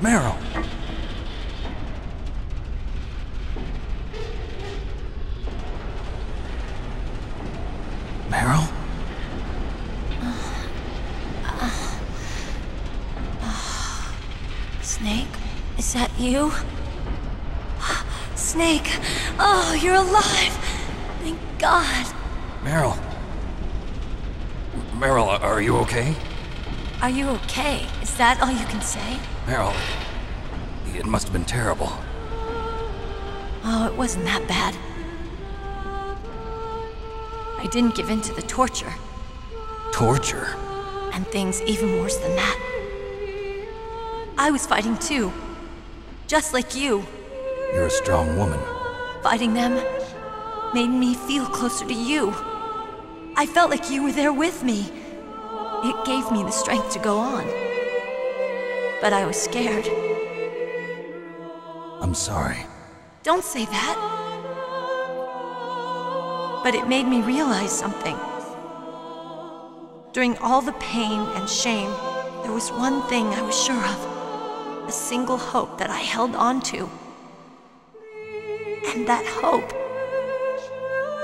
Speaker 10: Meryl! Meryl?
Speaker 2: Snake? Is that you? Snake! Oh, you're alive! Thank God!
Speaker 10: Meryl? Meryl, are you okay?
Speaker 2: Are you okay? Is that all you can say?
Speaker 10: Meryl, It must have been terrible.
Speaker 19: Oh, it wasn't that bad. I didn't give in to the torture.
Speaker 10: Torture?
Speaker 19: And things even worse than that. I was fighting too. Just like you.
Speaker 10: You're a strong woman.
Speaker 19: Fighting them made me feel closer to you. I felt like you were there with me. It gave me the strength to go on. But I was scared.
Speaker 10: I'm sorry.
Speaker 19: Don't say that. But it made me realize something. During all the pain and shame, there was one thing I was sure of. A single hope that I held on to. And that hope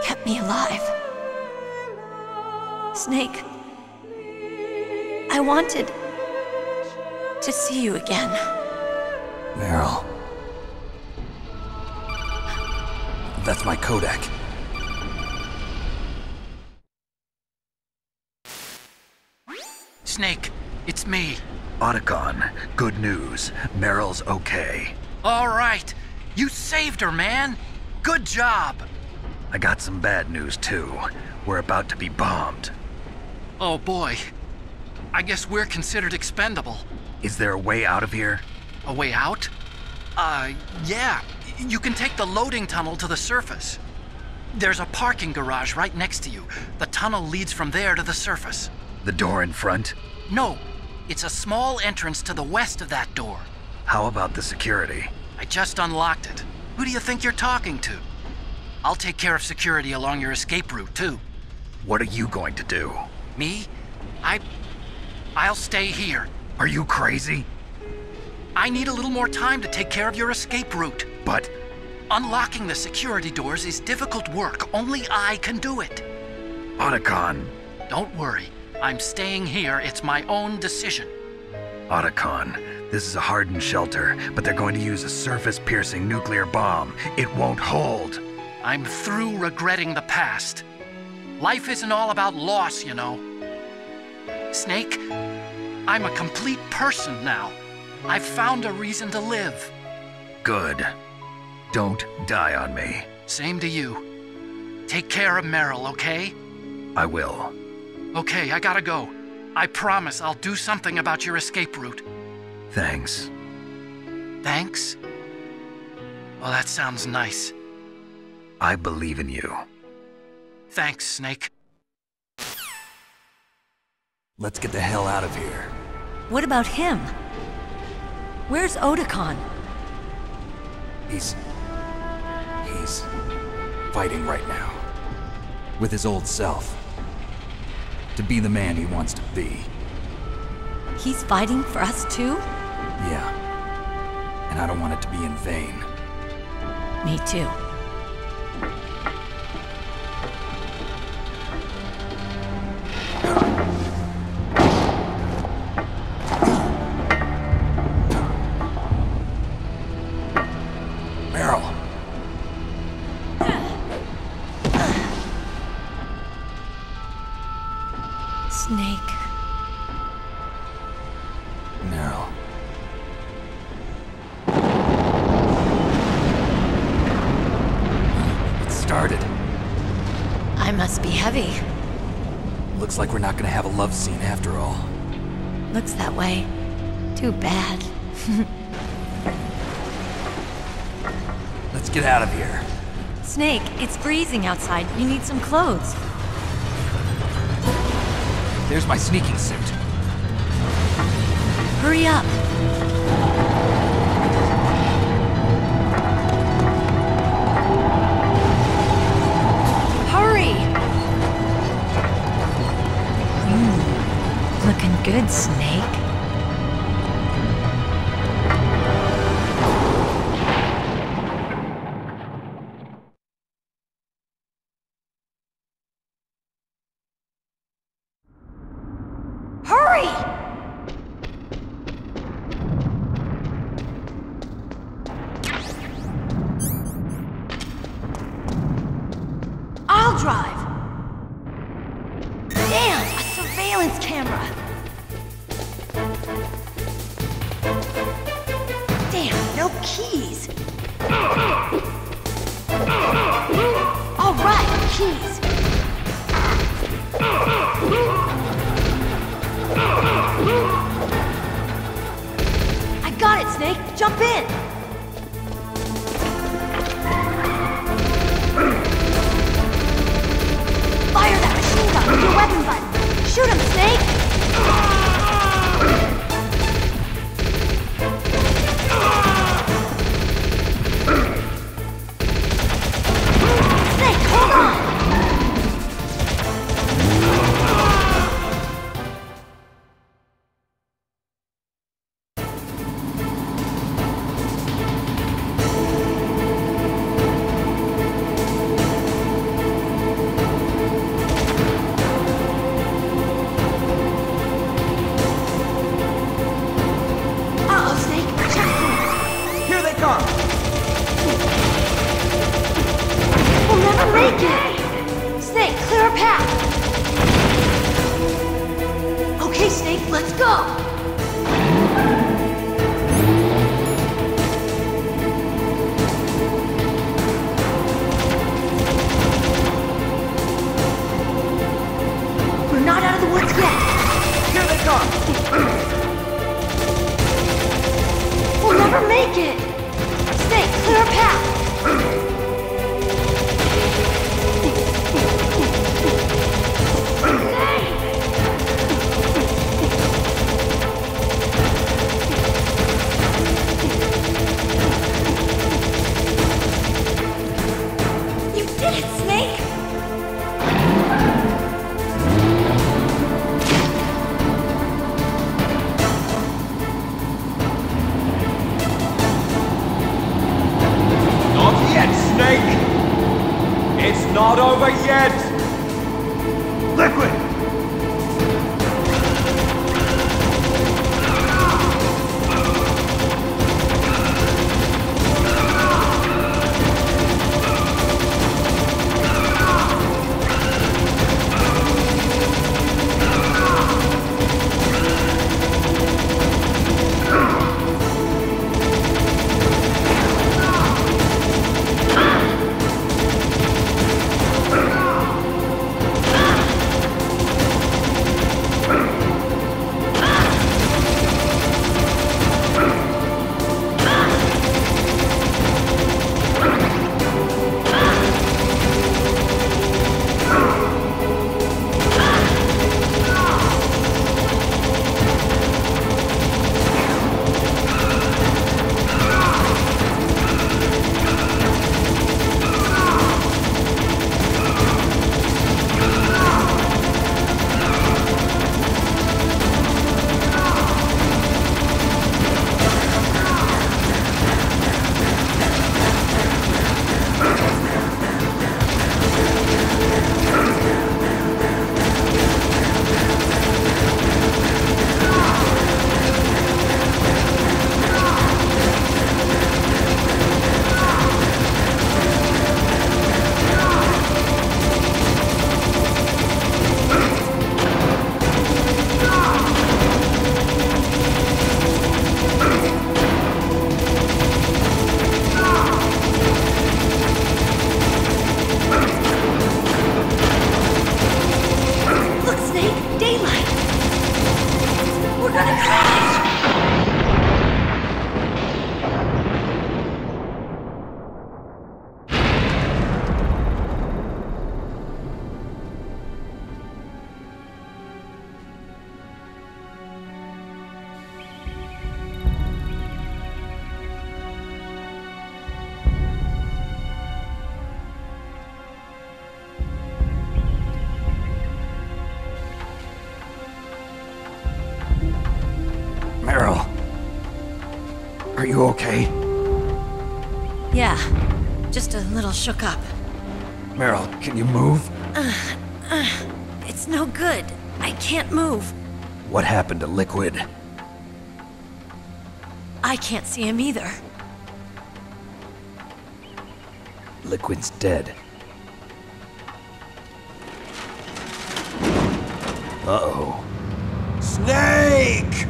Speaker 19: kept me alive. Snake, I wanted to see you again.
Speaker 10: Meryl. That's my Kodak.
Speaker 7: Snake, it's me.
Speaker 4: Otacon, good news. Meryl's okay.
Speaker 7: All right. You saved her, man. Good job.
Speaker 4: I got some bad news, too. We're about to be bombed.
Speaker 7: Oh, boy. I guess we're considered expendable.
Speaker 4: Is there a way out of here?
Speaker 7: A way out? Yeah. You can take the loading tunnel to the surface. There's a parking garage right next to you. The tunnel leads from there to the surface.
Speaker 4: The door in front?
Speaker 7: No. It's a small entrance to the west of that door.
Speaker 4: How about the security?
Speaker 7: I just unlocked it. Who do you think you're talking to? I'll take care of security along your escape route, too.
Speaker 4: What are you going to do?
Speaker 7: Me? I'll stay here.
Speaker 4: Are you crazy?
Speaker 7: I need a little more time to take care of your escape route.
Speaker 4: But...
Speaker 7: unlocking the security doors is difficult work. Only I can do it.
Speaker 4: Otacon.
Speaker 7: Don't worry. I'm staying here. It's my own decision.
Speaker 4: Otacon, this is a hardened shelter, but they're going to use a surface-piercing nuclear bomb. It won't hold.
Speaker 7: I'm through regretting the past. Life isn't all about loss, you know. Snake, I'm a complete person now. I've found a reason to live.
Speaker 4: Good. Don't die on me.
Speaker 7: Same to you. Take care of Meryl, okay?
Speaker 4: I will.
Speaker 7: Okay, I gotta go. I promise I'll do something about your escape route.
Speaker 4: Thanks.
Speaker 7: Thanks? Well, that sounds nice.
Speaker 4: I believe in you.
Speaker 7: Thanks, Snake.
Speaker 10: Let's get the hell out of here.
Speaker 19: What about him? Where's Otacon?
Speaker 10: He's fighting right now. With his old self. To be the man he wants to be.
Speaker 19: He's fighting for us too?
Speaker 10: Yeah. And I don't want it to be in vain.
Speaker 19: Me too.
Speaker 10: Meryl.
Speaker 19: Snake.
Speaker 10: Meryl. It started.
Speaker 19: I must be heavy.
Speaker 10: Looks like we're not gonna have a love scene after all.
Speaker 19: Looks that way. Too bad.
Speaker 10: Let's get out of here.
Speaker 19: Snake, it's freezing outside. You need some clothes.
Speaker 10: There's my sneaking suit.
Speaker 19: Hurry up. Hurry! Looking good, Snake. Hurry! I'll drive. Damn, a surveillance camera. Damn. no keys. All right, keys. I got it, Snake. Jump in. Fire that machine gun with your weapon button. Shoot him, Snake. Snake, hold on.
Speaker 13: Not over yet! Liquid!
Speaker 10: Are you okay?
Speaker 19: Yeah, just a little shook up.
Speaker 10: Meryl, can you move?
Speaker 19: It's no good. I can't move.
Speaker 10: What happened to Liquid?
Speaker 19: I can't see him either.
Speaker 10: Liquid's dead. Uh-oh.
Speaker 13: Snake!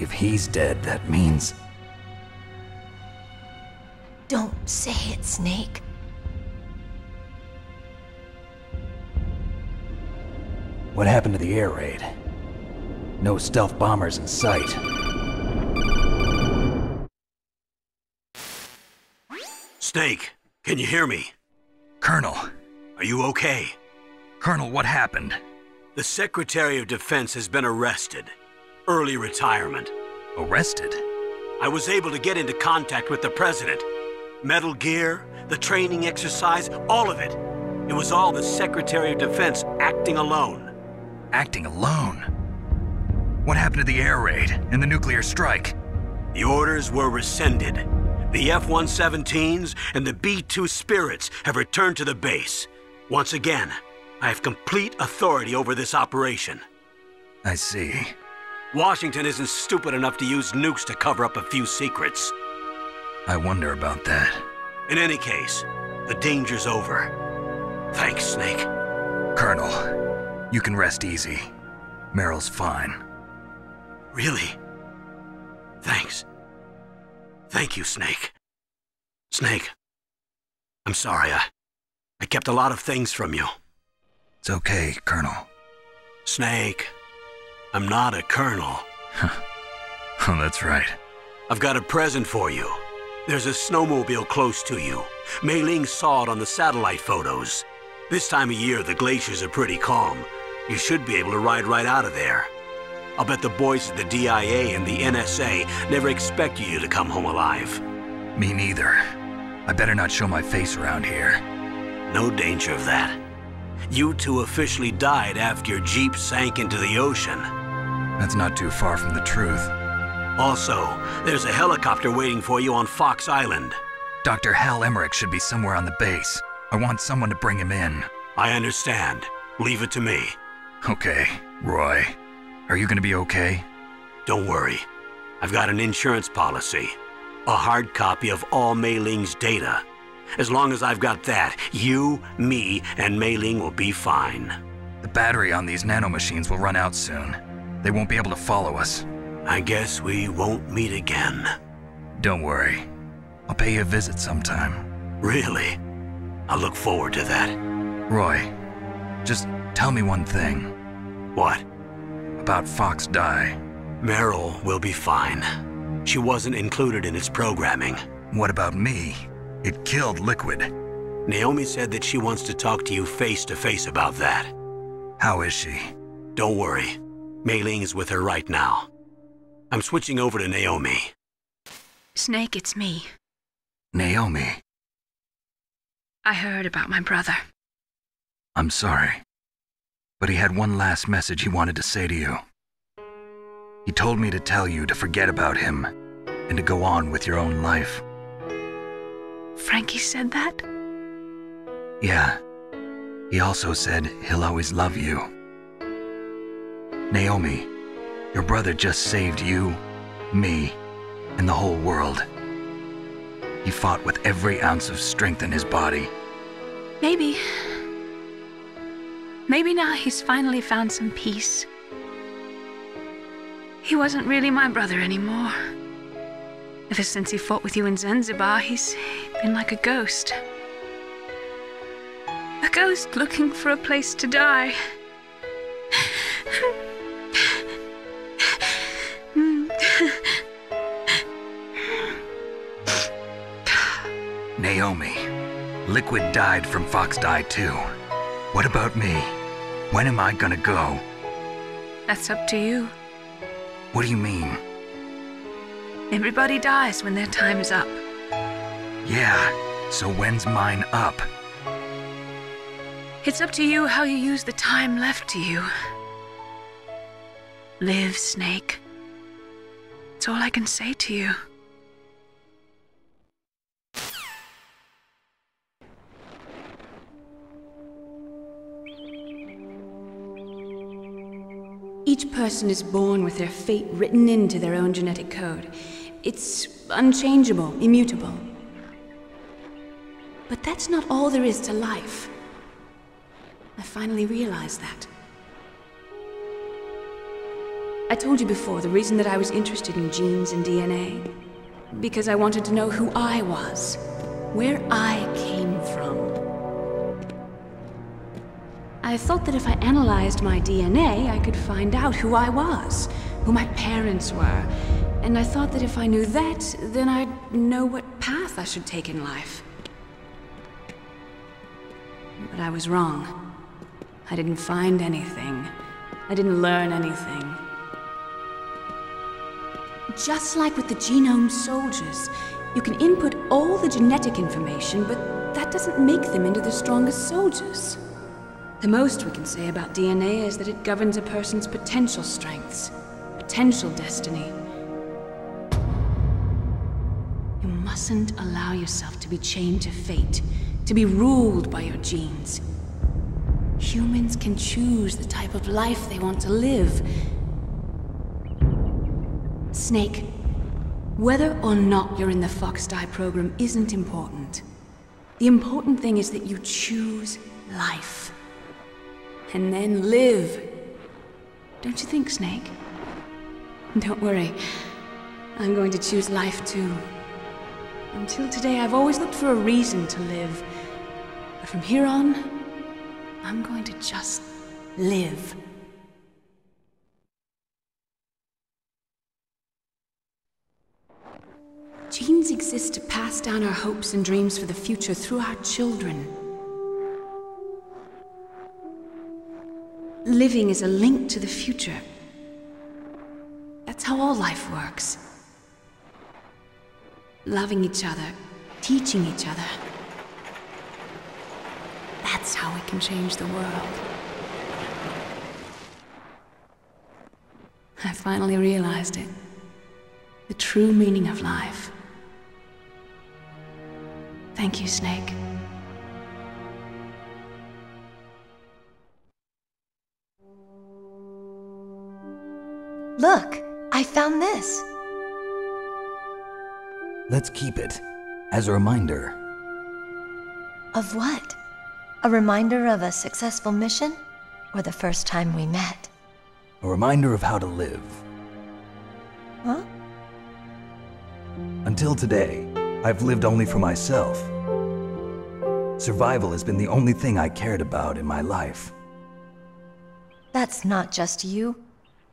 Speaker 10: If he's dead, that means...
Speaker 19: Don't say it, Snake.
Speaker 10: What happened to the air raid? No stealth bombers in sight.
Speaker 12: Snake, can you hear me?
Speaker 10: Colonel.
Speaker 12: Are you okay?
Speaker 10: Colonel, what happened?
Speaker 12: The Secretary of Defense has been arrested. Early retirement.
Speaker 10: Arrested?
Speaker 12: I was able to get into contact with the President. Metal Gear, the training exercise, all of it. It was all the Secretary of Defense acting alone.
Speaker 10: Acting alone? What happened to the air raid and the nuclear strike?
Speaker 12: The orders were rescinded. The F-117s and the B-2 Spirits have returned to the base. Once again, I have complete authority over this operation.
Speaker 10: I see.
Speaker 12: Washington isn't stupid enough to use nukes to cover up a few secrets.
Speaker 10: I wonder about that.
Speaker 12: In any case, the danger's over. Thanks, Snake.
Speaker 10: Colonel, you can rest easy. Meryl's fine.
Speaker 12: Really? Thanks. Thank you, Snake. Snake, I'm sorry, I kept a lot of things from you.
Speaker 10: It's okay, Colonel.
Speaker 12: Snake, I'm not a colonel.
Speaker 10: Oh, that's right.
Speaker 12: I've got a present for you. There's a snowmobile close to you. Mei Ling saw it on the satellite photos. This time of year, the glaciers are pretty calm. You should be able to ride right out of there. I'll bet the boys at the DIA and the NSA never expected you to come home alive.
Speaker 10: Me neither. I better not show my face around here.
Speaker 12: No danger of that. You two officially died after your Jeep sank into the ocean.
Speaker 10: That's not too far from the truth.
Speaker 12: Also, there's a helicopter waiting for you on Fox Island.
Speaker 10: Dr. Hal Emmerich should be somewhere on the base. I want someone to bring him in.
Speaker 12: I understand. Leave it to me.
Speaker 10: Okay, Roy. Are you gonna be okay?
Speaker 12: Don't worry. I've got an insurance policy. A hard copy of all Mei Ling's data. As long as I've got that, you, me, and Mei Ling will be fine.
Speaker 10: The battery on these nanomachines will run out soon. They won't be able to follow us.
Speaker 12: I guess we won't meet again.
Speaker 10: Don't worry. I'll pay you a visit sometime.
Speaker 12: Really? I look forward to that.
Speaker 10: Roy, just tell me one thing.
Speaker 12: What?
Speaker 10: About Fox Die.
Speaker 12: Meryl will be fine. She wasn't included in its programming.
Speaker 10: What about me? It killed Liquid.
Speaker 12: Naomi said that she wants to talk to you face to face about that.
Speaker 10: How is she?
Speaker 12: Don't worry. Mei Ling is with her right now. I'm switching over to Naomi.
Speaker 8: Snake, it's me.
Speaker 10: Naomi.
Speaker 8: I heard about my brother.
Speaker 10: I'm sorry. But he had one last message he wanted to say to you. He told me to tell you to forget about him and to go on with your own life.
Speaker 8: Frankie said that?
Speaker 10: Yeah. He also said he'll always love you. Naomi, your brother just saved you, me, and the whole world. He fought with every ounce of strength in his body.
Speaker 8: Maybe now he's finally found some peace. He wasn't really my brother anymore. Ever since he fought with you in Zanzibar, he's been like a ghost. A ghost looking for a place to die.
Speaker 10: Naomi, Liquid died from Fox Die too. What about me? When am I gonna go?
Speaker 8: That's up to you.
Speaker 10: What do you mean?
Speaker 8: Everybody dies when their time is up.
Speaker 10: Yeah, so when's mine up?
Speaker 8: It's up to you how you use the time left to you. Live, Snake. That's all I can say to you.
Speaker 20: Each person is born with their fate written into their own genetic code. It's unchangeable, immutable. But that's not all there is to life. I finally realized that. I told you before the reason that I was interested in genes and DNA. Because I wanted to know who I was, where I came from. I thought that if I analyzed my DNA, I could find out who I was, who my parents were, and I thought that if I knew that, then I'd know what path I should take in life. But I was wrong. I didn't find anything. I didn't learn anything. Just like with the genome soldiers, you can input all the genetic information, but that doesn't make them into the strongest soldiers. The most we can say about DNA is that it governs a person's potential strengths, potential destiny. You mustn't allow yourself to be chained to fate, to be ruled by your genes. Humans can choose the type of life they want to live. Snake, whether or not you're in the Fox-Die program isn't important. The important thing is that you choose life. And then live. Don't you think, Snake? Don't worry. I'm going to choose life too. Until today, I've always looked for a reason to live. But from here on, I'm going to just live. Genes exist to pass down our hopes and dreams for the future through our children. Living is a link to the future. That's how all life works. Loving each other, teaching each other. That's how we can change the world. I finally realized it. The true meaning of life. Thank you, Snake.
Speaker 1: Look, I found this.
Speaker 10: Let's keep it as a reminder.
Speaker 1: Of what? A reminder of a successful mission? Or the first time we met?
Speaker 10: A reminder of how to live.
Speaker 1: Huh?
Speaker 10: Until today, I've lived only for myself. Survival has been the only thing I cared about in my life.
Speaker 1: That's not just you.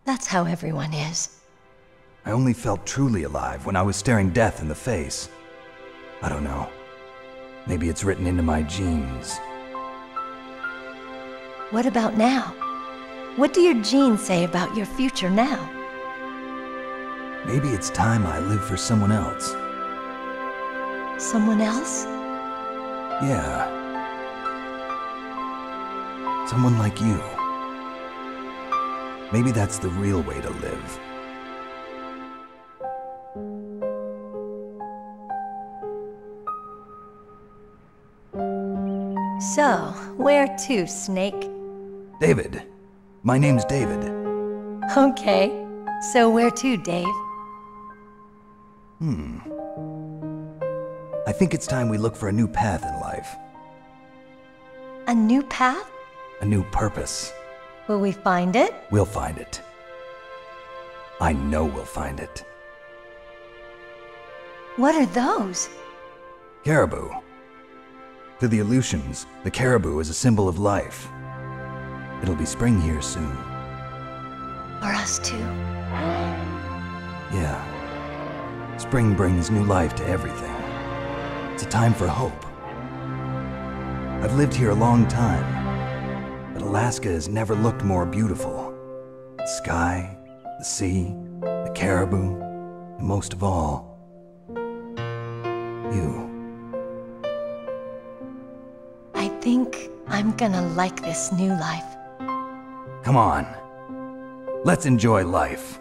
Speaker 1: That's how everyone is.
Speaker 10: I only felt truly alive when I was staring death in the face. I don't know. Maybe it's written into my genes.
Speaker 1: What about now? What do your genes say about your future now?
Speaker 10: Maybe it's time I live for someone else.
Speaker 1: Someone else?
Speaker 10: Yeah. Someone like you. Maybe that's the real way to live.
Speaker 1: So, where to, Snake?
Speaker 10: David. My name's David.
Speaker 1: Okay. So where to, Dave?
Speaker 10: I think it's time we look for a new path in life.
Speaker 1: A new path?
Speaker 10: A new purpose.
Speaker 1: Will we find it?
Speaker 10: We'll find it. I know we'll find it.
Speaker 1: What are those?
Speaker 10: Caribou. To the Aleutians, the caribou is a symbol of life. It'll be spring here soon.
Speaker 1: For us too?
Speaker 10: Yeah. Spring brings new life to everything. It's a time for hope. I've lived here a long time, but Alaska has never looked more beautiful. The sky, the sea, the caribou, and most of all, you.
Speaker 1: I think I'm gonna like this new life.
Speaker 10: Come on. Let's enjoy life.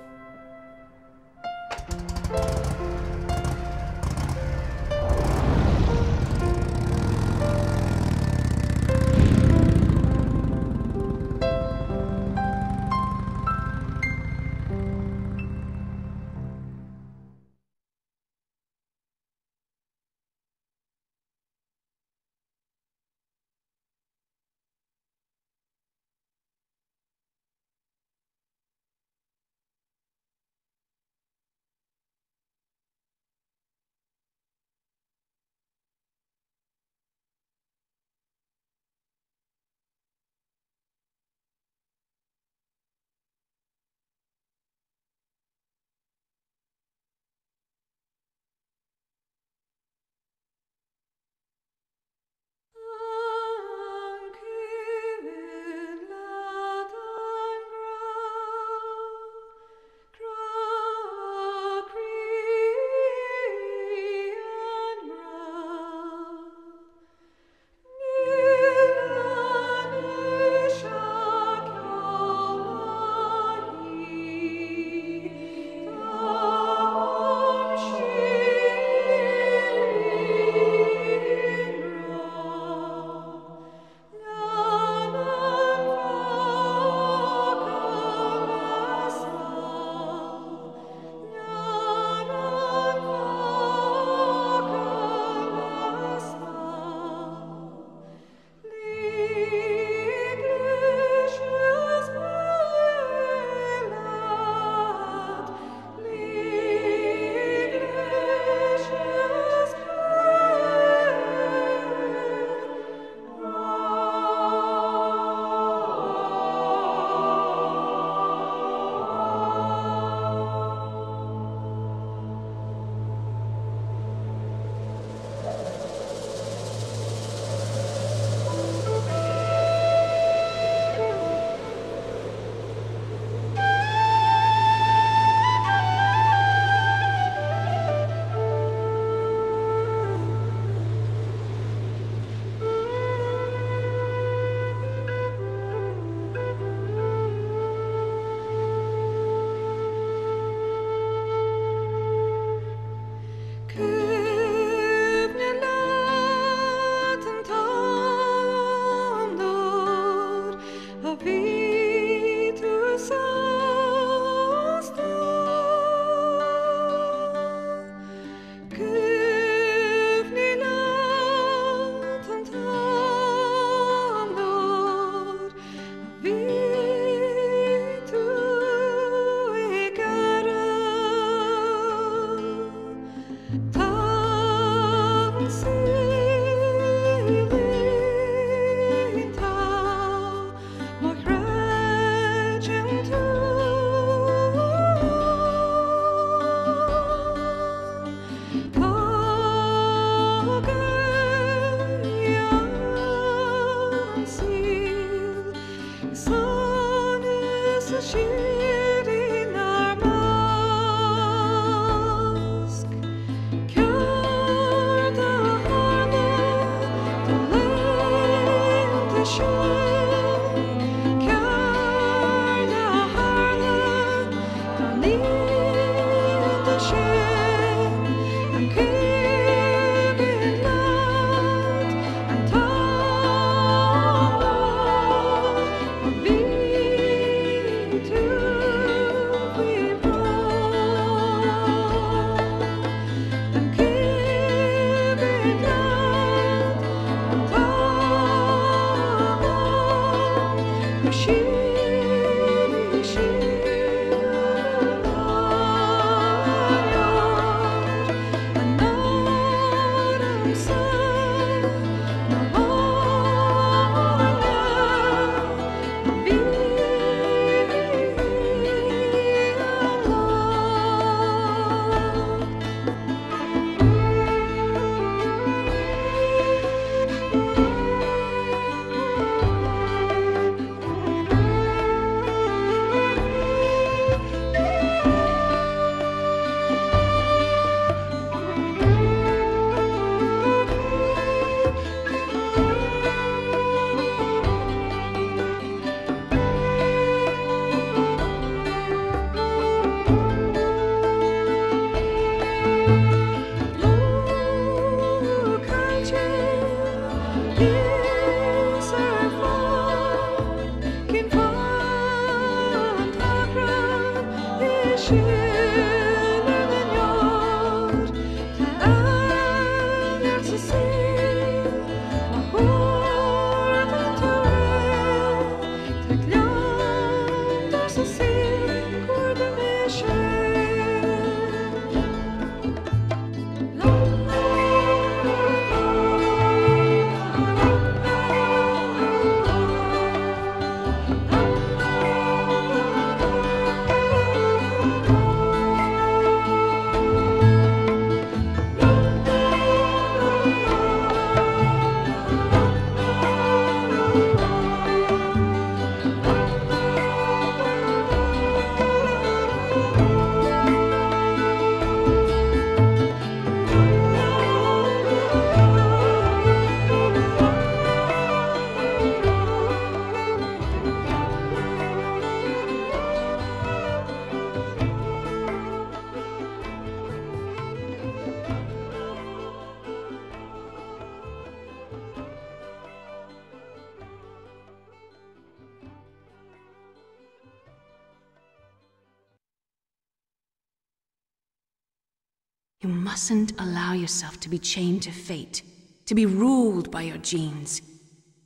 Speaker 20: You mustn't allow yourself to be chained to fate, to be ruled by your genes.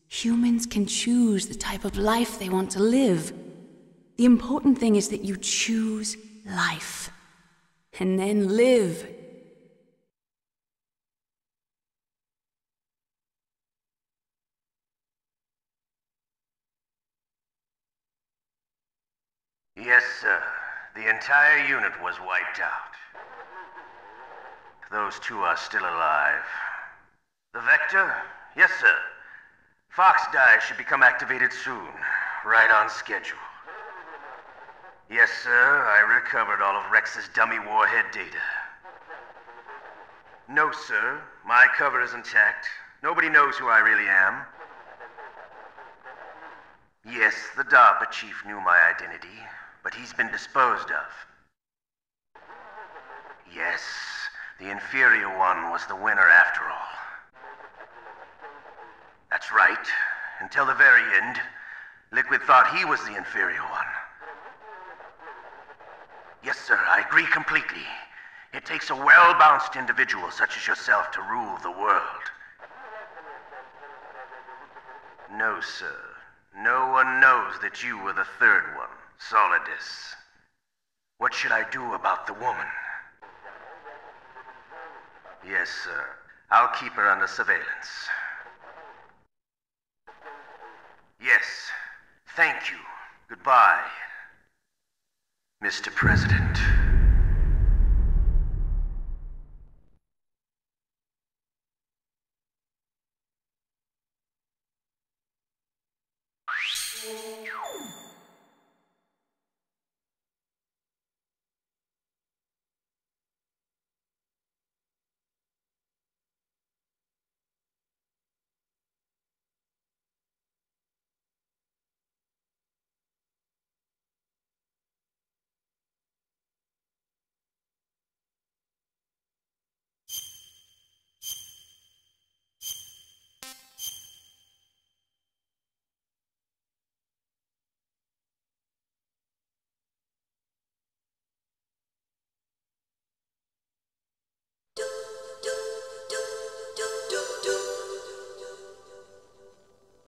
Speaker 20: Humans can choose the type of life they want to live. The important thing is that you choose life, and then live.
Speaker 9: Yes, sir. The entire unit was wiped out. Those two are still alive. The Vector? Yes, sir. Fox Die should become activated soon. Right on schedule. Yes, sir. I recovered all of Rex's dummy warhead data. No, sir. My cover is intact. Nobody knows who I really am. Yes, the DARPA chief knew my identity, but he's been disposed of. Yes, the inferior one was the winner after all. That's right. Until the very end, Liquid thought he was the inferior one. Yes, sir, I agree completely. It takes a well-balanced individual such as yourself to rule the world. No, sir. No one knows that you were the third one, Solidus. What should I do about the woman? Yes, sir. I'll keep her under surveillance. Yes. Thank you. Goodbye, Mr. President.